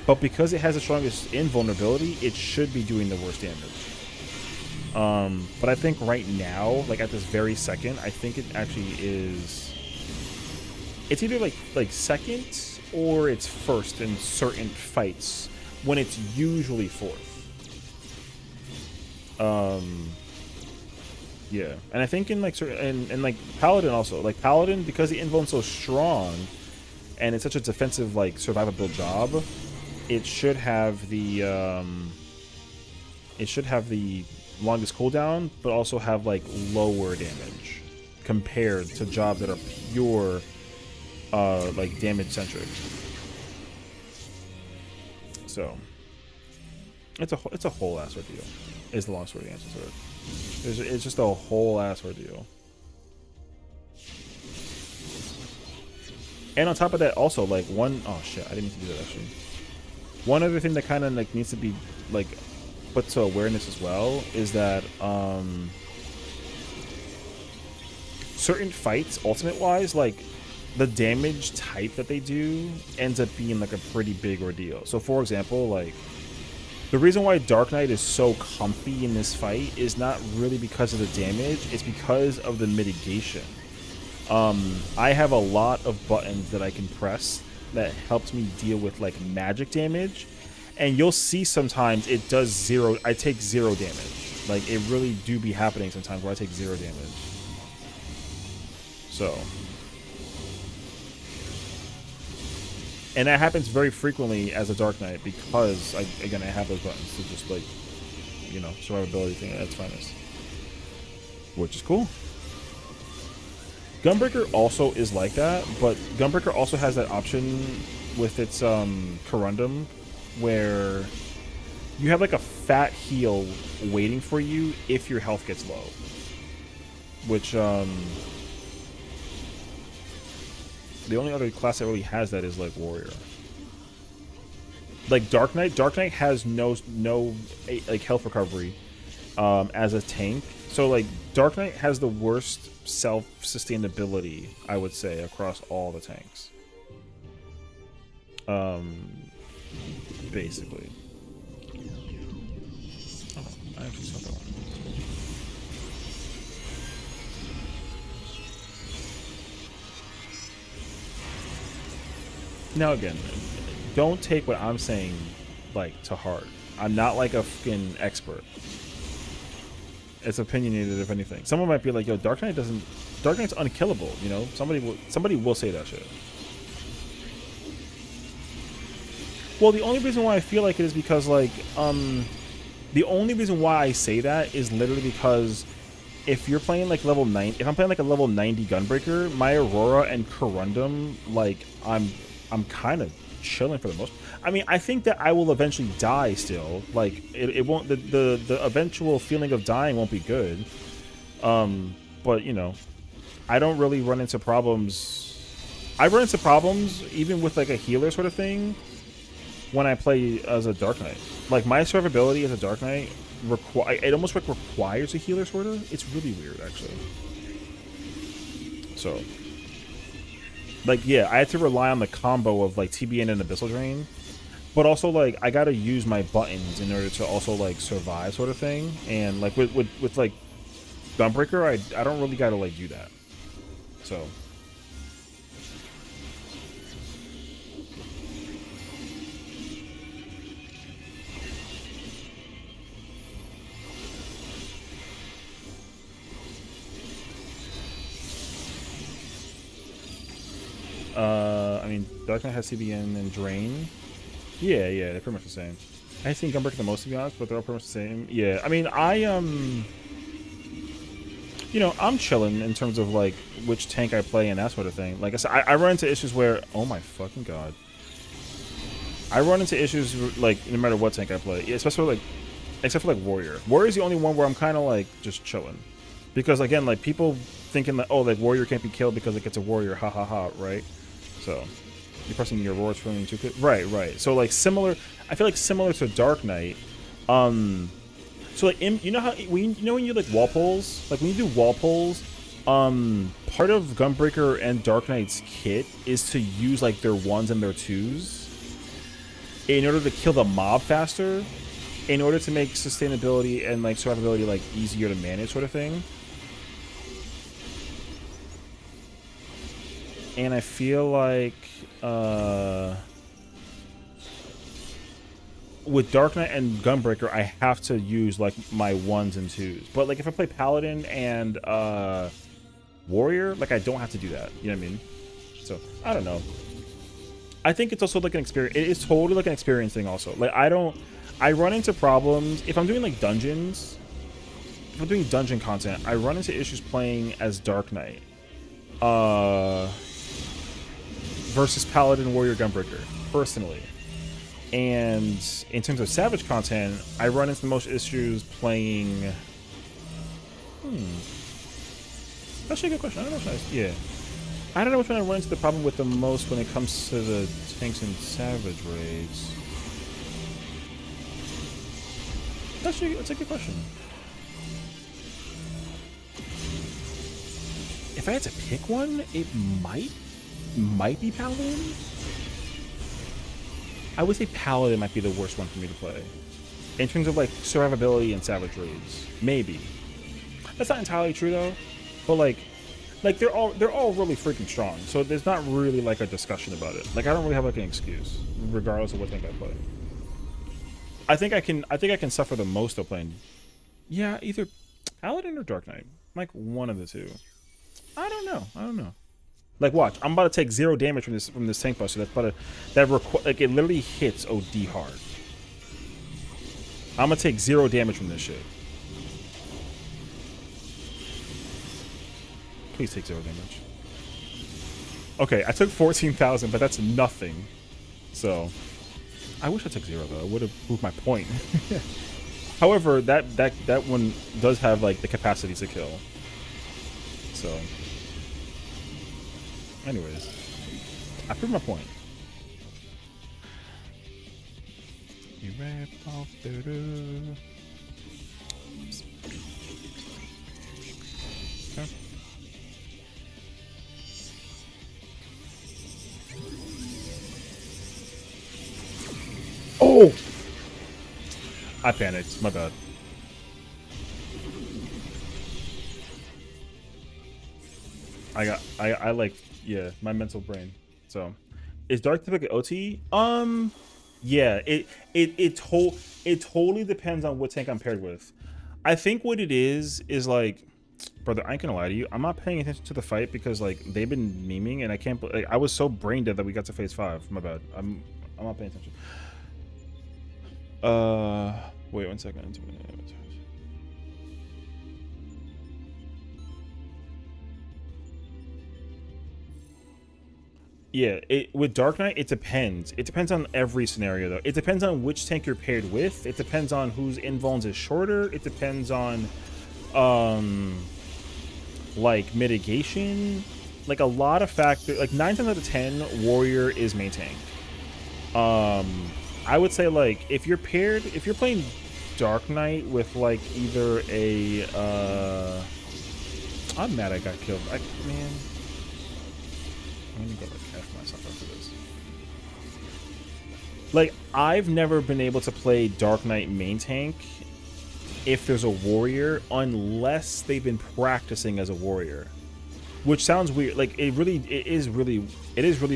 but because it has the strongest invulnerability, it should be doing the worst damage. But I think right now, like at this very second, I think it actually is. It's either like second or it's first in certain fights when it's usually fourth. Yeah, and I think in like certain and like Paladin also, like Paladin, because the invuln's so strong and it's such a defensive like survivable job, it should have the longest cooldown, but also have like lower damage compared to jobs that are pure like damage centric. So it's a whole ass ordeal is the long story answer to it. It's just a whole ass ordeal. And on top of that, also like oh shit, I didn't need to do that actually. One other thing that kind of like needs to be like put to awareness as well is that certain fights, ultimate wise, like the damage type that they do ends up being like a pretty big ordeal. So for example, like the reason why Dark Knight is so comfy in this fight is not really because of the damage, it's because of the mitigation. I have a lot of buttons that I can press that helps me deal with like magic damage, and you'll see sometimes it does I take 0 damage. Like it really do be happening sometimes where I take 0 damage. So, and that happens very frequently as a Dark Knight because I have those buttons to just like, you know, survivability thing at its finest, which is cool. Gunbreaker also is like that, but Gunbreaker also has that option with its corundum where you have like a fat heal waiting for you if your health gets low, which the only other class that really has that is like Warrior. Like Dark Knight has no like health recovery as a tank. So like Dark Knight has the worst self-sustainability, I would say, across all the tanks. Basically. Oh, I actually saw that one. Now again, don't take what I'm saying like to heart. I'm not like a fucking expert. It's opinionated, if anything. Someone might be like, "Yo, Dark Knight's unkillable." You know, somebody will say that shit. Well, the only reason why I feel like it is because like the only reason why I say that is literally because if you're playing like level 9, if I'm playing like a level 90 Gunbreaker, my Aurora and Corundum, like I'm kind of chilling for the most. I mean, I think that I will eventually die still. Like it won't, the eventual feeling of dying won't be good. But you know, I don't really run into problems. I run into problems even with like a healer sort of thing when I play as a Dark Knight. Like my survivability as a Dark Knight it almost like requires a healer, sort of. It's really weird, actually. So, like, yeah, I had to rely on the combo of like TBN and Abyssal Drain, but also like I gotta use my buttons in order to also like survive, sort of thing. And like with like Gunbreaker, I don't really gotta like do that. So. I mean, Dark Knight has CBN and Drain. Yeah, they're pretty much the same. I think Gunbreaker the most, to be honest, but they're all pretty much the same. Yeah, I mean, you know, I'm chilling in terms of like which tank I play and that sort of thing. Like I said, I run into issues where, oh my fucking god, I run into issues like no matter what tank I play, especially like, except for like Warrior. Warrior's the only one where I'm kind of like just chilling, because again, like people thinking that, oh, like Warrior can't be killed because it gets a Warrior, ha ha ha, right? So you're pressing your roars feeling too good, right. So like similar, I feel like similar to Dark Knight. So like you know how when you like wall pulls, like when you do wall pulls, part of Gunbreaker and Dark Knight's kit is to use like their 1s and their 2s in order to kill the mob faster, in order to make sustainability and like survivability like easier to manage, sort of thing. And I feel like with Dark Knight and Gunbreaker, I have to use like my 1s and 2s. But like if I play Paladin and Warrior, like I don't have to do that. You know what I mean? So I don't know. I think it's also like an experience. It is totally like an experience thing also. Like I run into problems if I'm doing like dungeons. If I'm doing dungeon content, I run into issues playing as Dark Knight versus Paladin, Warrior, Gunbreaker, personally. And in terms of Savage content, I run into the most issues playing. That's actually a good question. I don't know if I don't know which one I run into the problem with the most when it comes to the tanks and Savage raids. That's a good question. If I had to pick one, it might be Paladin. I would say Paladin might be the worst one for me to play in terms of like survivability and Savage raids. Maybe that's not entirely true though, but like they're all really freaking strong. So there's not really like a discussion about it. Like I don't really have like an excuse, regardless of what tank I play. I think I can suffer the most though playing. Yeah, either Paladin or Dark Knight. Like one of the two. I don't know. Like watch, I'm about to take 0 damage from this tank buster. Like it literally hits OD hard. I'm gonna take 0 damage from this shit. Please take 0 damage. Okay, I took 14,000, but that's nothing. So I wish I took 0 though. It would have proved my point. However, that one does have like the capacity to kill. So anyways, I proved my point. You rap off the roof. Okay. Oh! I panicked. My bad. I like, yeah, my mental brain. So, is Dark typically OT? Yeah, it totally depends on what tank I'm paired with. I think what it is like, brother, I ain't gonna lie to you. I'm not paying attention to the fight because like they've been memeing and I can't. Like, I was so brain dead that we got to phase 5. My bad. I'm not paying attention. Wait 1 second. Yeah, with Dark Knight, it depends. It depends on every scenario, though. It depends on which tank you're paired with. It depends on whose invulns is shorter. It depends on, like, mitigation. Like, a lot of factors. Like, 9 times out of 10, Warrior is main tank. I would say, like, if you're playing Dark Knight with like either a I'm mad I got killed. Man. I'm gonna go like F myself after this. Like, I've never been able to play Dark Knight main tank if there's a warrior unless they've been practicing as a warrior. Which sounds weird. Like, it is really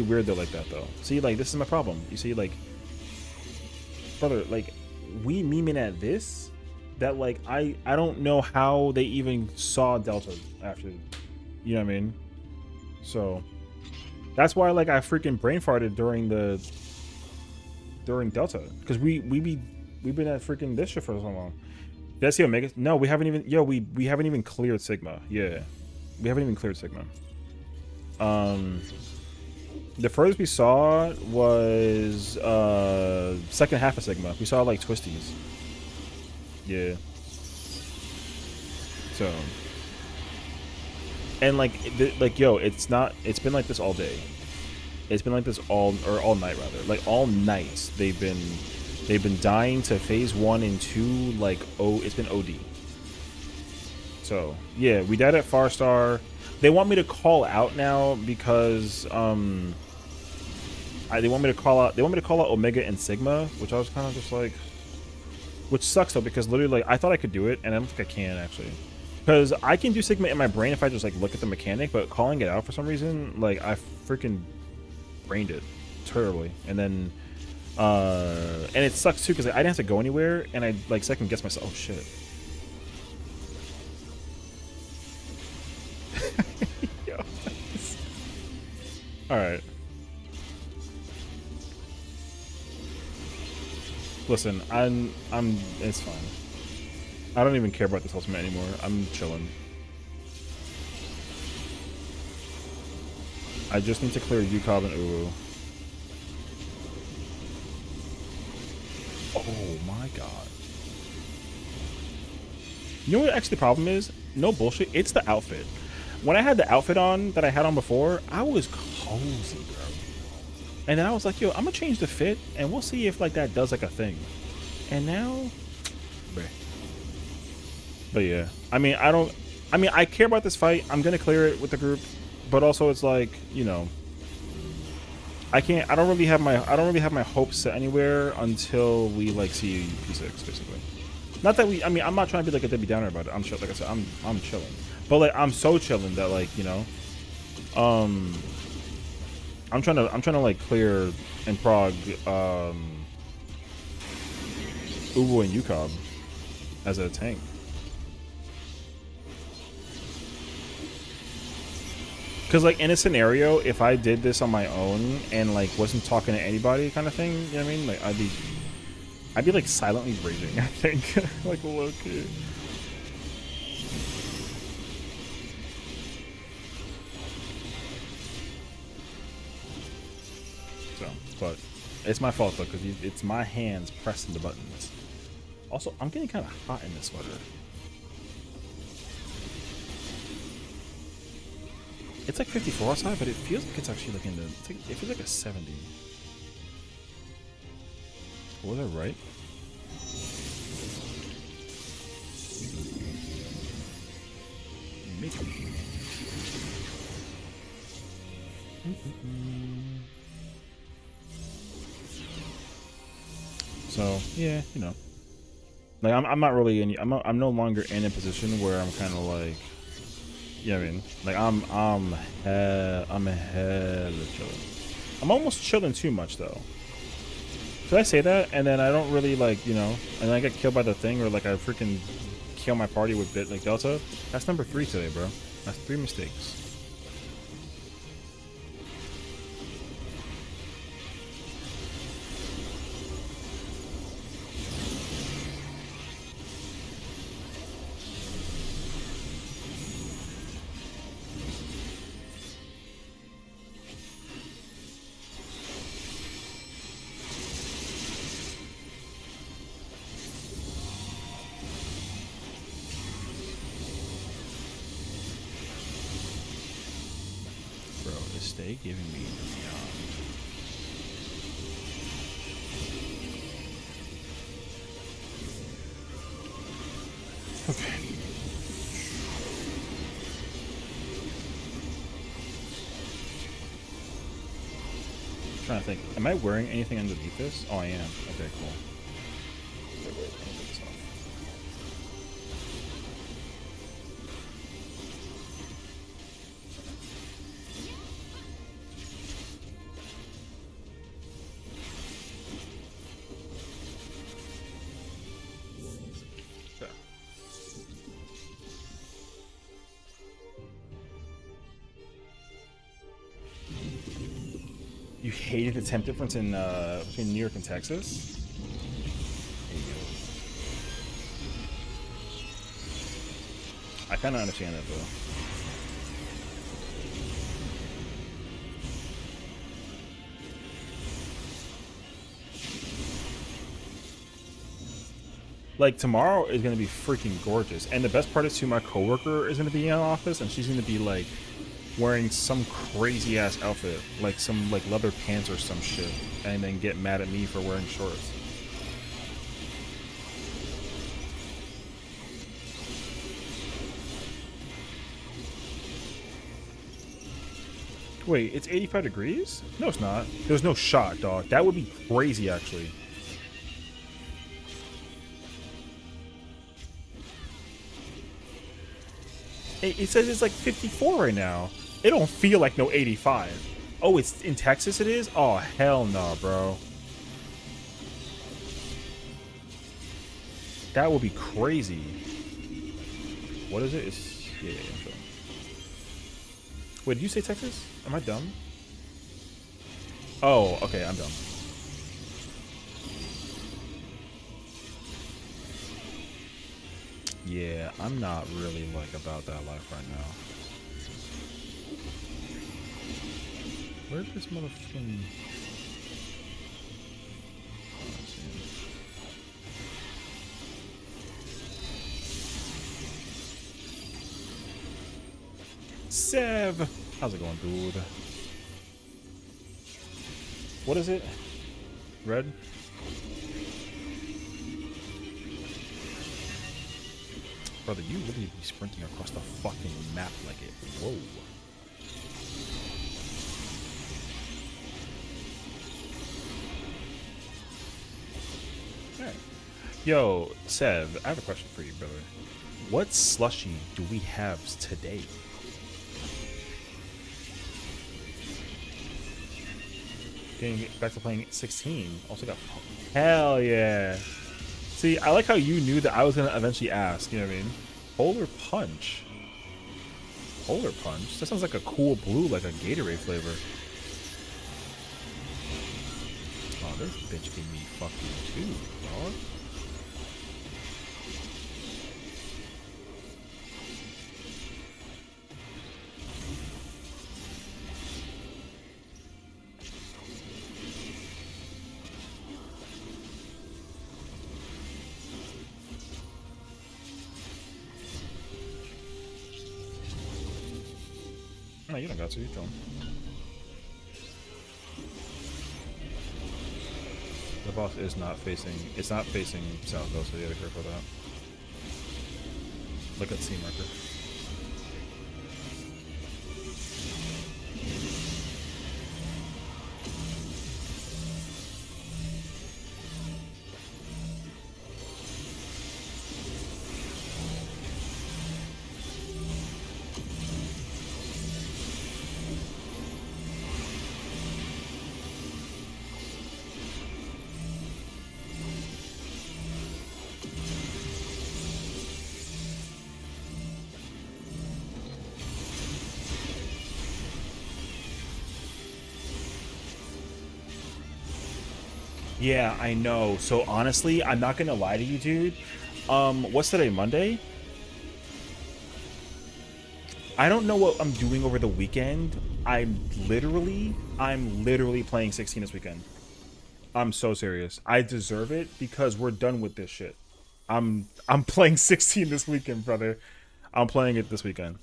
weird though like that though. See, like, this is my problem. You see, like, brother, like, we memeing at this that like I don't know how they even saw Delta after, you know what I mean? So that's why like I freaking brain farted during Delta, because we've been at freaking this shit for so long. Did I see Omega? No, we haven't even. Yo, we haven't even cleared Sigma. Yeah, we haven't even cleared Sigma. The furthest we saw was second half of Sigma. We saw like twisties. Yeah. So. And like yo, it's been like this all day. It's been like this all night rather. Like all night they've been dying to phase 1 and 2 like it's been OD. So, yeah, we died at Farstar. They want me to call out now because they want me to call out Omega and Sigma, which I was kind of just like, which sucks though, because literally like I thought I could do it and I don't think I can actually. Because I can do Sigma in my brain if I just like look at the mechanic, but calling it out for some reason, like I freaking brained it terribly. And then and it sucks too because I didn't have to go anywhere and I like second guess myself. Oh shit. Alright. Listen, it's fine. I don't even care about this ultimate anymore. I'm chilling. I just need to clear UCOB and Uwu. Oh my god. You know what actually the problem is? No bullshit. It's the outfit. When I had the outfit on that I had on before, I was cozy, bro. And then I was like, yo, I'm gonna change the fit and we'll see if like that does like a thing. And now, bruh. But yeah, I mean, I care about this fight. I'm gonna clear it with the group, but also it's like, you know, I don't really have my hopes set anywhere until we like see P6 basically. Not that I'm not trying to be like a Debbie Downer about it. I'm chill, like I said, I'm chilling. But like I'm so chilling that like, you know, I'm trying to like clear in Prog Uwu and UCOB as a tank. Because like in a scenario, if I did this on my own and like wasn't talking to anybody kind of thing, you know what I mean? Like I'd be like silently raging, I think. Like low key. So, but it's my fault though, because it's my hands pressing the buttons. Also, I'm getting kind of hot in this sweater. It's like 54 outside, but it feels like it's actually like it feels like a 70. Was I right? Maybe. So yeah, you know, like I'm not really in. I'm no longer in a position where I'm kind of like. Yeah, I mean, like I'm hella chilling. I'm almost chilling too much though. Did I say that? And then I don't really like, you know, and then I get killed by the thing, or like I freaking kill my party with like Delta. That's number 3 today, bro. That's 3 mistakes. Stay giving me Okay. I'm trying to think. Am I wearing anything underneath this? Oh, I am. Okay, cool. Wait, let me get this off. Okay. You hated the temp difference in between New York and Texas? I kind of understand that though. Like tomorrow is gonna be freaking gorgeous, and the best part is too, my coworker is gonna be in office, and she's gonna be like wearing some crazy ass outfit, like some like leather pants or some shit, and then get mad at me for wearing shorts. Wait, it's 85 degrees? No, it's not. There's no shot, dog. That would be crazy, actually. It says it's like 54 right now. It don't feel like no 85. Oh, it's in Texas it is? Oh, hell no, bro. That would be crazy. What is it? It's, yeah. Wait, did you say Texas? Am I dumb? Oh, okay, I'm dumb. Yeah, I'm not really like about that life right now. Where's this motherfucking... Sev! How's it going, dude? What is it? Red? Brother, you really be sprinting across the fucking map like it. Whoa. Alright. Yo, Sev, I have a question for you, brother. What slushy do we have today? Getting back to playing 16. Also got... Hell yeah. See, I like how you knew that I was going to eventually ask, you know what I mean? Polar Punch. Polar Punch? That sounds like a cool blue, like a Gatorade flavor. Oh, this bitch gave me fucking 2, dog. No, you don't got to. You don't. The boss is not facing... It's not facing south, though, so you gotta be careful of that. Look at C marker. Yeah, I know. So honestly, I'm not gonna lie to you, dude. What's today? Monday? I don't know what I'm doing over the weekend. I'm literally playing 16 this weekend. I'm so serious. I deserve it because we're done with this shit. I'm playing 16 this weekend, brother. I'm playing it this weekend.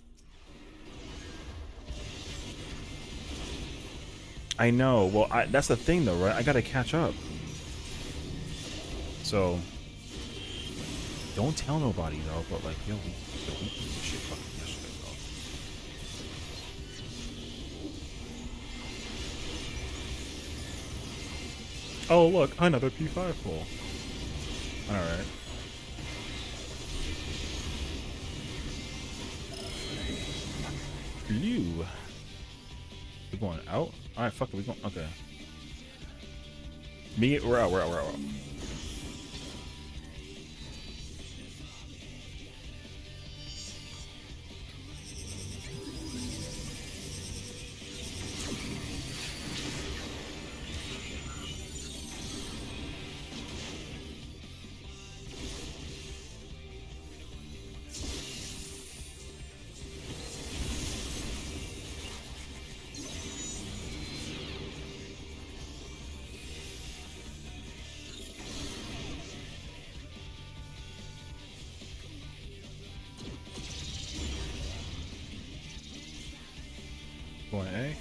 I know. Well, that's the thing, though, right? I gotta catch up. So, don't tell nobody though. But like, yo, we beat this shit fucking yesterday, bro. Oh look, another P5 pull. All right. You. We're going out? Alright, fuck it, we're going. Okay. We're out. Going A.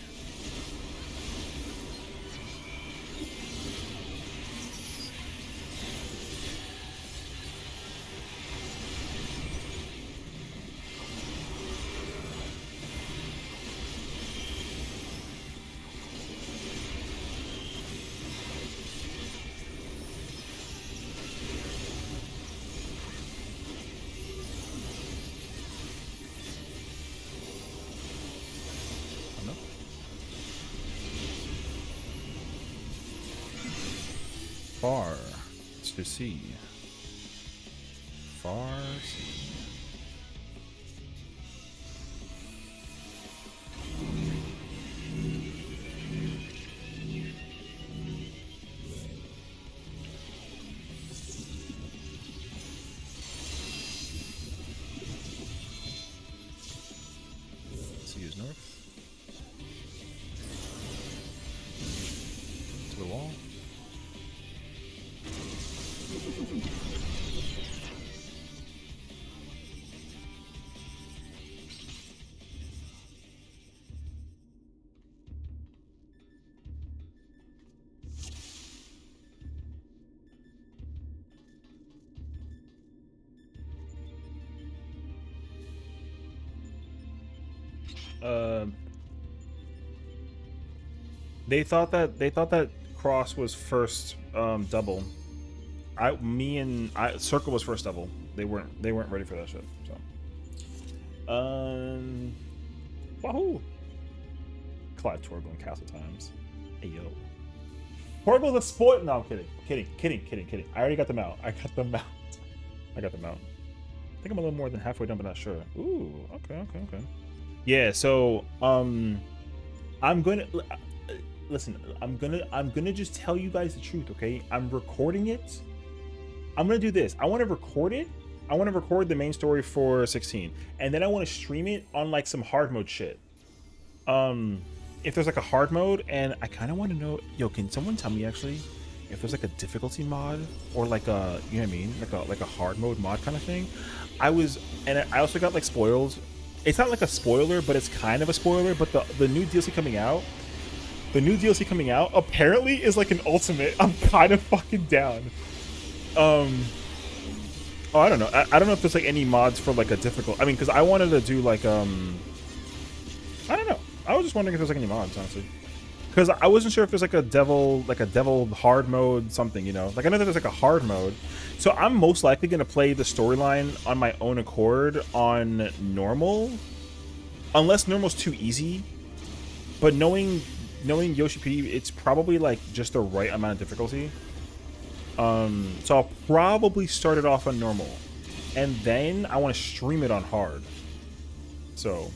Far to see. Far see. See is north. To the wall. They thought that cross was first double. Circle was first double. They weren't ready for that shit. So wahoo! Clyde Torgo and Castle Times. Hey yo. Torgo's a spoil. No, I'm kidding. I already got them out. I got them out. I think I'm a little more than halfway done, but not sure. Ooh, okay. Yeah, so I'm gonna listen. I'm gonna just tell you guys the truth, okay? I'm recording it. I'm gonna do this. I want to record it. I want to record the main story for 16, and then I want to stream it on like some hard mode shit. If there's like a hard mode, and I kind of want to know, yo, can someone tell me actually if there's like a difficulty mod or like a, you know what I mean, like a hard mode mod kind of thing. I also got like spoiled. It's not like a spoiler, but it's kind of a spoiler. But the new DLC coming out, apparently is like an ultimate. I'm kind of fucking down. Oh, I don't know. I don't know if there's like any mods for like a difficult. I mean, because I wanted to do like I don't know. I was just wondering if there's like any mods, honestly. Because I wasn't sure if there's like a devil hard mode something, you know. Like I know that there's like a hard mode, so I'm most likely gonna play the storyline on my own accord on normal, unless normal's too easy. But knowing Yoshi P, it's probably like just the right amount of difficulty. So I'll probably start it off on normal, and then I want to stream it on hard. So.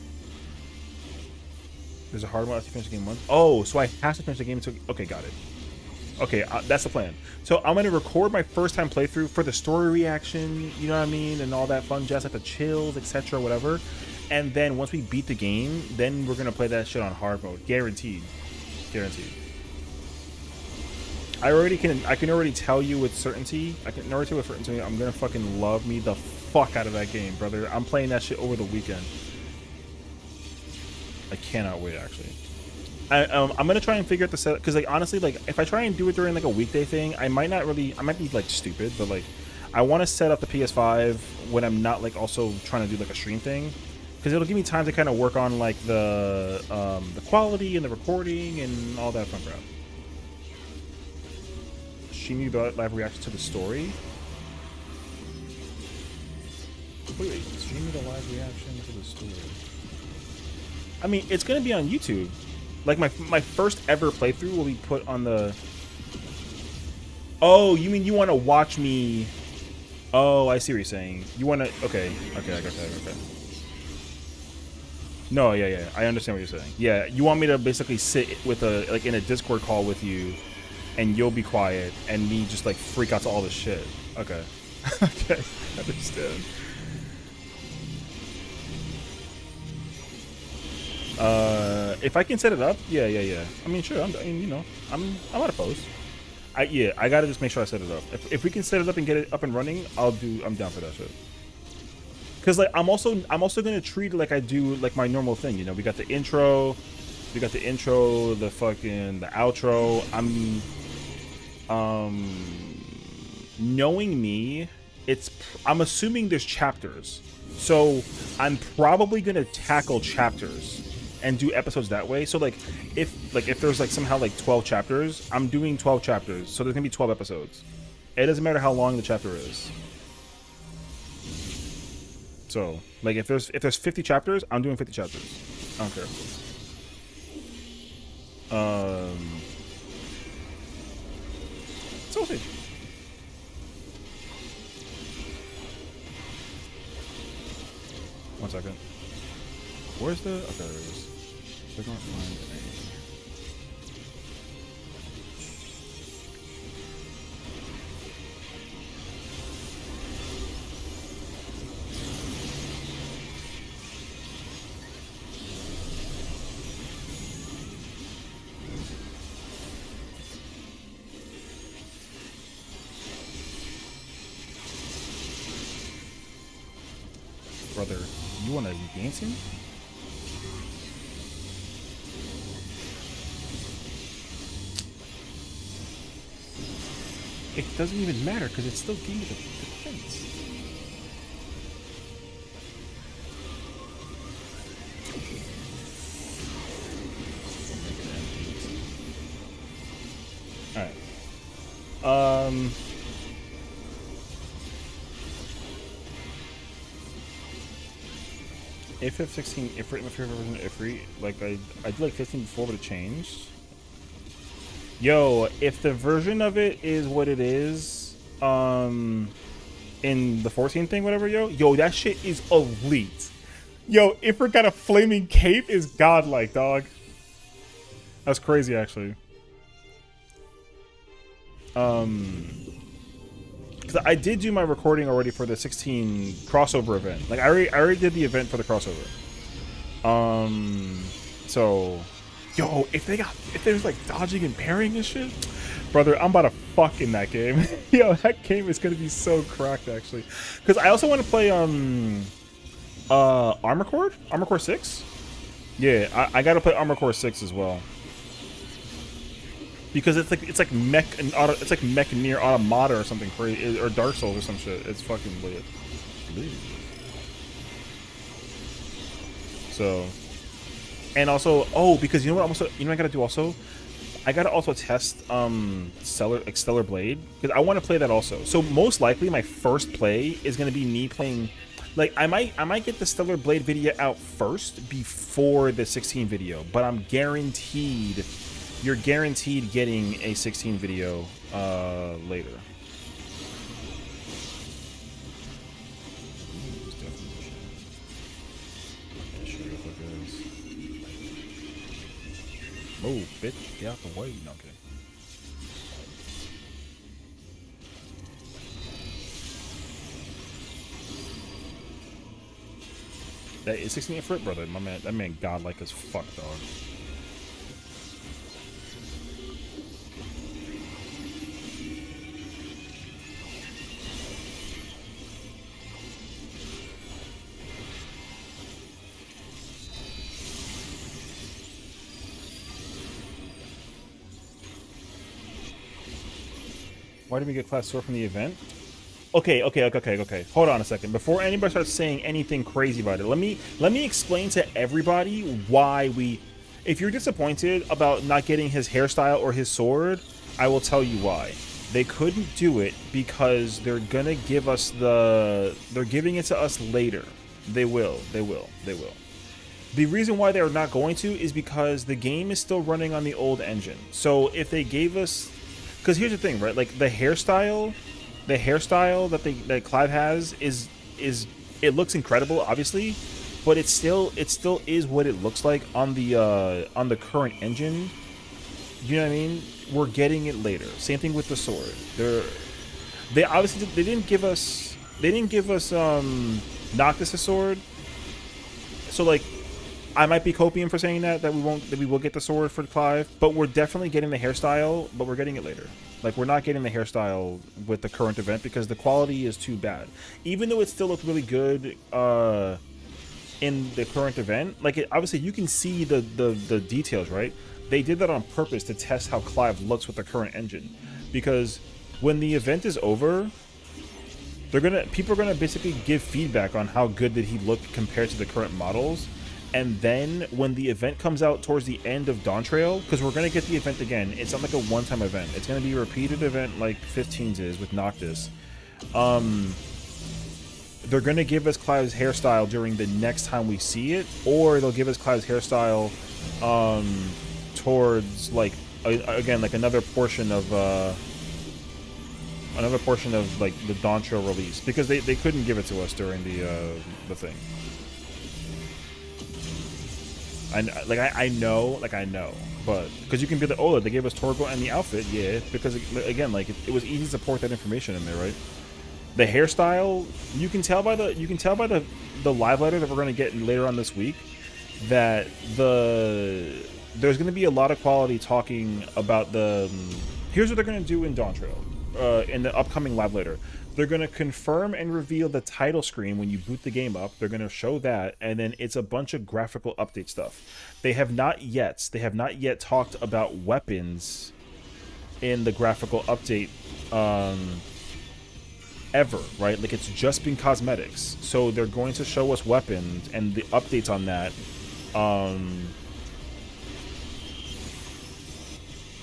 There's a hard mode after you finish the game once. Oh, so I have to finish the game. Okay, got it. Okay, that's the plan. So I'm going to record my first time playthrough for the story reaction, you know what I mean? And all that fun jazz, like the chills, etc., whatever. And then once we beat the game, then we're going to play that shit on hard mode. Guaranteed. I can already tell you with certainty. I'm going to fucking love me the fuck out of that game, brother. I'm playing that shit over the weekend. I cannot wait, actually. I'm gonna try and figure out the setup, because like honestly, like if I try and do it during like a weekday thing, I might be like stupid, but like I want to set up the PS5 when I'm not like also trying to do like a stream thing, because it'll give me time to kind of work on like the quality and the recording and all that fun crap. She knew the live reaction to the story. Wait, stream the live reaction to the story. I mean, it's gonna be on YouTube. Like my first ever playthrough will be put on the. Oh, you mean you want to watch me? Oh, I see what you're saying. You want to? Okay, I got that. Okay. No, yeah, I understand what you're saying. Yeah, you want me to basically sit with like in a Discord call with you, and you'll be quiet, and me just like freak out to all this shit. Okay, okay, I understand. If I can set it up, yeah. I mean, sure. I'm not opposed. I gotta just make sure I set it up. If we can set it up and get it up and running, I'm down for that shit. Cause like I'm also gonna treat it like I do like my normal thing. You know, we got the intro, the fucking the outro. Knowing me, I'm assuming there's chapters, so I'm probably gonna tackle chapters and do episodes that way. So like if there's like somehow like 12 chapters, I'm doing 12 chapters. So there's gonna be 12 episodes. It doesn't matter how long the chapter is. So like if there's 50 chapters, I'm doing 50 chapters. I don't care. So we'll see. One second. Where's the? Okay, there it is. Click on find a. Brother, you wanna be dancing? It doesn't even matter because it's still giving you the defense. Alright. FF16, if my favorite version of Ifrit, like I did like 15 before, but it changed. Yo, if the version of it is what it is, in the 14 thing, whatever, yo, that shit is elite. Yo, Ifrit got a flaming cape is godlike, dog. That's crazy, actually. Because I did do my recording already for the 16 crossover event. Like I already did the event for the crossover. So, yo, if there's like dodging and parrying and shit, brother, I'm about to fuck in that game. Yo, that game is gonna be so cracked actually. Because I also want to play Armor Core 6. Yeah, I gotta play Armor Core 6 as well. Because it's like Mech Near Automata or something crazy, or Dark Souls or some shit. It's fucking lit. So, and also, because you know what? I gotta do also. I gotta also test Stellar Blade because I want to play that also. So most likely my first play is gonna be me playing. Like I might get the Stellar Blade video out first before the 16 video, but I'm guaranteed. You're guaranteed getting a 16 video later. Move, bitch. Get out the way. No, okay. That is 16 Ifrit, brother. That man godlike as fuck, dog. Why did we get class sword from the event? Okay. Hold on a second. Before anybody starts saying anything crazy about it, let me explain to everybody why we. If you're disappointed about not getting his hairstyle or his sword, I will tell you why. They couldn't do it because they're gonna give us the. They're giving it to us later. They will. The reason why they're not going to is because the game is still running on the old engine. So if they gave us, because here's the thing, right? Like the hairstyle that Clive has is it looks incredible, obviously, but it still is what it looks like on the current engine. You know what I mean? We're getting it later. Same thing with the sword. They obviously they didn't give us Noctis' sword. So like I might be copium for saying that we will get the sword for Clive, but we're definitely getting the hairstyle, but we're getting it later. Like we're not getting the hairstyle with the current event because the quality is too bad. Even though it still looked really good in the current event, like obviously you can see the details, right? They did that on purpose to test how Clive looks with the current engine, because when the event is over, people are gonna basically give feedback on how good did he look compared to the current models. And then when the event comes out towards the end of Dawn Trail, because we're going to get the event again, it's not like a one-time event. It's going to be a repeated event like 15's is with Noctis. They're going to give us Clive's hairstyle during the next time we see it, or they'll give us Clive's hairstyle towards, like, again, like another portion of like the Dawn Trail release, because they couldn't give it to us during the thing. I know, but because you can be the they gave us Torgo and the outfit, yeah, because again, like it was easy to support that information in there, right? The hairstyle, you can tell by the live letter that we're gonna get later on this week that there's gonna be a lot of quality talking about the. Here's what they're gonna do in Dawn Trail, in the upcoming live letter. They're going to confirm and reveal the title screen when you boot the game up. They're going to show that, and then it's a bunch of graphical update stuff. They have not yet talked about weapons in the graphical update ever, right? Like it's just been cosmetics. So they're going to show us weapons and the updates on that.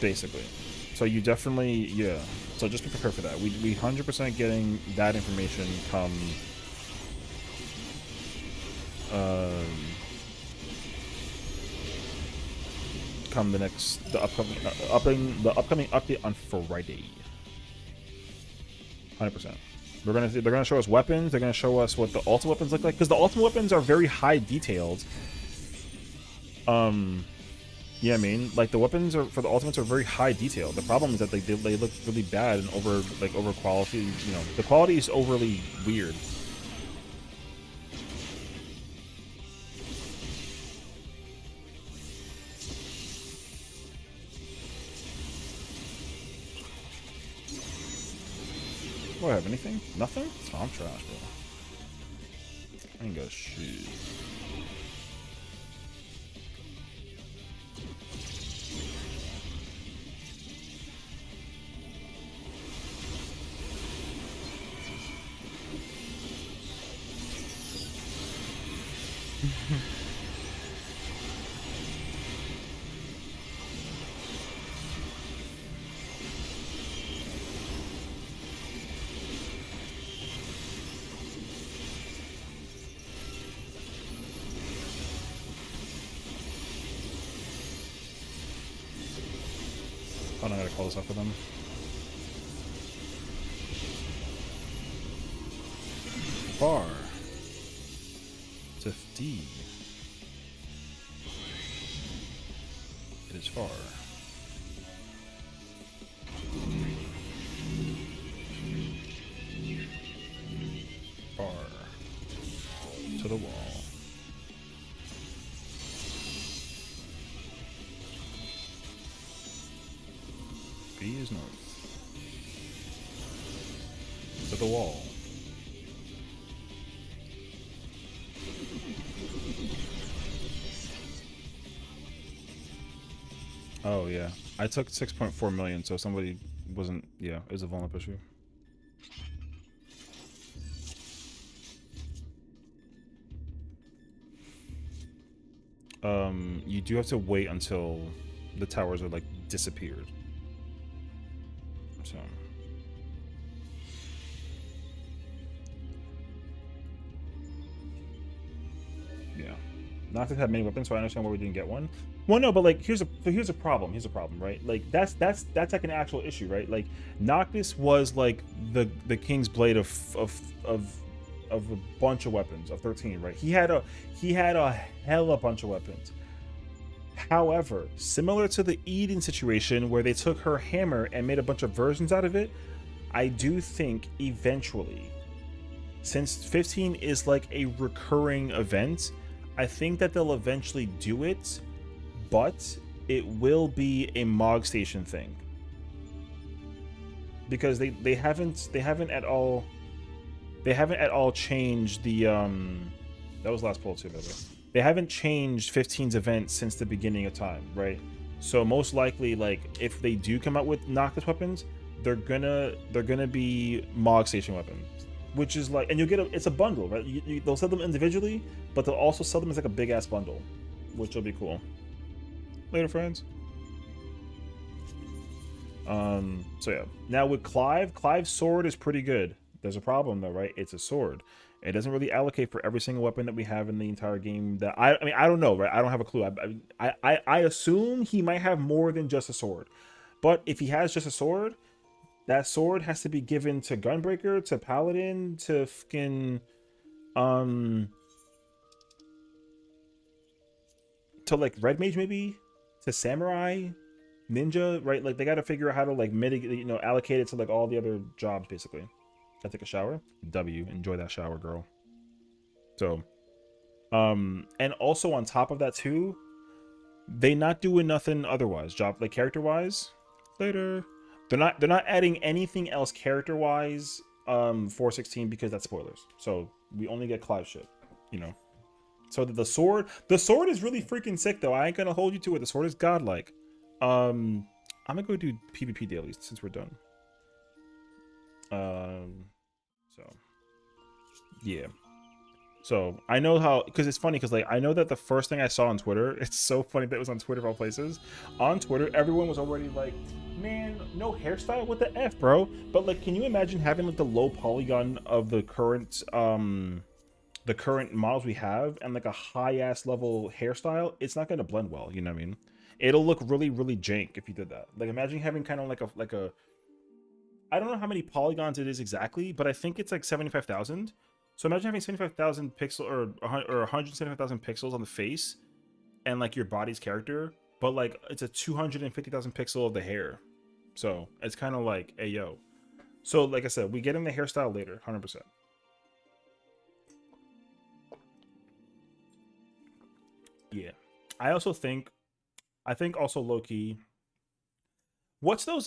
Basically. So you definitely, yeah. So just be prepared for that. We 100% getting that information come the upcoming update on Friday. 100%. They're gonna show us weapons. They're gonna show us what the ultimate weapons look like, because the ultimate weapons are very high detailed. Yeah, I mean, like the weapons for the ultimates are very high detail. The problem is that they look really bad and over quality. You know, the quality is overly weird. Do I have anything? Nothing? Oh, I'm trash, bro. I ain't got shit. Oh, no, I gotta call this up for them. Far. To D. It is far. Far. To the wall. B is north. To the wall. Oh yeah, I took 6.4 million, so somebody wasn't. Yeah, it was a vulnerable issue. you do have to wait until the towers are like disappeared. So yeah, Noctis had many weapons, so I understand why we didn't get one. Well, no, but like here's a problem. Here's a problem, right? Like that's like an actual issue, right? Like Noctis was like the King's Blade of a bunch of weapons of 13, right? He had a hell of a bunch of weapons. However, similar to the Eden situation where they took her hammer and made a bunch of versions out of it, I do think eventually, since 15 is like a recurring event, I think that they'll eventually do it, but it will be a Mog Station thing. Because they haven't at all changed the that was last poll too, by the way. They haven't changed 15's event since the beginning of time, right? So most likely, like if they do come out with Noctis weapons, they're gonna be Mog Station weapons, which is like, and you'll get it's a bundle, right? They'll sell them individually, but they'll also sell them as like a big ass bundle, which will be cool. Later, friends. So yeah. Now with Clive's sword is pretty good. There's a problem though, right? It's a sword. It doesn't really allocate for every single weapon that we have in the entire game. That I mean, I don't know, right? I don't have a clue. I assume he might have more than just a sword. But if he has just a sword, that sword has to be given to Gunbreaker, to Paladin, to fucking to like Red Mage maybe, to Samurai, Ninja, right? Like they got to figure out how to like mitigate, you know, allocate it to like all the other jobs basically. I take a shower. W, enjoy that shower, girl. So, and also on top of that too, they not doing nothing otherwise. Job like character wise. Later, they're not adding anything else character wise. For 16 because that's spoilers. So we only get Clive shit, you know. So the sword is really freaking sick though. I ain't gonna hold you to it. The sword is godlike. I'm gonna go do PvP dailies since we're done. So yeah. So I know how, because it's funny because like I know that the first thing I saw on Twitter, it's so funny that it was on Twitter of all places. On Twitter, everyone was already like, man, no hairstyle, what the F, bro? But like, can you imagine having like the low polygon of the current models we have and like a high ass level hairstyle? It's not gonna blend well, you know what I mean? It'll look really, really jank if you did that. Like imagine having kind of like a I don't know how many polygons it is exactly, but I think it's like 75,000. So imagine having 75,000 pixels or 175,000 pixels on the face and like your body's character, but like it's a 250,000 pixel of the hair. So it's kind of like, hey, yo. So like I said, we get in the hairstyle later, 100%. Yeah. I think also low key. What's those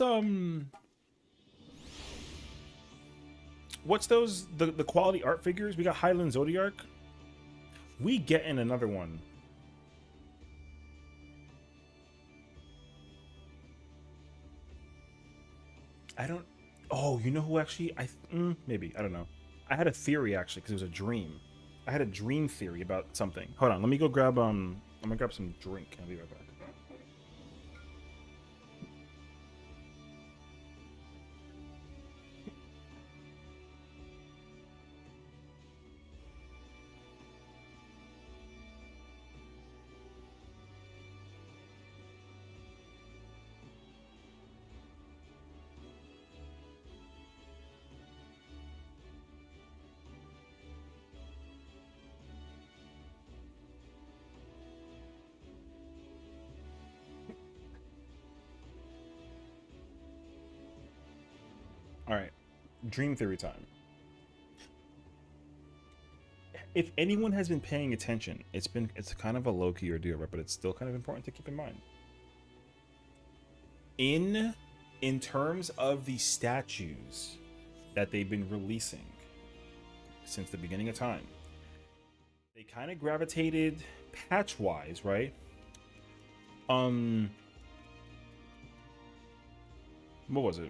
the quality art figures? We got Highland Zodiac. We get in another one. I don't. Oh, you know who actually? Maybe I don't know. I had a theory actually because it was a dream. I had a dream theory about something. Hold on, let me go grab I'm gonna grab some drink. I'll be right back. All right, dream theory time. If anyone has been paying attention, it's kind of a low-key ordeal, right? But it's still kind of important to keep in mind. In terms of the statues that they've been releasing since the beginning of time, they kind of gravitated patch-wise, right? What was it?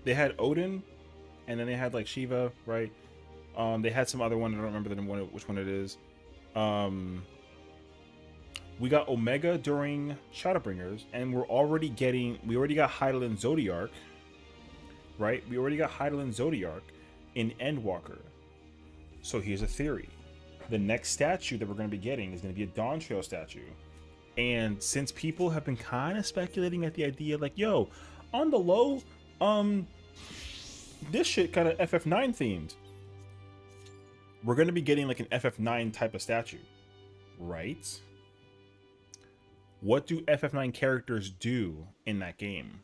They had Odin, and then they had like Shiva, right? They had some other one. I don't remember which one it is. We got Omega during Shadowbringers, and we already got Hydaelyn Zodiark, right? We already got Hydaelyn Zodiark in Endwalker. So here's a theory. The next statue that we're going to be getting is going to be a Dawn Trail statue. And since people have been kind of speculating at the idea, like, yo, on the low, this shit kind of FF9 themed. We're going to be getting like an FF9 type of statue, right? What do FF9 characters do in that game?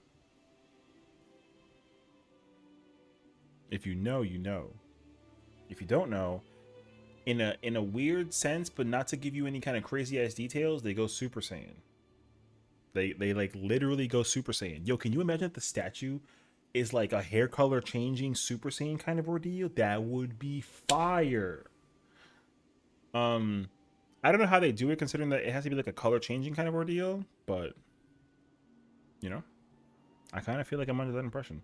If you know, you know. If you don't know, in a weird sense, but not to give you any kind of crazy ass details, they go Super Saiyan. They like literally go Super Saiyan. Yo, can you imagine if the statue is like a hair color changing Super Saiyan kind of ordeal? That would be fire. I don't know how they do it, considering that it has to be like a color changing kind of ordeal, but you know, I kind of feel like I'm under that impression.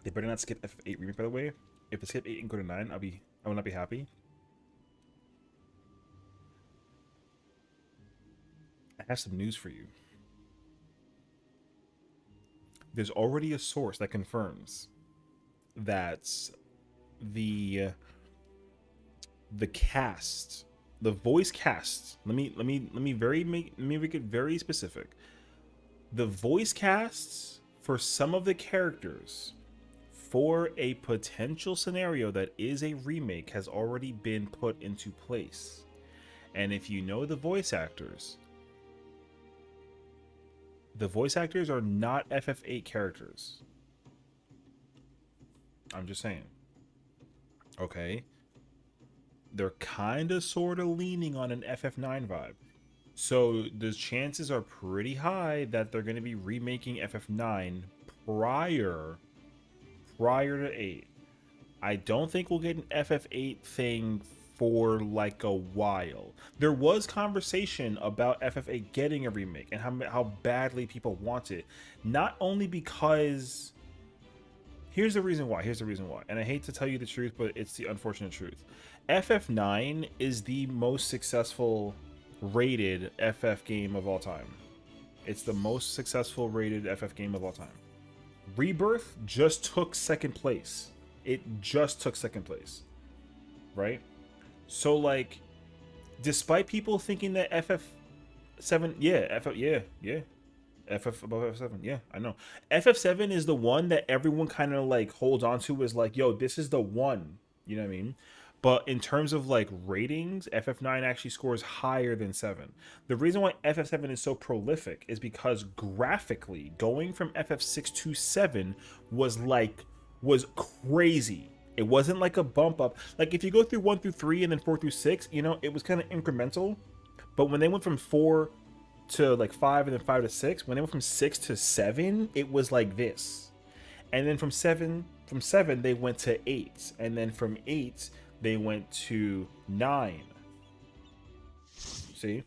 They better not skip FF8 remake, by the way. If they skip 8 and go to 9, I will not be happy. I have some news for you. There's already a source that confirms that the cast, the voice cast. Let me make it very specific. The voice casts for some of the characters for a potential scenario that is a remake has already been put into place. And if you know the voice actors are not FF8 characters. I'm just saying. Okay? They're kind of sort of leaning on an FF9 vibe. So the chances are pretty high that they're going to be remaking FF9 prior to 8. I don't think we'll get an FF8 thing for like a while. There was conversation about FF8 getting a remake and how badly people want it. Not only because... Here's the reason why. And I hate to tell you the truth, but it's the unfortunate truth. FF9 is the most successful rated FF game of all time. It's the most successful rated FF game of all time. Rebirth just took second place. It just took second place. Right? So, like, despite people thinking that FF7, FF above FF7, yeah, I know. FF7 is the one that everyone kind of, like, holds on to as, like, yo, this is the one. You know what I mean? But in terms of, like, ratings, FF9 actually scores higher than 7. The reason why FF7 is so prolific is because graphically, going from FF6 to 7 was crazy. It wasn't like a bump up. Like, if you go through 1 through 3 and then 4 through 6, you know, it was kind of incremental. But when they went from 4 to, like, 5 and then 5 to 6, when they went from 6 to 7, it was like this. And then from 7, they went to 8. And then from 8... they went to 9. See?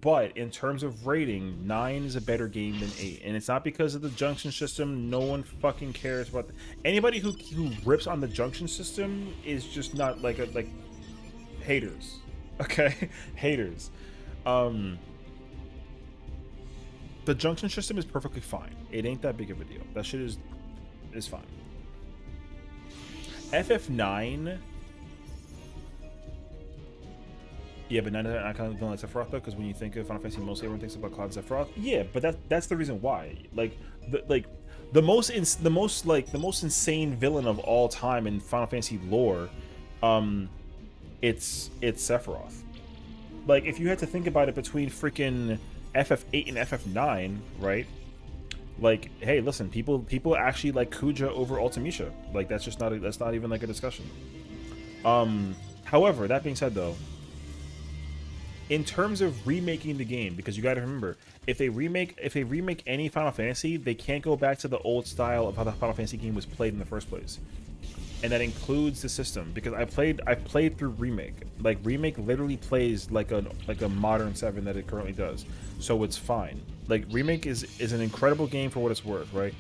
But in terms of rating, 9 is a better game than 8. And it's not because of the junction system. No one fucking cares about anybody who rips on the junction system is just not like haters. Okay? Haters. The junction system is perfectly fine. It ain't that big of a deal. That shit is fine. FF9. Yeah, but not kind of feeling like Sephiroth though, because when you think of Final Fantasy, mostly everyone thinks about Cloud Sephiroth. Yeah, but that's the reason why. Like the most insane villain of all time in Final Fantasy lore, it's Sephiroth. Like, if you had to think about it between freaking FF8 and FF9, right? Like, hey, listen, people actually like Kuja over Ultimecia. Like, that's not even like a discussion. However, that being said though, in terms of remaking the game, because you got to remember, if they remake any Final Fantasy, they can't go back to the old style of how the Final Fantasy game was played in the first place, and that includes the system. Because I played through Remake. Like, Remake literally plays like a modern 7 that it currently does, so it's fine. Like, Remake is an incredible game for what it's worth, right?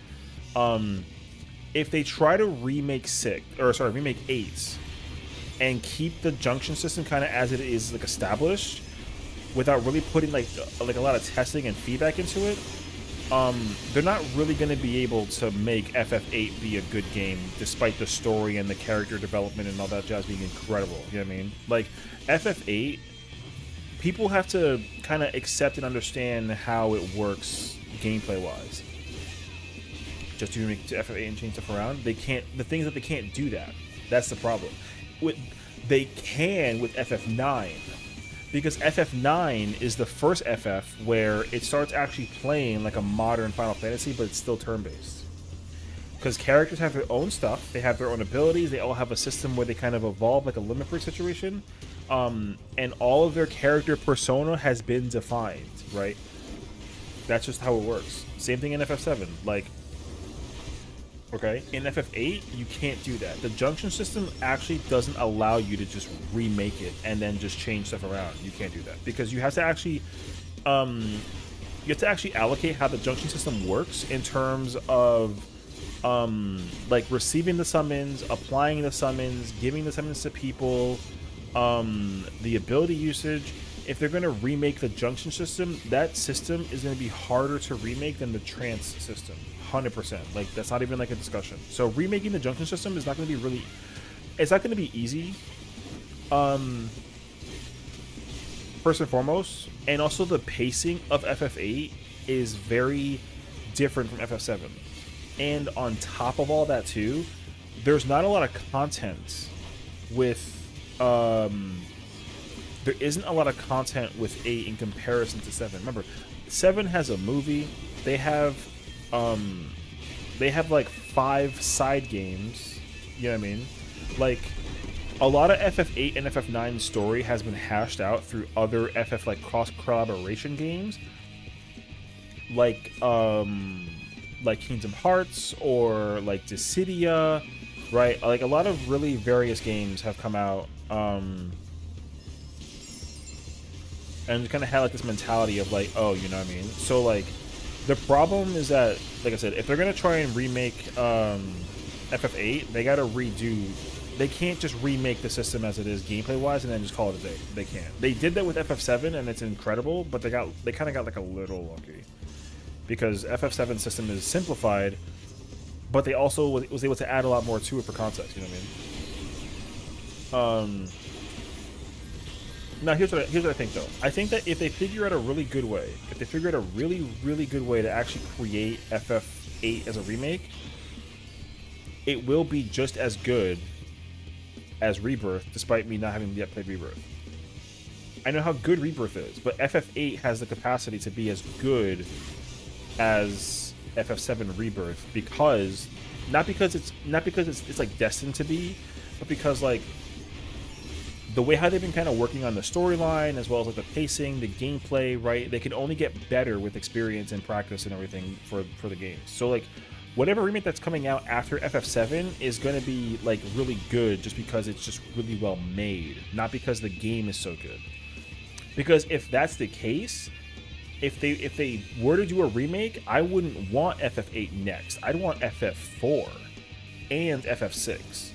If they try to remake 8, and keep the junction system kind of as it is, like, established, without really putting like a lot of testing and feedback into it, they're not really going to be able to make FF8 be a good game, despite the story and the character development and all that jazz being incredible. You know what I mean? Like, FF8, people have to kind of accept and understand how it works gameplay-wise. Just to make to FF8 and change stuff around, they can't. The things that they can't do that. That's the problem. They can with FF9. Because FF9 is the first FF where it starts actually playing like a modern Final Fantasy, but it's still turn-based. Because characters have their own stuff, they have their own abilities, they all have a system where they kind of evolve like a limit break situation, and all of their character persona has been defined, right? That's just how it works. Same thing in FF7. Like, okay, in FF8, you can't do that. The junction system actually doesn't allow you to just remake it and then just change stuff around. You can't do that because you have to actually, allocate how the junction system works in terms of, like receiving the summons, applying the summons, giving the summons to people, the ability usage. If they're going to remake the junction system, that system is going to be harder to remake than the trance system. 100%. Like, that's not even like a discussion. So remaking the junction system is not going to be really, it's not going to be easy, first and foremost. And also the pacing of FF8 is very different from FF7. And on top of all that too, there's not a lot of content with there isn't a lot of content with 8 in comparison to 7. Remember, 7 has a movie. They have like 5 side games. You know what I mean? Like, a lot of FF8 and FF9 story has been hashed out through other FF like cross collaboration games, like Kingdom Hearts or like Dissidia, right? Like, a lot of really various games have come out. And kind of had like this mentality of like, oh, you know what I mean? So like, the problem is that, like I said, if they're gonna try and remake FF8, they gotta redo. They can't just remake the system as it is gameplay wise and then just call it a day. They can't. They did that with FF7 and it's incredible, but they kind of got like a little lucky because FF7 system is simplified, but they also was able to add a lot more to it for context. You know what I mean? Now, here's what I think, though. I think that if they figure out a really good way, to actually create FF8 as a remake, it will be just as good as Rebirth, despite me not having yet played Rebirth. I know how good Rebirth is, but FF8 has the capacity to be as good as FF7 Rebirth because not because it's like destined to be, but because like the way how they've been kind of working on the storyline as well as like the pacing, the gameplay, right? They can only get better with experience and practice and everything for the games. So like, whatever remake that's coming out after FF7 is going to be like really good just because it's just really well made, not because the game is so good. Because if that's the case, if they were to do a remake, I wouldn't want FF8 next. I'd want FF4 and FF6.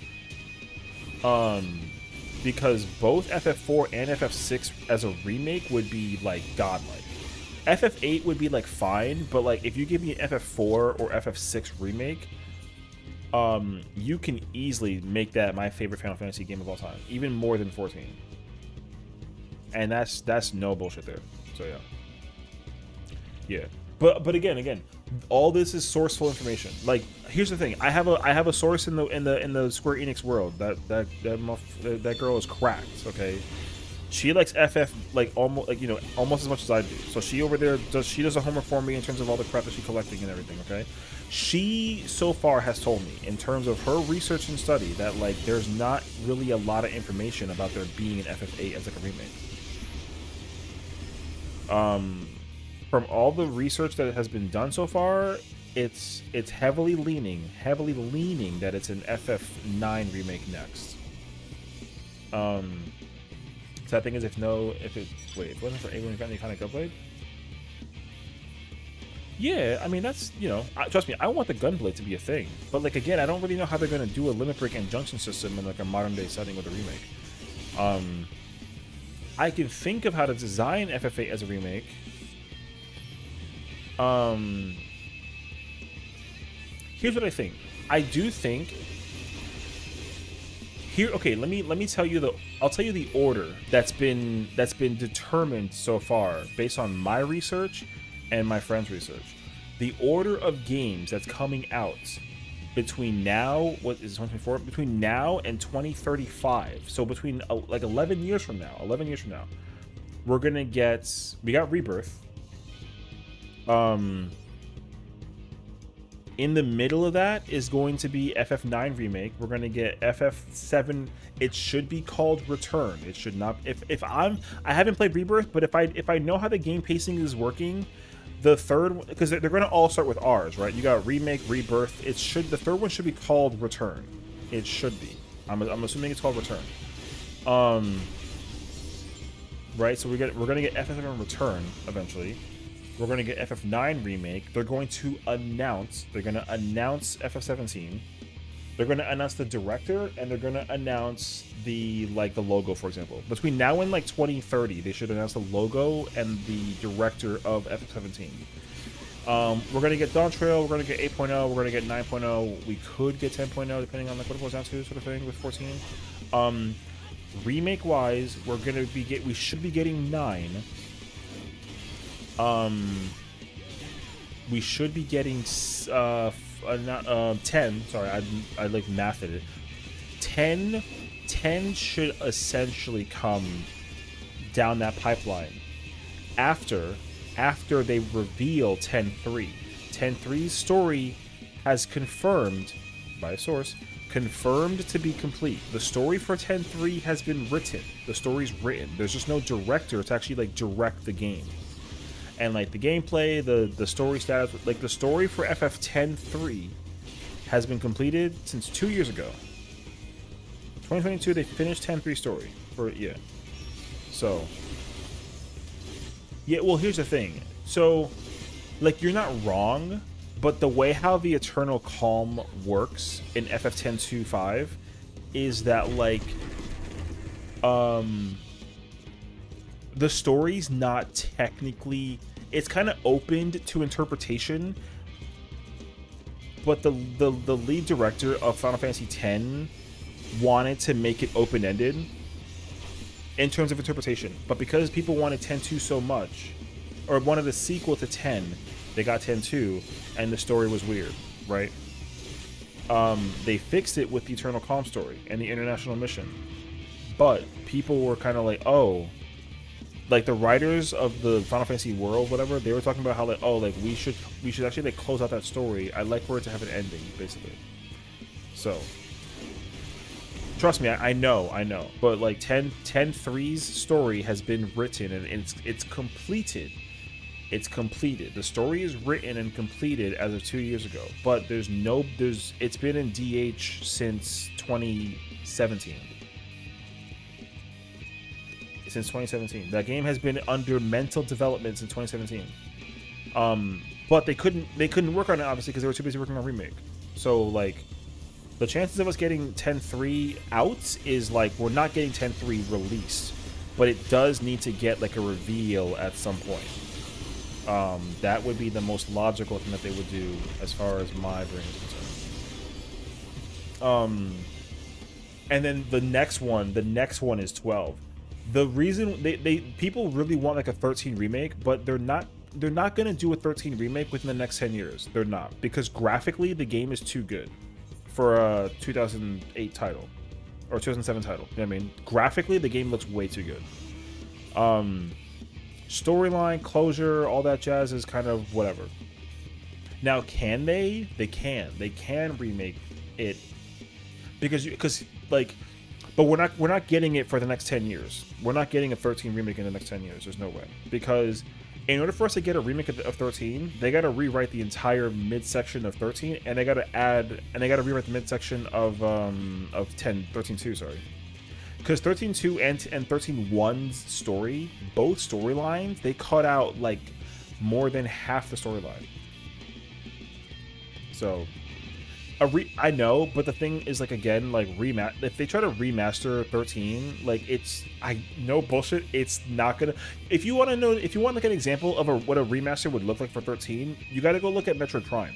Because both FF4 and FF6 as a remake would be like godlike. FF8 would be like fine, but like if you give me an FF4 or FF6 remake, you can easily make that my favorite Final Fantasy game of all time, even more than 14. And that's no bullshit there. So yeah. But again, all this is sourceful information. Like, here's the thing: I have a source in the Square Enix world. That girl is cracked. Okay, she likes FF like almost as much as I do. So she over there does a homework for me in terms of all the crap that she's collecting and everything. Okay, she so far has told me in terms of her research and study that like there's not really a lot of information about there being an FF8 as like a remake. From all the research that has been done so far, it's heavily leaning that it's an FF9 remake next. Sad thing is, if it wasn't for Ava and Fanny kind of Gunblade, Yeah, I mean that's trust me, I want the gunblade to be a thing, but like again, I don't really know how they're gonna do a limit break and junction system in like a modern day setting with a remake. I can think of how to design FF8 as a remake. Here's what I think. I do think here. Okay, let me tell you I'll tell you the order that's been determined so far based on my research and my friends' research. The order of games that's coming out between now, what is 2024? Between now and 2035. So between like 11 years from now, we got Rebirth. In the middle of that is going to be FF9 remake. We're going to get FF7. It should be called Return. It should not. I haven't played Rebirth, but if I know how the game pacing is working, the third, because they're going to all start with R's, right? You got remake, Rebirth. The third one should be called Return. It should be. I'm assuming it's called Return. Right. So we're gonna get FF7 Return eventually. We're going to get FF9 remake. They're going to announce FF17. They're going to announce the director, and they're going to announce the logo, for example. Between now and 2030, they should announce the logo and the director of FF17. We're going to get Dawn Trail. We're going to get 8.0. We're going to get 9.0. We could get 10.0 depending on what it goes down to, sort of thing with 14. Remake wise, we should be getting 9. We should be getting 10. Sorry, I like mathed it. 10 should essentially come down that pipeline after they reveal 10.3. 10.3's story has confirmed by a source to be complete. The story for 10.3 has been written. The story's written. There's just no director to actually direct the game. And the gameplay, the story status, the story for FF10-3 has been completed since 2 years ago. 2022, they finished 10-3 story So, well, here's the thing. So, you're not wrong, but the way how the Eternal Calm works in FF10-2-5 is that the story's not technically, it's kind of opened to interpretation, but the lead director of Final Fantasy X wanted to make it open-ended in terms of interpretation, but because people wanted 10-2 so much, or wanted a sequel to 10, they got 10-2, and the story was weird, right? They fixed it with the Eternal Calm story and the international mission, but people were kind of oh, the writers of the Final Fantasy world, whatever, they were talking about how we should actually close out that story. I'd like for it to have an ending, basically. So trust me, I know, but 10.3's story has been written and it's completed. It's completed. The story is written and completed as of 2 years ago, but it's been in DH since 2017. Since 2017. That game has been under mental development since 2017. But they couldn't work on it, obviously, because they were too busy working on remake. So the chances of us getting 10.3 out is we're not getting 10.3 released, but it does need to get a reveal at some point. That would be the most logical thing that they would do as far as my brain is concerned. And then the next one is 12. The reason people really want a 13 remake, but they're not going to do a 13 remake within the next 10 years. They're not, because graphically the game is too good for a 2008 title or 2007 title. You know what I mean? Graphically the game looks way too good. Storyline, closure, all that jazz is kind of whatever. Now, can they? They can remake it because but we're not getting it for the next 10 years. We're not getting a 13 remake in the next 10 years. There's no way. Because in order for us to get a remake of 13, they got to rewrite the entire midsection of 13, and they got to rewrite the midsection of 13.2, sorry. Because 13.2 and 13.1's story, both storylines, they cut out more than half the storyline. So I know, but the thing is, like, again, like, if they try to remaster 13, like, no bullshit, it's not gonna. If you want to know, if you want like an example of what a remaster would look like for 13, you got to go look at Metroid Prime.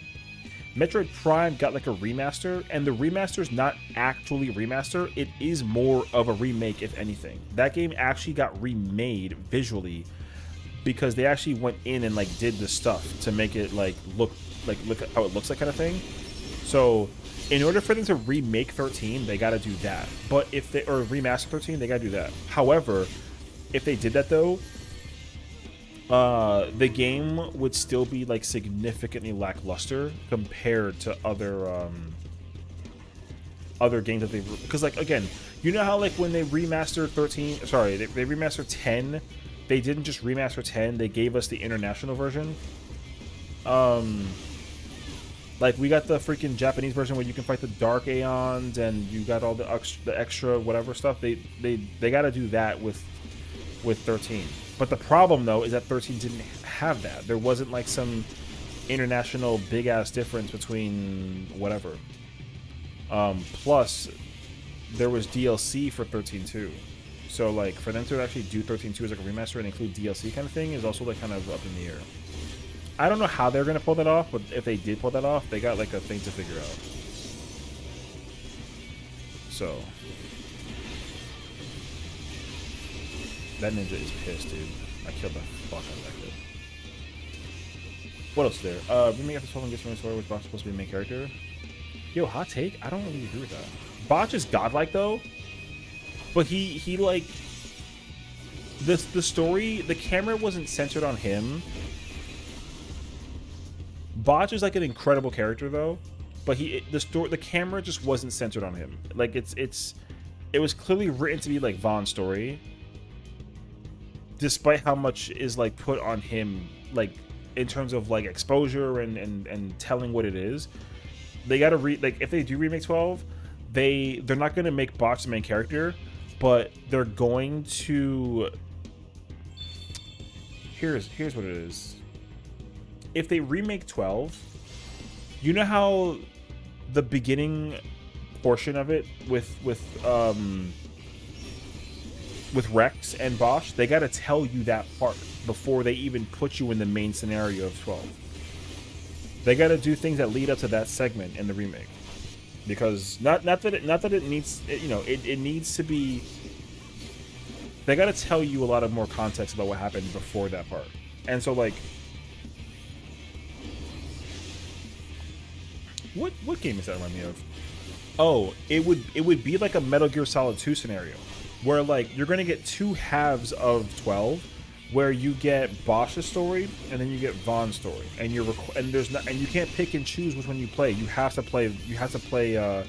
Metroid Prime got like a remaster, and the remaster's not actually remaster, it is more of a remake, if anything. That game actually got remade visually because they actually went in and like did the stuff to make it like look at how it looks like, kind of thing. So in order for them to remake 13, they got to do that. But if they or remaster 13, they got to do that. However, if they did that though, the game would still be like significantly lackluster compared to other games that they've, because like, again, you know how like when they remastered 13, sorry, they remastered 10, they didn't just remaster 10, they gave us the international version. Like, we got the freaking Japanese version where you can fight the Dark Aeons, and you got all the extra whatever stuff. They got to do that with 13. But the problem, though, is that 13 didn't have that. There wasn't, like, some international big-ass difference between whatever. Plus, there was DLC for 13, too. So, like, for them to actually do 13.2 as, like, a remaster and include DLC kind of thing is also, like, kind of up in the air. I don't know how they're going to pull that off, but if they did pull that off, they got, like, a thing to figure out. So. That ninja is pissed, dude. I killed the fuck out of that kid. What else is there? Remake after 12 and gets from the story, which Botch is supposed to be the main character. Yo, hot take? I don't really agree with that. Botch is godlike, though. But he like... The story, the camera wasn't centered on him. Botch is like an incredible character though, but the camera just wasn't centered on him. Like it was clearly written to be like Vaughn's story, despite how much is like put on him, like in terms of like exposure and telling what it is. They gotta like if they do remake 12, they're not gonna make Botch the main character, but they're going to. Here's what it is. If they remake 12, you know how the beginning portion of it with Rex and Bosch, they got to tell you that part before they even put you in the main scenario of 12. They got to do things that lead up to that segment in the remake, because not that it needs, you know, it needs to be. They got to tell you a lot of more context about what happened before that part, and so like. What game is that remind me of? Oh, it would be like a Metal Gear Solid 2 scenario, where like you're gonna get two halves of 12, where you get Bosch's story and then you get Vaughn's story, and you can't pick and choose which one you play. You have to play the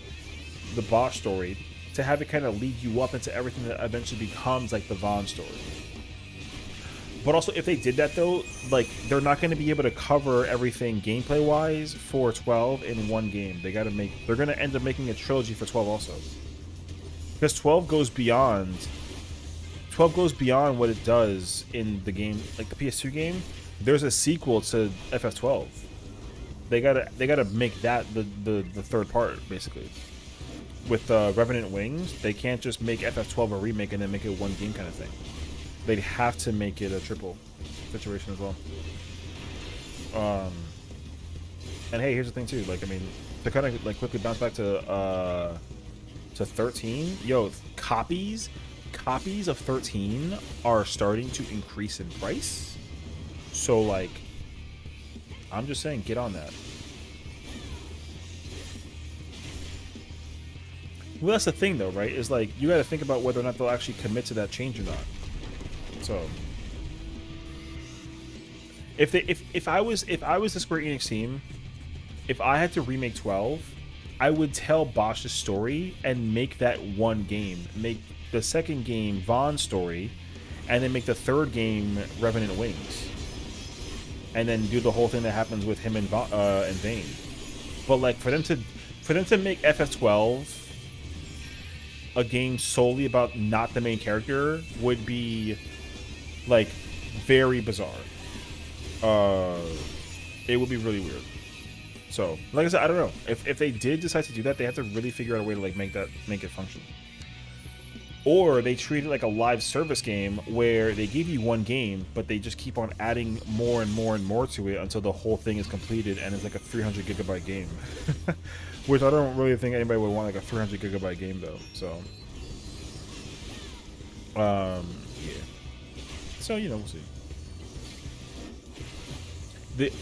Bosch story to have it kind of lead you up into everything that eventually becomes like the Vaughn story. But also, if they did that though, like they're not going to be able to cover everything gameplay wise for 12 in one game. They're going to end up making a trilogy for 12 also, because 12 goes beyond what it does in the game, like the PS2 game. There's a sequel to FF12. They gotta make that the third part basically. With Revenant Wings, they can't just make FF12 a remake and then make it one game kind of thing. They'd have to make it a triple situation as well. And hey, here's the thing too. Like, I mean, to kind of like quickly bounce back to 13. Yo, copies of 13 are starting to increase in price. So like, I'm just saying, get on that. Well, that's the thing though, right? Is like you got to think about whether or not they'll actually commit to that change or not. So, if I was the Square Enix team, if I had to remake 12, I would tell Bosch's story and make that one game. Make the second game Vaughn's story, and then make the third game Revenant Wings, and then do the whole thing that happens with him and Vayne. But like for them to make FF12 a game solely about not the main character would be like very bizarre. It would be really weird. So, like I said, I don't know. If they did decide to do that, they have to really figure out a way to like make it function. Or they treat it like a live service game where they give you one game, but they just keep on adding more and more and more to it until the whole thing is completed and it's like a 300 gigabyte game. Which I don't really think anybody would want like a 300 gigabyte game though. So, yeah. So you know, we'll see.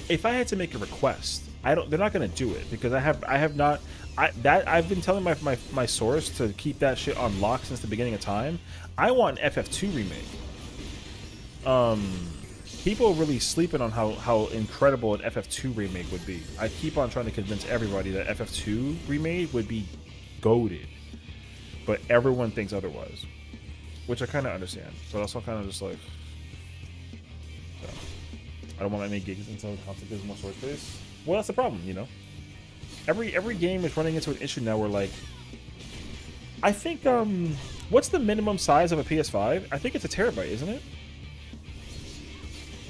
If I had to make a request, I don't. They're not gonna do it because I have not. I've been telling my source to keep that shit on lock since the beginning of time. I want an FF2 remake. People are really sleeping on how incredible an FF2 remake would be. I keep on trying to convince everybody that FF2 remake would be goated, but everyone thinks otherwise, which I kind of understand. But also kind of just like, so. I don't want any gigs until the concept gives more sword space. Well, that's the problem, you know. Every game is running into an issue now where like, I think what's the minimum size of a PS5? I think it's a terabyte, isn't it?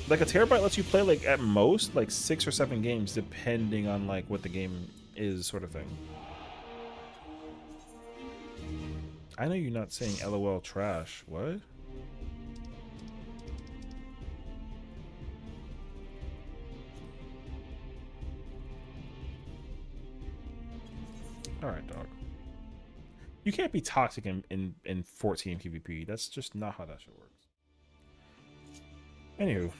Like a terabyte lets you play like at most like 6 or 7 games depending on like what the game is, sort of thing. I know you're not saying LOL trash. What? All right, dog. You can't be toxic in 14 PvP. That's just not how that shit works. Anywho,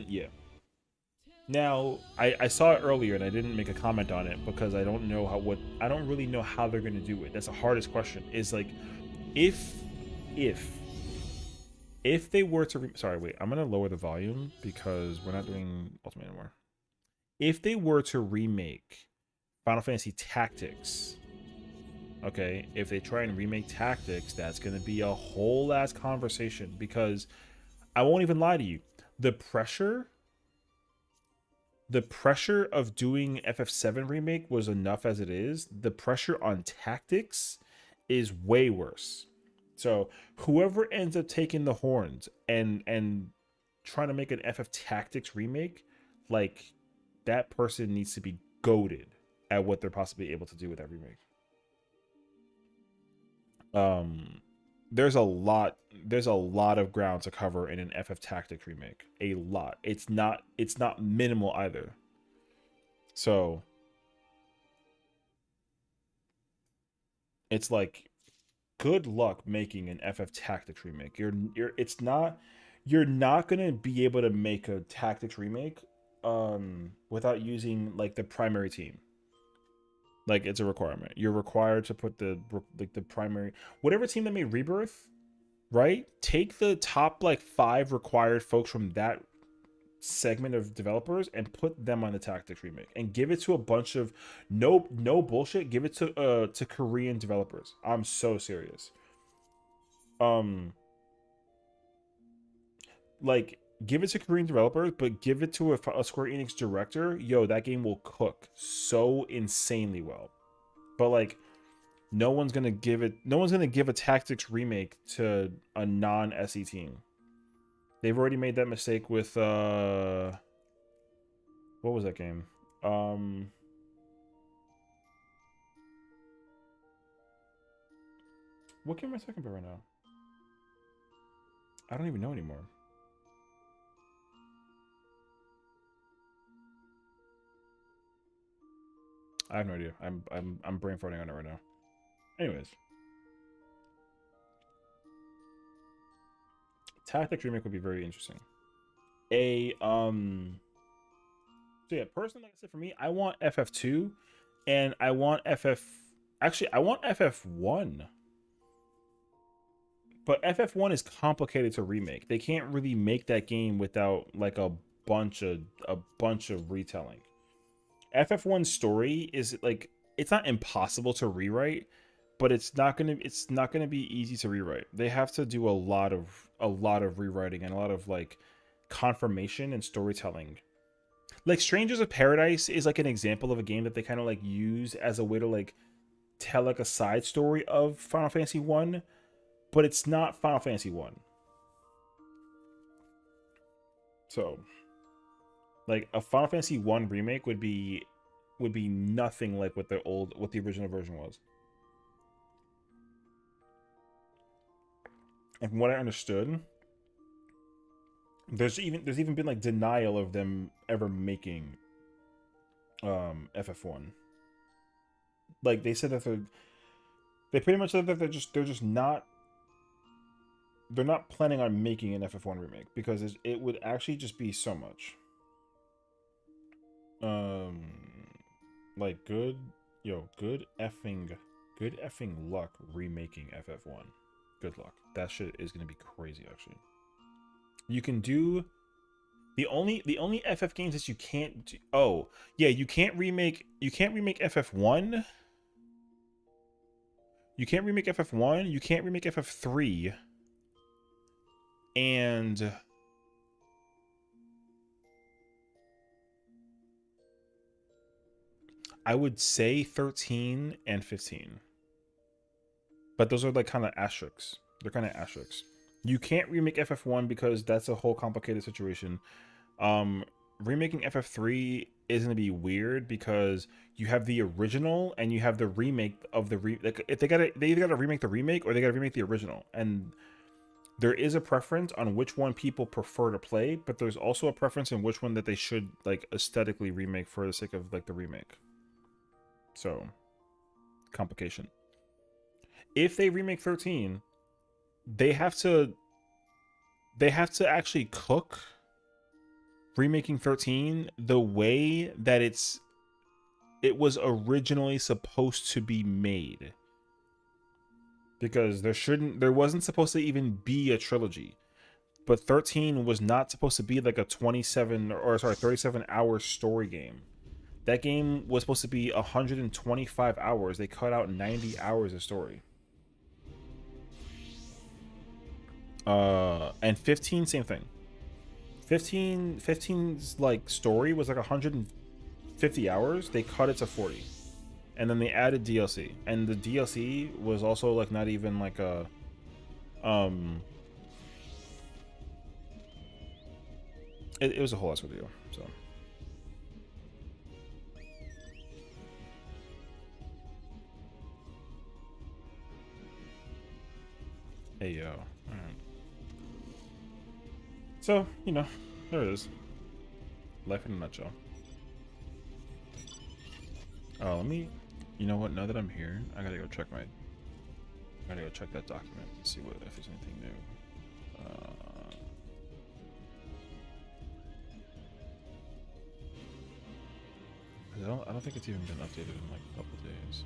yeah. Now I saw it earlier and I didn't make a comment on it because I don't know I don't really know how they're gonna do it. That's the hardest question. Is like, if they were to sorry, wait, I'm gonna lower the volume because we're not doing Ultimate anymore. If they were to remake Final Fantasy Tactics, okay, if they try and remake Tactics, that's going to be a whole ass conversation because I won't even lie to you. The pressure of doing FF7 remake was enough as it is. The pressure on Tactics is way worse. So whoever ends up taking the horns and trying to make an FF Tactics remake, like, that person needs to be goated at what they're possibly able to do with that remake. There's a lot of ground to cover in an FF Tactics remake. A lot. It's not minimal either. So it's like, good luck making an FF Tactics remake. You're not gonna be able to make a Tactics remake without using like the primary team. Like, it's a requirement. You're required to put the primary, whatever team that made Rebirth, right? Take the top like 5 required folks from that segment of developers and put them on the Tactics remake and give it to a bunch of no bullshit. Give it to Korean developers. I'm so serious. Like, give it to Korean developers, but give it to a Square Enix director. Yo, that game will cook so insanely well. But like, no one's gonna give a Tactics remake to a non-SE team. They've already made that mistake with what was that game? What game am I talking about right now? I don't even know anymore. I have no idea. I'm brain farting on it right now. Anyways, Tactics remake would be very interesting. So yeah, personally, like I said, for me, I want FF2, and I want Actually, I want FF1, but FF1 is complicated to remake. They can't really make that game without like a bunch of retelling. FF1's story is like, it's not impossible to rewrite, but it's not gonna be easy to rewrite. They have to do a lot of rewriting and a lot of like confirmation and storytelling. Like, Strangers of Paradise is like an example of a game that they kind of like use as a way to like tell like a side story of Final Fantasy 1, but it's not Final Fantasy 1. So Like a Final Fantasy 1 remake would be nothing like what the original version was. And from what I understood, there's even been like denial of them ever making FF1. Like they said that they pretty much said that they're just not planning on making an FF1 remake because it would actually just be so much. Like good effing luck remaking FF1. Good luck. That shit is gonna be crazy. Actually, you can do the only FF games that you can't do. Oh yeah, you can't remake FF1. You can't remake FF1. You can't remake FF3. And I would say 13 and 15. But those are like kind of asterisks. They're kind of asterisks. You can't remake FF1 because that's a whole complicated situation. Remaking FF3 is going to be weird because you have the original and you have the remake of the like if they either got to remake the remake or they got to remake the original. And there is a preference on which one people prefer to play, but there's also a preference in which one that they should like aesthetically remake for the sake of like the remake. So, complication. If they remake 13, they have to actually cook remaking 13 the way that it was originally supposed to be made. Because there wasn't supposed to even be a trilogy. But 13 was not supposed to be like a 37-hour story game. That game was supposed to be 125 hours. They cut out 90 hours of story. And 15, same thing. 15's like story was like 150 hours. They cut it to 40. And then they added DLC. And the DLC was also like not even like a it was a whole ass video, so. Hey yo. Alright. So, you know, there it is. Life in a nutshell. Oh, let me, you know what, now that I'm here, I gotta go check that document and see if there's anything new. I don't think it's even been updated in like a couple days.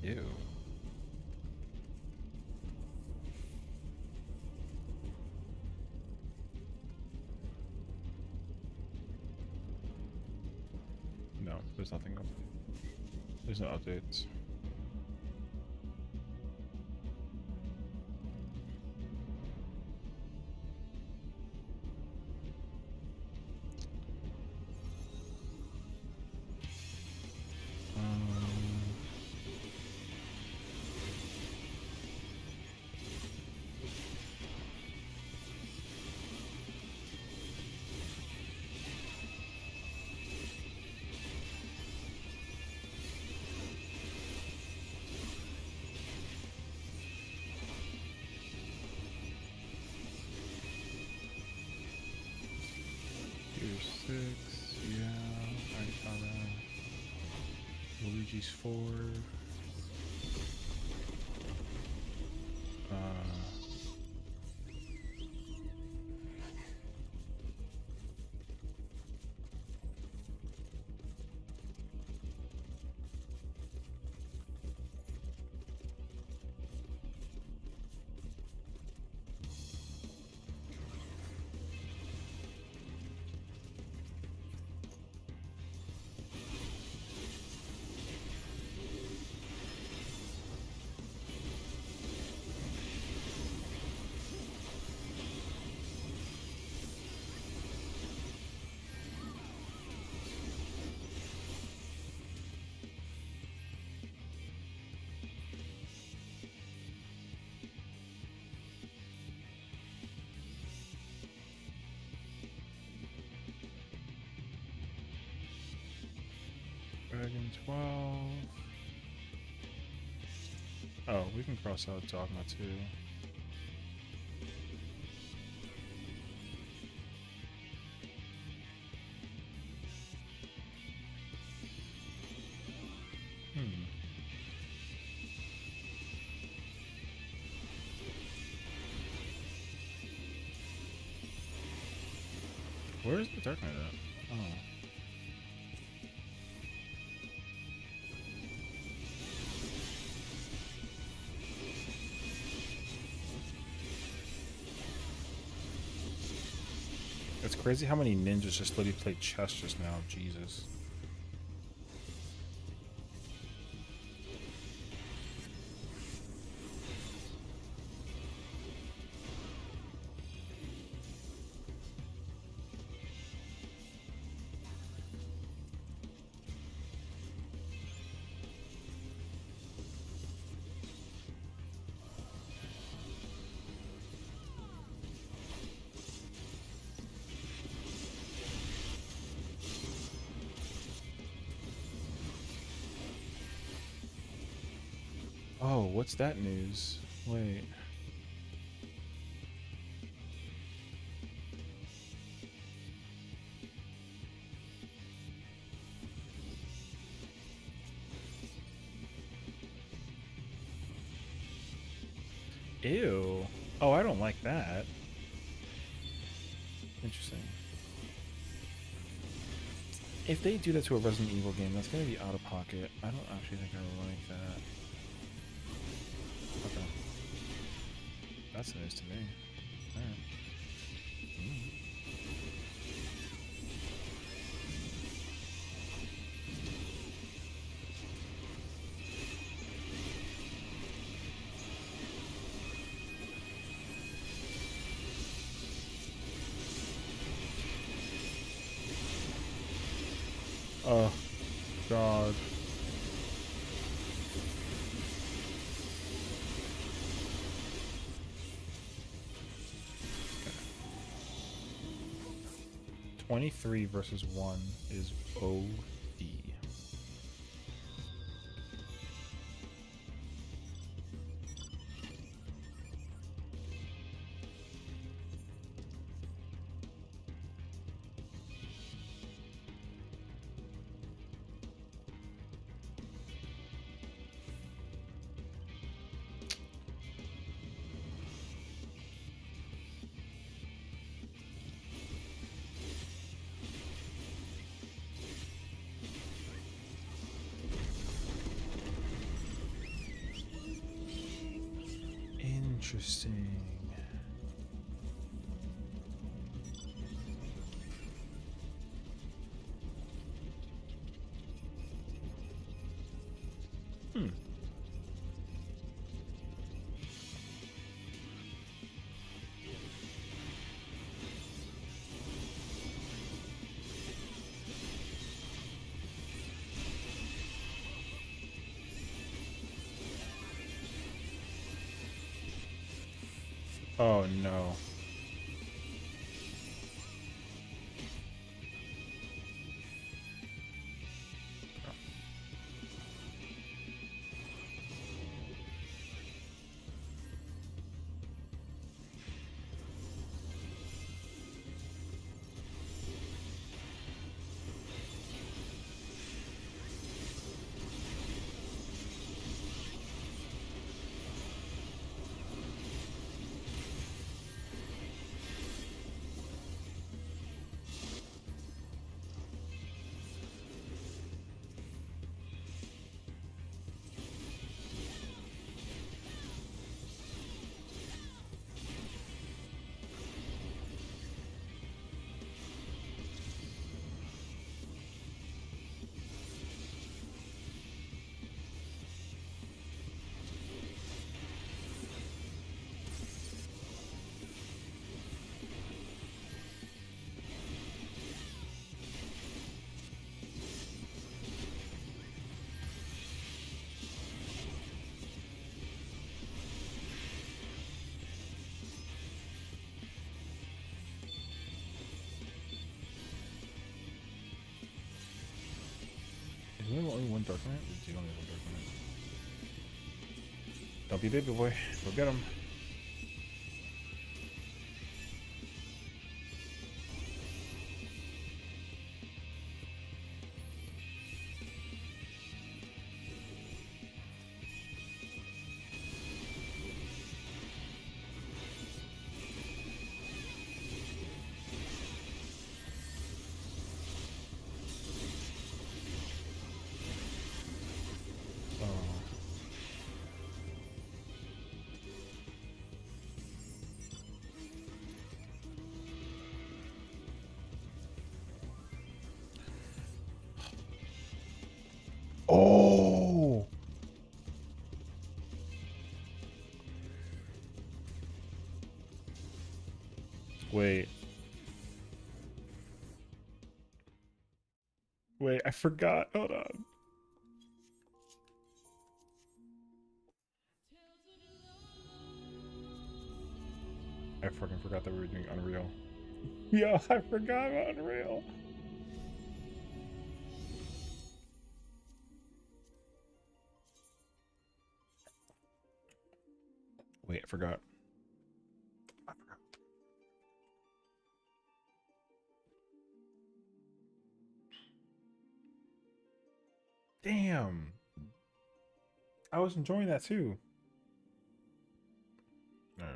Ew. No, there's nothing else. There's no updates. Luigi's 4. Dragon 12. Oh, we can cross out Dogma too. Where's the Dark Knight at? Oh. It's crazy how many ninjas just literally played chess just now. Jesus. Oh, what's that news? Wait. Ew. Oh, I don't like that. Interesting. If they do that to a Resident Evil game, that's gonna be out of pocket. I don't actually think I like that. Okay. That's news to me. Alright. Oh, God. Okay. 23 versus 1 is OD. Interesting. Oh no. Dark Knight? You don't need one Dark Knight. Don't be baby boy. Go get him. Oh! Wait. Wait, I forgot. Hold on. I fucking forgot that we were doing Unreal. Yo, I forgot about Unreal. Wait, I forgot. Damn. I was enjoying that too. All right.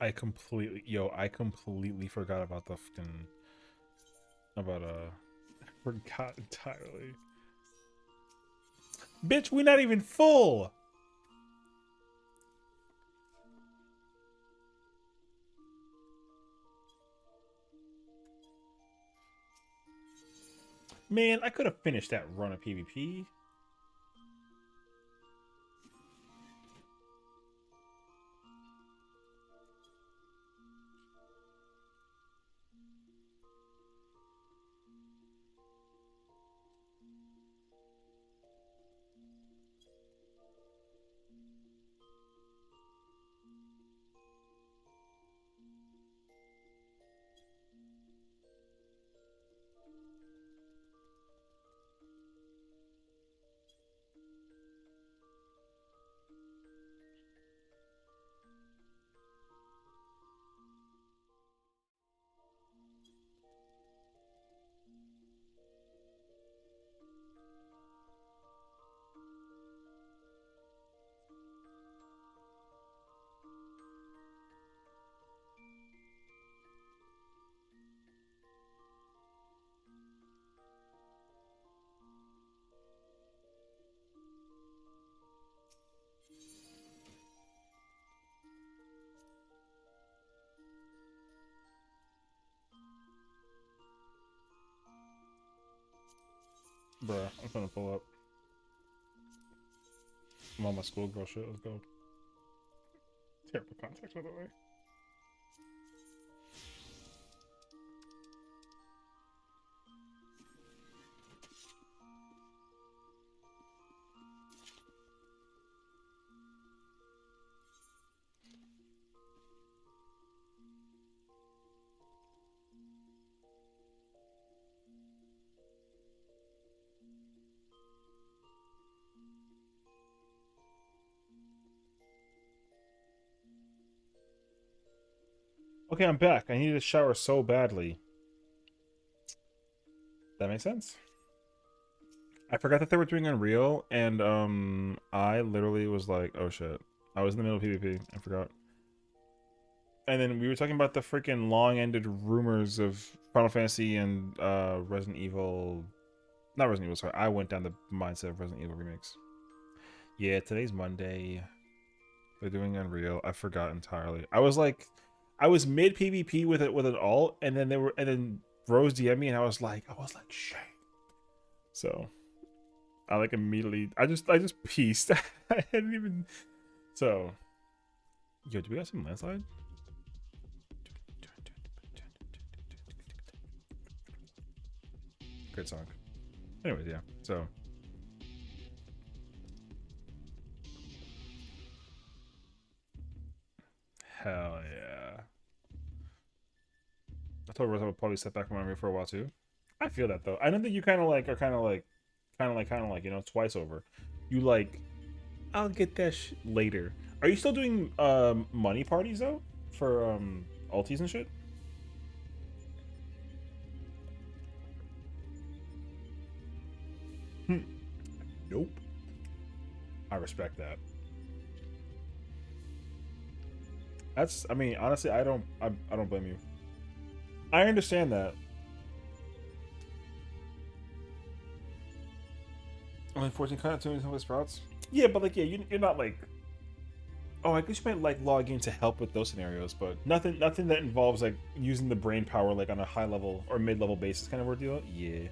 I completely forgot about the fucking about forgot entirely. Bitch, we not even full. Man, I could have finished that run of PvP. Bruh, I'm gonna pull up. I'm on my schoolgirl shit. Let's go. Terrible context, by the way. Okay, I'm back. I needed a shower so badly. That makes sense. I forgot that they were doing Unreal, and I literally was like, oh shit. I was in the middle of PvP. I forgot. And then we were talking about the freaking long-ended rumors of Final Fantasy and Resident Evil. Not Resident Evil, sorry. I went down the mindset of Resident Evil remakes. Yeah, today's Monday. They're doing Unreal. I forgot entirely. I was like, I was mid PvP with it with an alt, and then Rose DM me, and I was like, shit. So I like immediately, I just pieced. I hadn't even. So, yo, do we got some landslide? Great song. Anyways, yeah. So. Hell yeah. I told Rose I would probably step back from Unreal for a while too. I feel that though. I don't think you kind of like are kind of like you know, twice over. You like, I'll get that later. Are you still doing money parties though for alties and shit? Nope. I respect that. That's, I mean, honestly, I don't blame you. I understand that. Only 14 cartoons with sprouts. Yeah, but like, yeah, you're not like. Oh, I guess you might like log in to help with those scenarios, but nothing that involves like using the brain power like on a high level or mid level basis kind of ordeal. Yeah.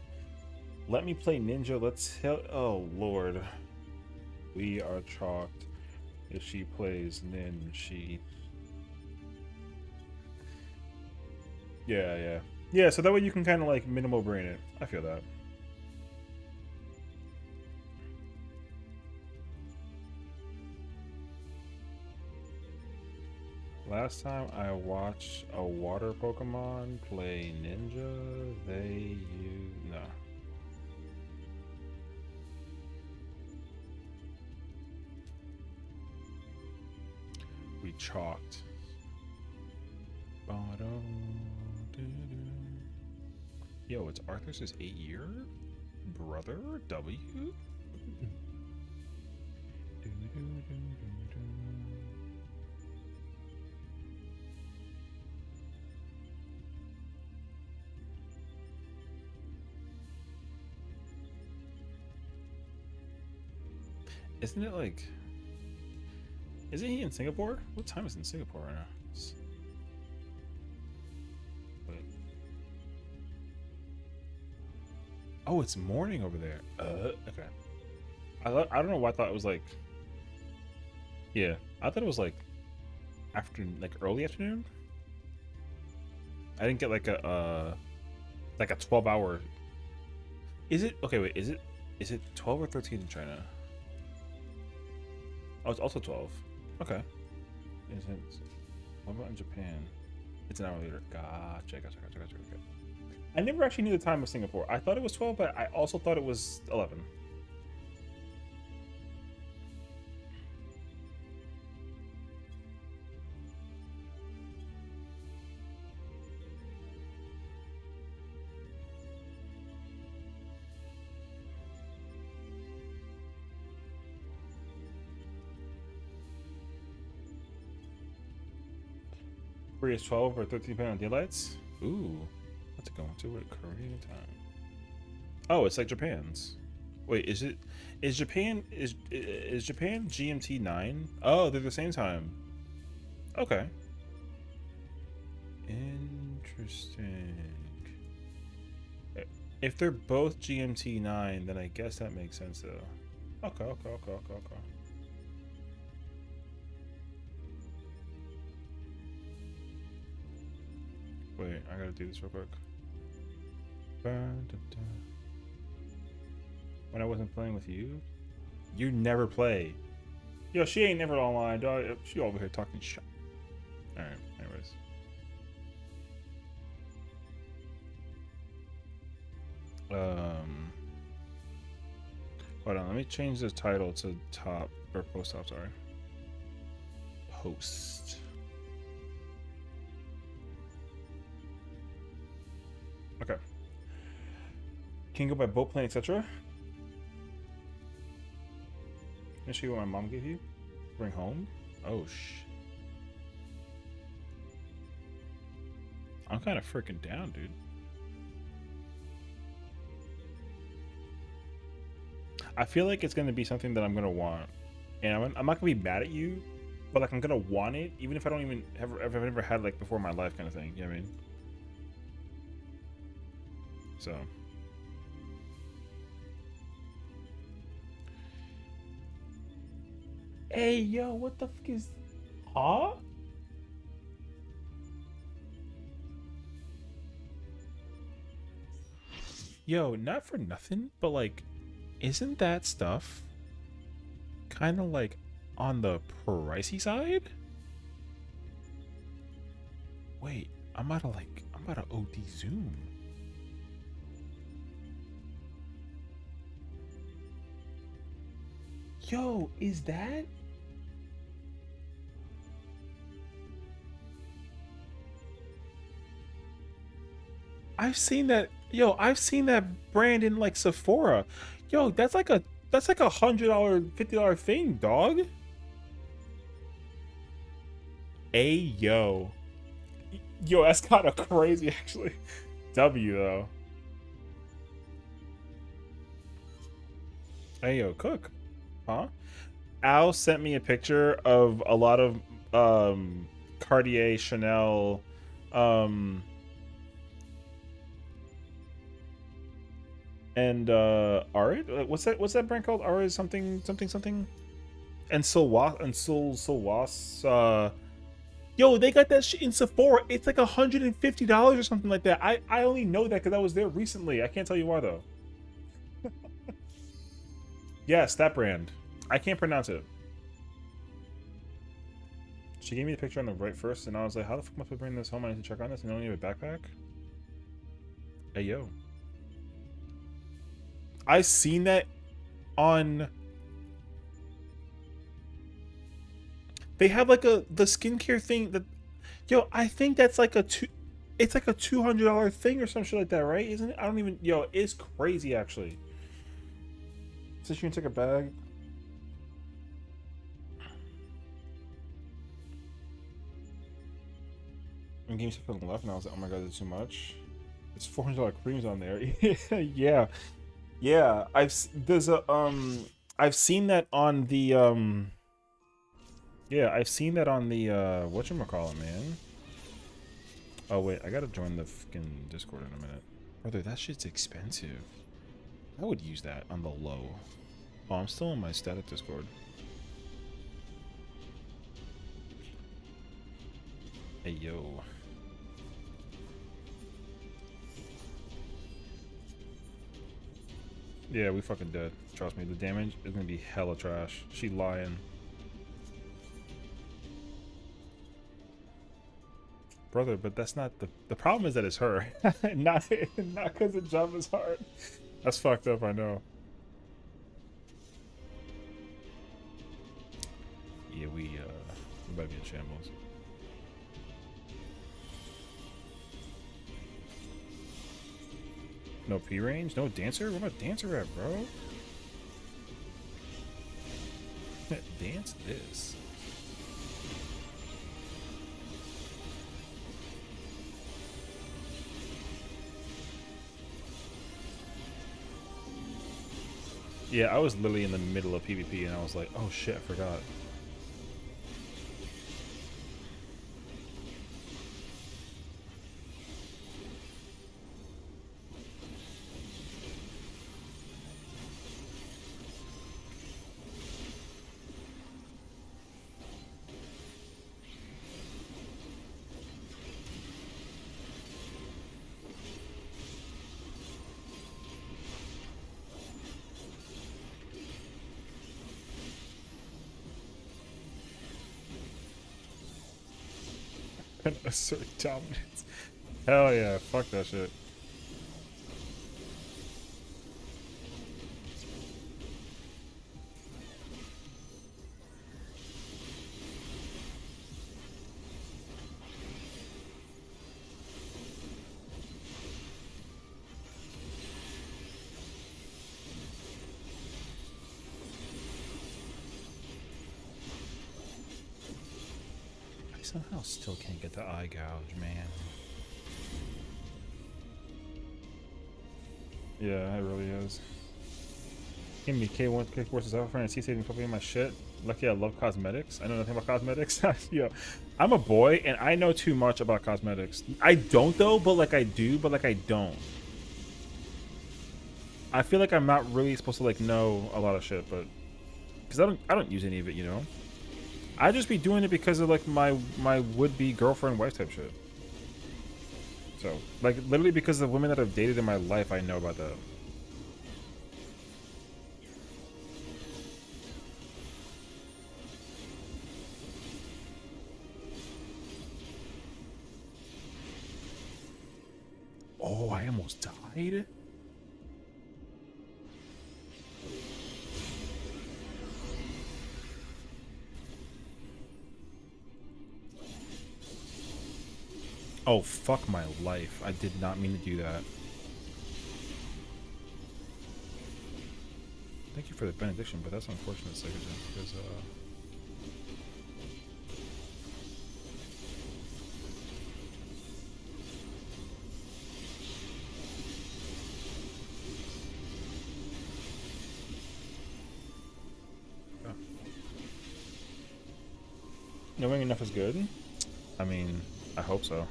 Let me play ninja. Let's hell. Oh lord. We are chalked if she plays ninja. Yeah. Yeah, so that way you can kind of like minimal brain it. I feel that. Last time I watched a water Pokemon play ninja, no. We chalked. Yo, it's Arthur's 8-year brother, W? Isn't it like... Isn't he in Singapore? What time is it in Singapore right now? Wait. Oh, it's morning over there. Okay. I don't know why I thought it was like... Yeah, I thought it was like... like early afternoon? I didn't get like a 12-hour... Is it... Okay, wait, is it 12 or 13 in China? Oh, it's also 12. Okay. What about in Japan? It's an hour later. Gotcha. Okay. I never actually knew the time of Singapore. I thought it was 12, but I also thought it was 11. Korea is 12 or 13 depending on daylights. Ooh, let's go into it. Korean time. Oh, it's like Japan's. Wait, is Japan GMT 9? Oh, they're the same time. Okay. Interesting. If they're both GMT 9, then I guess that makes sense though. Okay. Wait, I gotta do this real quick. When I wasn't playing with you? You never play. Yo, she ain't never online, dog. She over here talking shit. Alright, anyways. Hold on, let me change the title to top, or post top, sorry. Post. Okay. Can you go by boat, plane, etc.? Let me show you what my mom gave you. Bring home. Oh I'm kind of freaking down, dude. I feel like it's gonna be something that I'm gonna want, and I'm not gonna be mad at you, but like I'm gonna want it, even if I don't even I've never had like before in my life kind of thing. You know what I mean? So. Hey, yo, what the fuck is... Huh? Yo, not for nothing, but like, isn't that stuff kind of like on the pricey side? Wait, I'm about to OD zoom. Yo, is that... I've seen that. Yo, I've seen that brand in like Sephora. Yo, that's like a $100, $50 thing, dog. Yo, that's kind of crazy actually. W though. Yo, cook, huh? Al sent me a picture of a lot of Cartier, Chanel, and Arid. What's that brand called? Arid something. And Silwas. Yo, they got that shit in Sephora. It's like $150 or something like that. I only know that because I was there recently. I can't tell you why though. Yes, that brand. I can't pronounce it. She gave me the picture on the right first, and I was like, how the fuck must I bring this home? I need to check on this, and I don't need a backpack? Hey, yo. I seen that on... They have like the skincare thing that... Yo, I think that's like it's like a $200 thing or some shit like that, right? Isn't it? I don't even... Yo, it's crazy, actually. So you can take a bag. And gave me something left, and I was like, oh my god, that's too much. It's $400 creams on there. Yeah. I've seen that on the I've seen that on the whatchamacallit, man. Oh wait, I gotta join the fucking Discord in a minute. Brother, that shit's expensive. I would use that on the low. Oh, I'm still in my static Discord. Hey yo. Yeah, we fucking dead. Trust me, the damage is gonna be hella trash. She lying. Brother, but that's not the problem is that it's her. not because the job is hard. That's fucked up, I know. Yeah, we better be in shambles. No P range? No dancer? Where my dancer at, bro? Dance this. Yeah, I was literally in the middle of PvP and I was like, oh shit, I forgot. Assert dominance. Hell yeah, fuck that shit. somehow still can't get the eye gouge, man. Yeah, it really is. Give me K1 kick versus Alpha and C saving copying my shit. Lucky I love cosmetics. I know nothing about cosmetics. Yo, I'm a boy and I know too much about cosmetics. I don't though, but like I do, but like I don't. I feel like I'm not really supposed to like know a lot of shit, but because I don't use any of it, you know. I just be doing it because of like my would-be girlfriend wife type shit. So like literally because of the women that I've dated in my life, I know about that. Oh, I almost died. Oh, fuck my life. I did not mean to do that. Thank you for the benediction, but that's unfortunate, Sessiion, because, oh. Knowing enough is good? I mean, I hope so.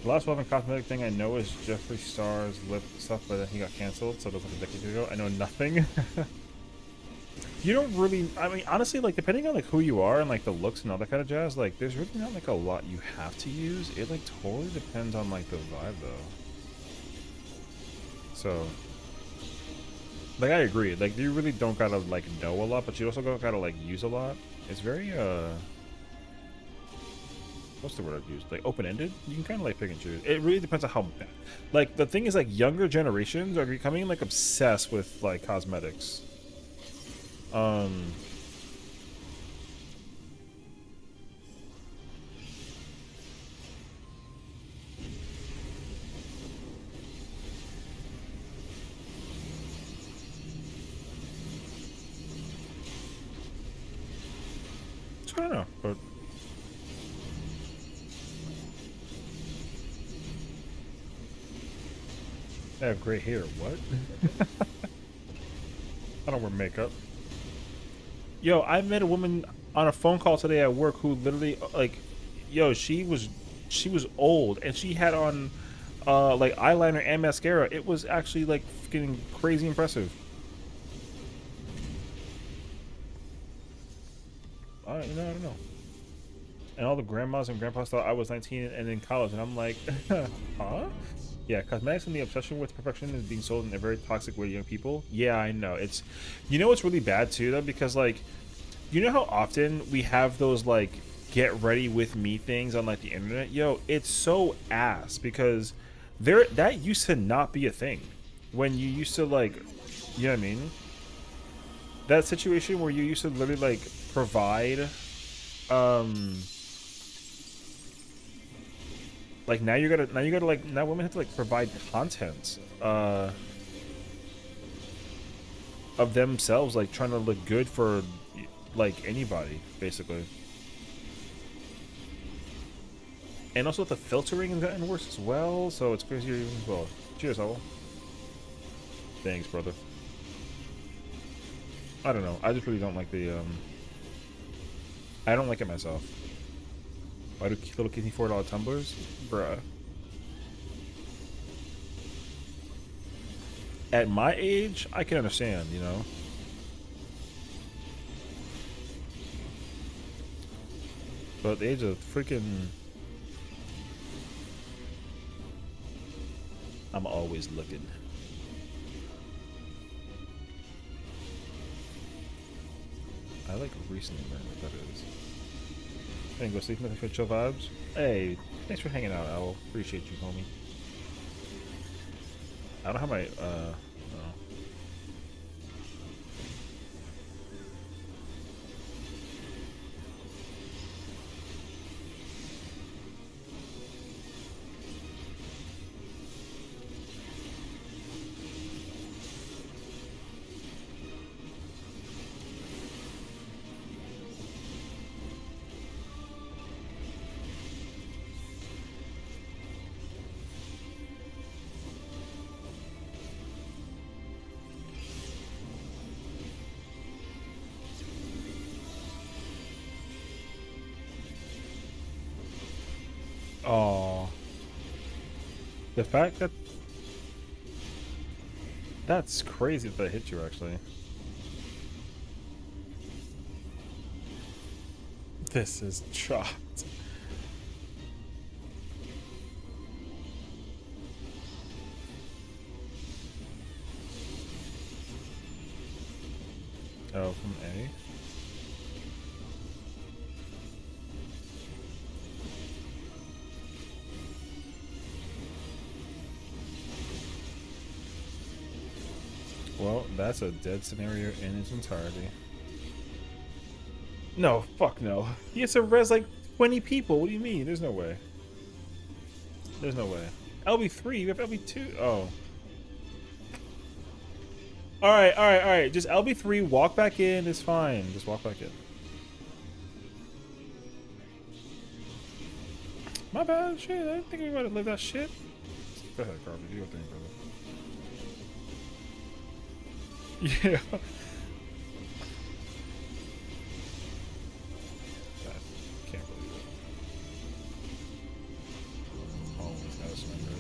The last relevant cosmetic thing I know is Jeffree Star's lip stuff, but then he got canceled, so it was like a decade ago. I know nothing. You don't really, I mean, honestly, like, depending on, like, who you are and, like, the looks and all that kind of jazz, like, there's really not, like, a lot you have to use. It, like, totally depends on, like, the vibe, though. So, like, I agree. Like, you really don't gotta, like, know a lot, but you also don't gotta, like, use a lot. It's very, what's the word I'd use? Like open-ended. You can kind of like pick and choose. It really depends on how bad. Like the thing is, like younger generations are becoming like obsessed with like cosmetics. I don't know, but. I have gray hair. What? I don't wear makeup. Yo, I met a woman on a phone call today at work who literally, like, yo, she was old and she had on, like eyeliner and mascara. It was actually like getting crazy impressive. I don't know. And all the grandmas and grandpas thought I was 19 and in college, and I'm like, huh? Yeah, cosmetics and the obsession with perfection is being sold in a very toxic way to young people. Yeah, I know. It's, you know what's really bad too, though? Because, like, you know how often we have those, like, get ready with me things on, like, the internet? Yo, it's so ass because that used to not be a thing. When you used to, like, you know what I mean? That situation where you used to literally, like, provide, like now like now women have to like provide content of themselves, like trying to look good for like anybody basically. And also the filtering has gotten worse as well, so it's crazier even as well. Cheers, Owl. Thanks, brother. I don't know, I just really don't like the I don't like it myself. Why do little kids need $4 tumblers? Bruh. At my age, I can understand, you know? But at the age of freaking... I'm always looking. I like recently learned what that is. And go sleep with chill vibes. Hey, thanks for hanging out, Owl. Appreciate you, homie. I don't have my oh. The fact that that's crazy that that hit you actually. This is chopped. Oh, from A. Well, that's a dead scenario in its entirety. No, fuck no. He has to res like 20 people. What do you mean? There's no way. There's no way. LB3, you have LB2. Oh. Alright, alright, alright. Just LB3, walk back in. It's fine. Just walk back in. My bad. Shit, I didn't think we were about to live that shit. Go ahead, Carver. Do your thing, brother. Yeah. I can't believe it. Always gotta surrender.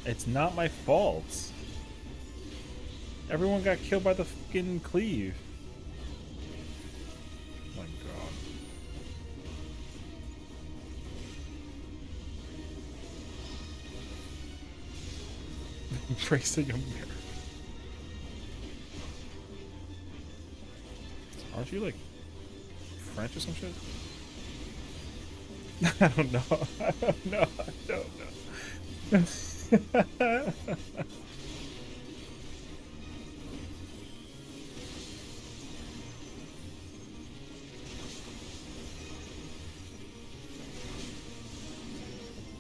It's not my fault. Everyone got killed by the fucking cleave. Oh my god. Embracing America. Aren't you like French or some shit? I don't know. I don't know. I don't know.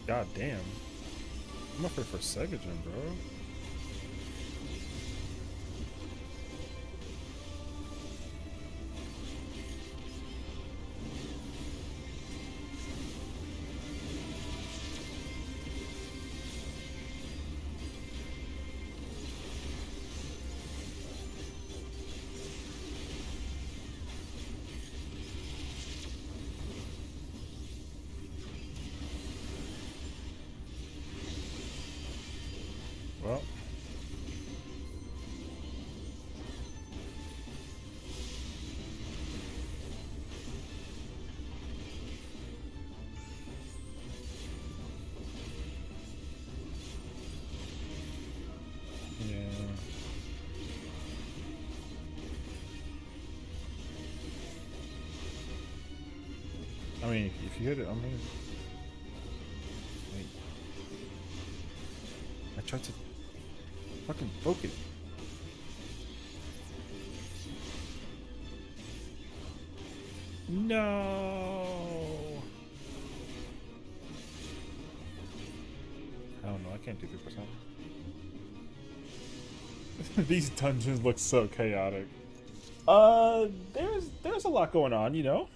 God damn. I'm afraid for Sessiion, bro. Well. Yeah. I mean, if you hit it, I mean... Wait. I tried to... fucking focus. No. I don't know. I can't do 3%. These dungeons look so chaotic. There's a lot going on, you know.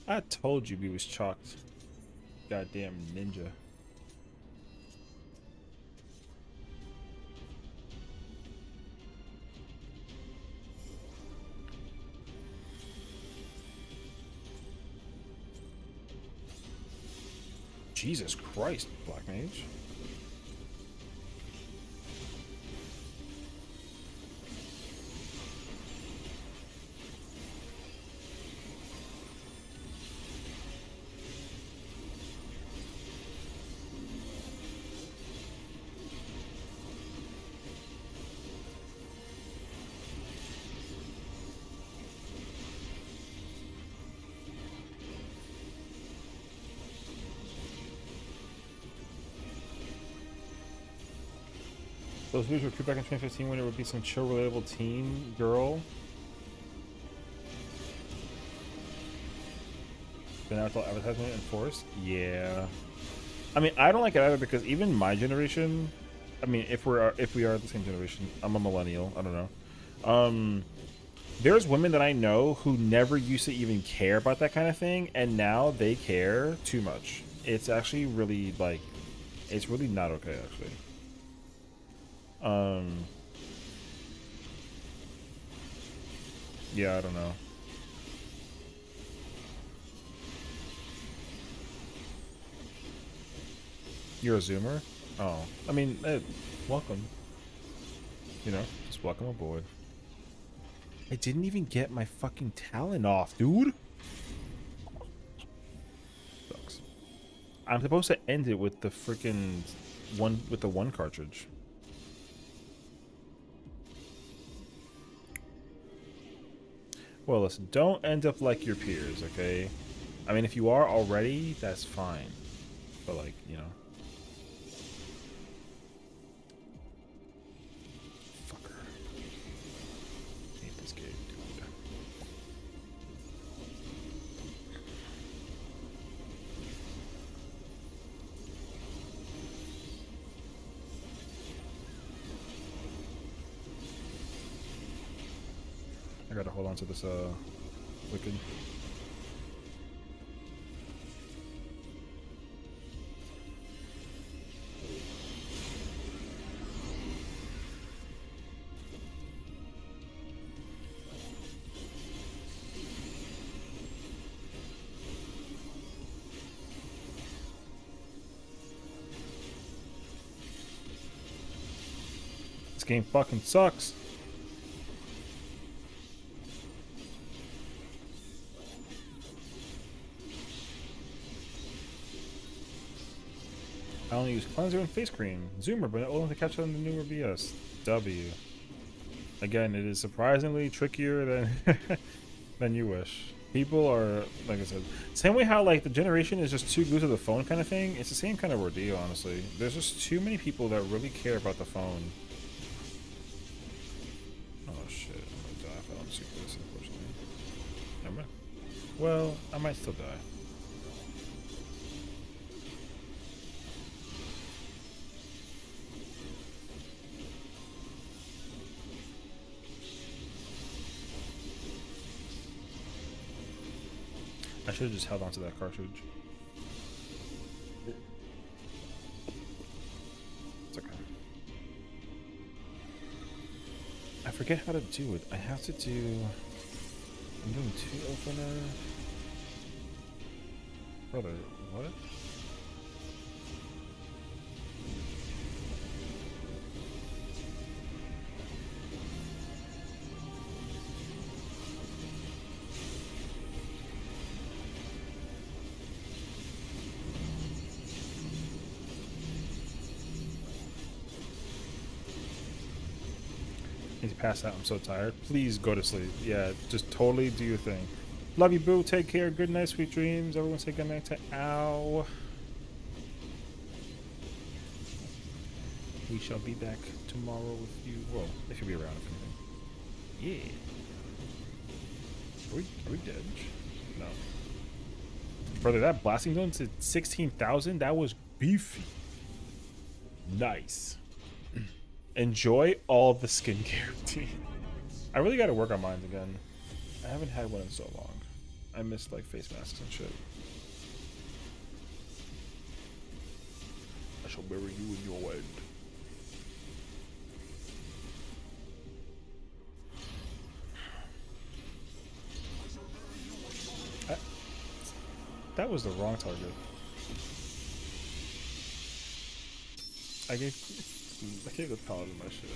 I told you we was chalked. Goddamn ninja. Jesus Christ, Black Mage. Those moves were creep back in 2015 when it would be some chill, relatable teen girl. Been out till advertisement enforced? Yeah. I mean, I don't like it either because even my generation, I mean, if we are the same generation, I'm a millennial. I don't know. There's women that I know who never used to even care about that kind of thing, and now they care too much. It's actually really like, it's really not okay actually. Um, yeah, I don't know. You're a Zoomer? Oh, I mean, welcome. You know, just welcome aboard. I didn't even get my fucking talent off, dude. Sucks. I'm supposed to end it with the freaking one with the one cartridge. Well, listen, don't end up like your peers, okay? I mean, if you are already, that's fine. But like, you know. Fucker. Hate this game, dude. I gotta hold on to this, wicked. This game fucking sucks. I only use cleanser and face cream. Zoomer, but only to catch on the newer BS. W. Again, it is surprisingly trickier than than you wish. People are, like I said, same way how like the generation is just too glued to the phone kind of thing. It's the same kind of ordeal, honestly. There's just too many people that really care about the phone. Oh shit, I'm gonna die if I don't super this, unfortunately. Never mind. Well, I might still die. I should have just held onto that cartridge. It's okay. I forget how to do it. I have to do... I'm doing 2 opener... Brother, what? Need to pass out. I'm so tired. Please go to sleep. Yeah, just totally do your thing. Love you, boo. Take care. Good night, sweet dreams. Everyone say good night to Ow. We shall be back tomorrow with you. Well, if you'll be around, if anything. Yeah. Are we dead? No. Brother, that blasting zone to 16,000? That was beefy. Nice. Enjoy all the skincare routine. I really gotta work on mine again. I haven't had one in so long. I missed like face masks and shit. I shall bury you in your end. That was the wrong target. I gave the paladin my shit.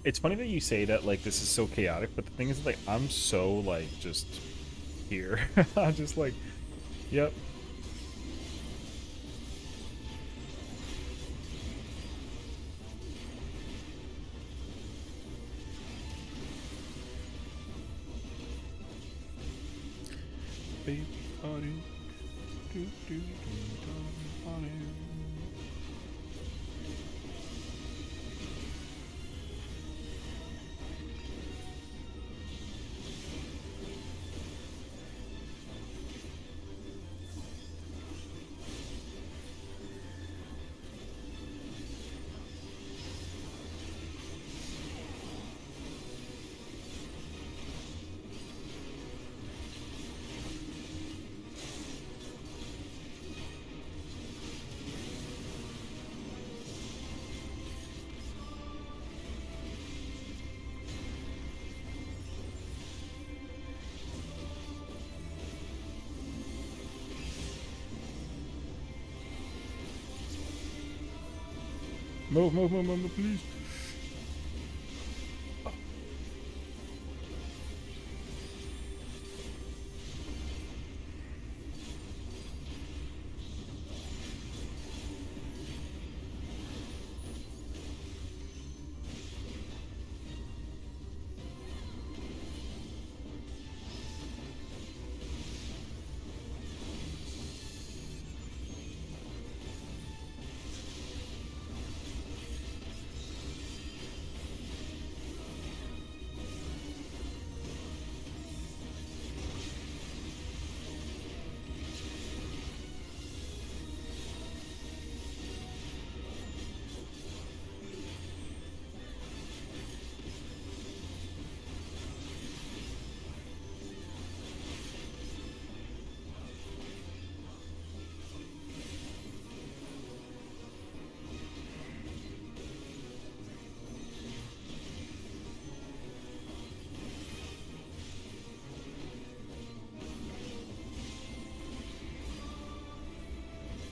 It's funny that you say that like this is so chaotic, but the thing is like I'm so like just here. I'm just like, yep. Move, move, move, move, move, please.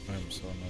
I'm so not here.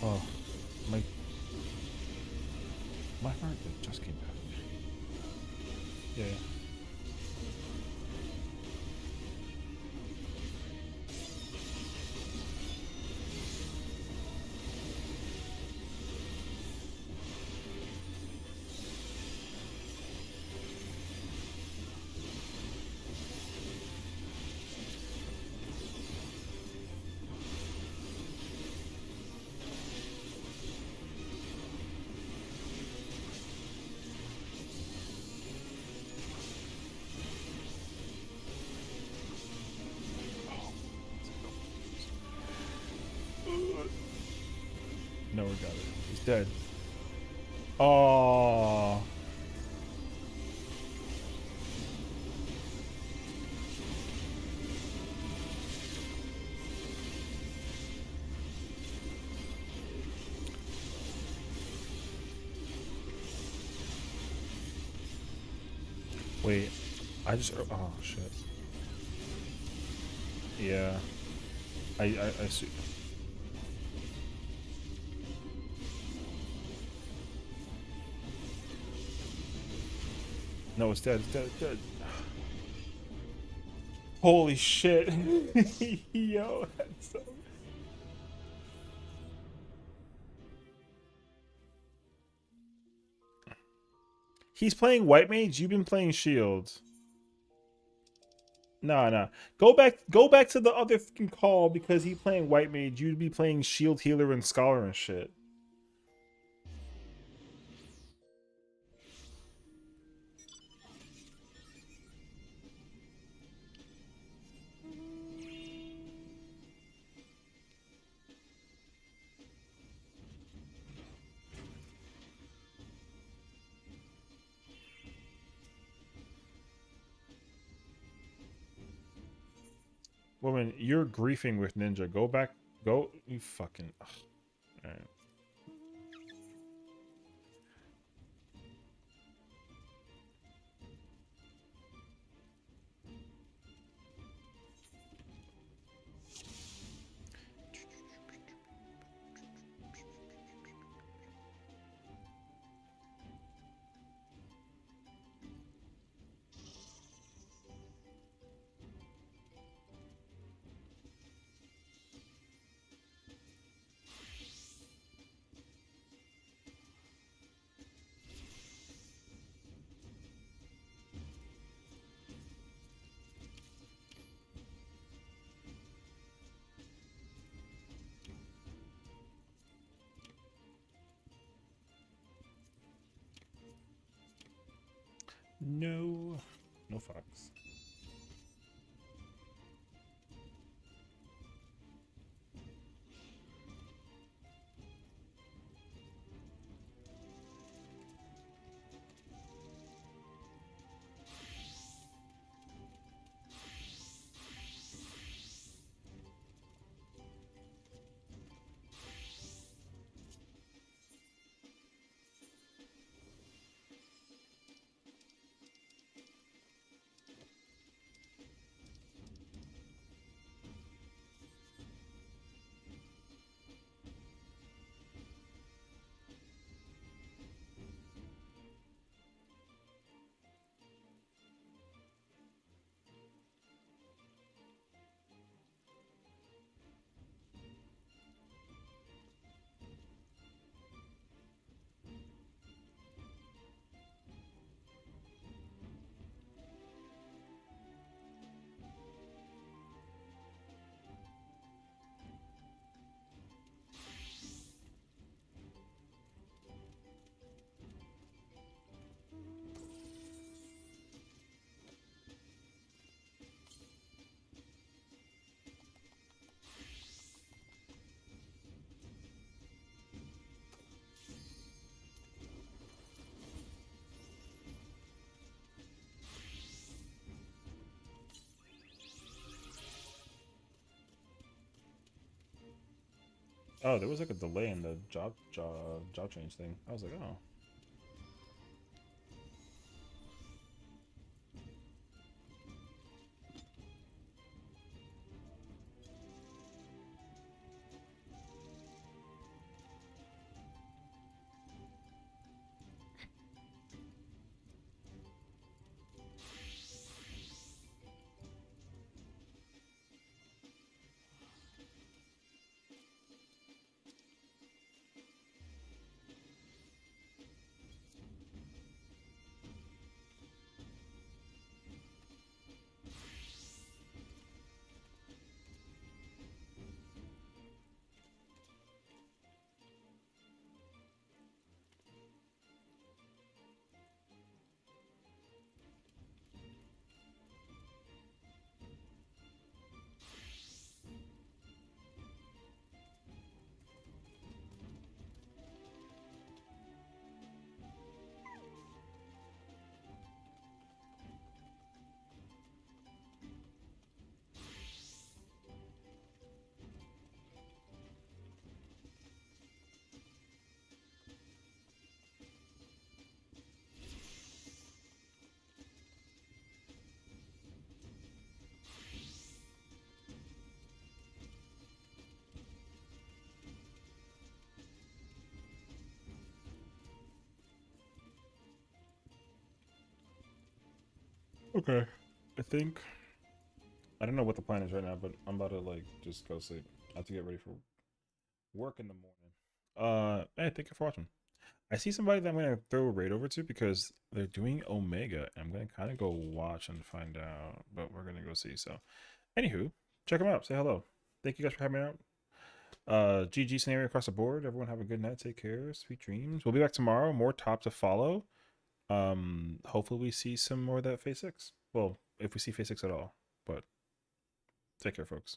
Oh, my heart just came back. Yeah. No, we got it. He's dead. Oh. Wait. Oh, shit. Yeah. I see. No, it's dead. It's dead. It's dead. Holy shit. Yo, that's so... He's playing White Mage. You've been playing Shield. Nah, nah. Go back to the other fucking call because he playing White Mage. You'd be playing Shield Healer and Scholar and shit. Woman, you're griefing with Ninja. Go back. Go. You fucking... Ugh. All right. No. No fox. Oh, there was like a delay in the job change thing. I was like, oh. Okay. I think I don't know what the plan is right now, but I'm about to like just go sleep. I have to get ready for work in the morning. Hey, thank you for watching. I see somebody that I'm gonna throw a raid over to because they're doing Omega. And I'm gonna kind of go watch and find out, but we're gonna go see. So, anywho, check them out. Say hello. Thank you guys for having me out. GG scenario across the board. Everyone have a good night. Take care. Sweet dreams. We'll be back tomorrow. More top to follow. Hopefully we see some more of that phase 6. Well, if we see phase 6 at all. But take care, folks.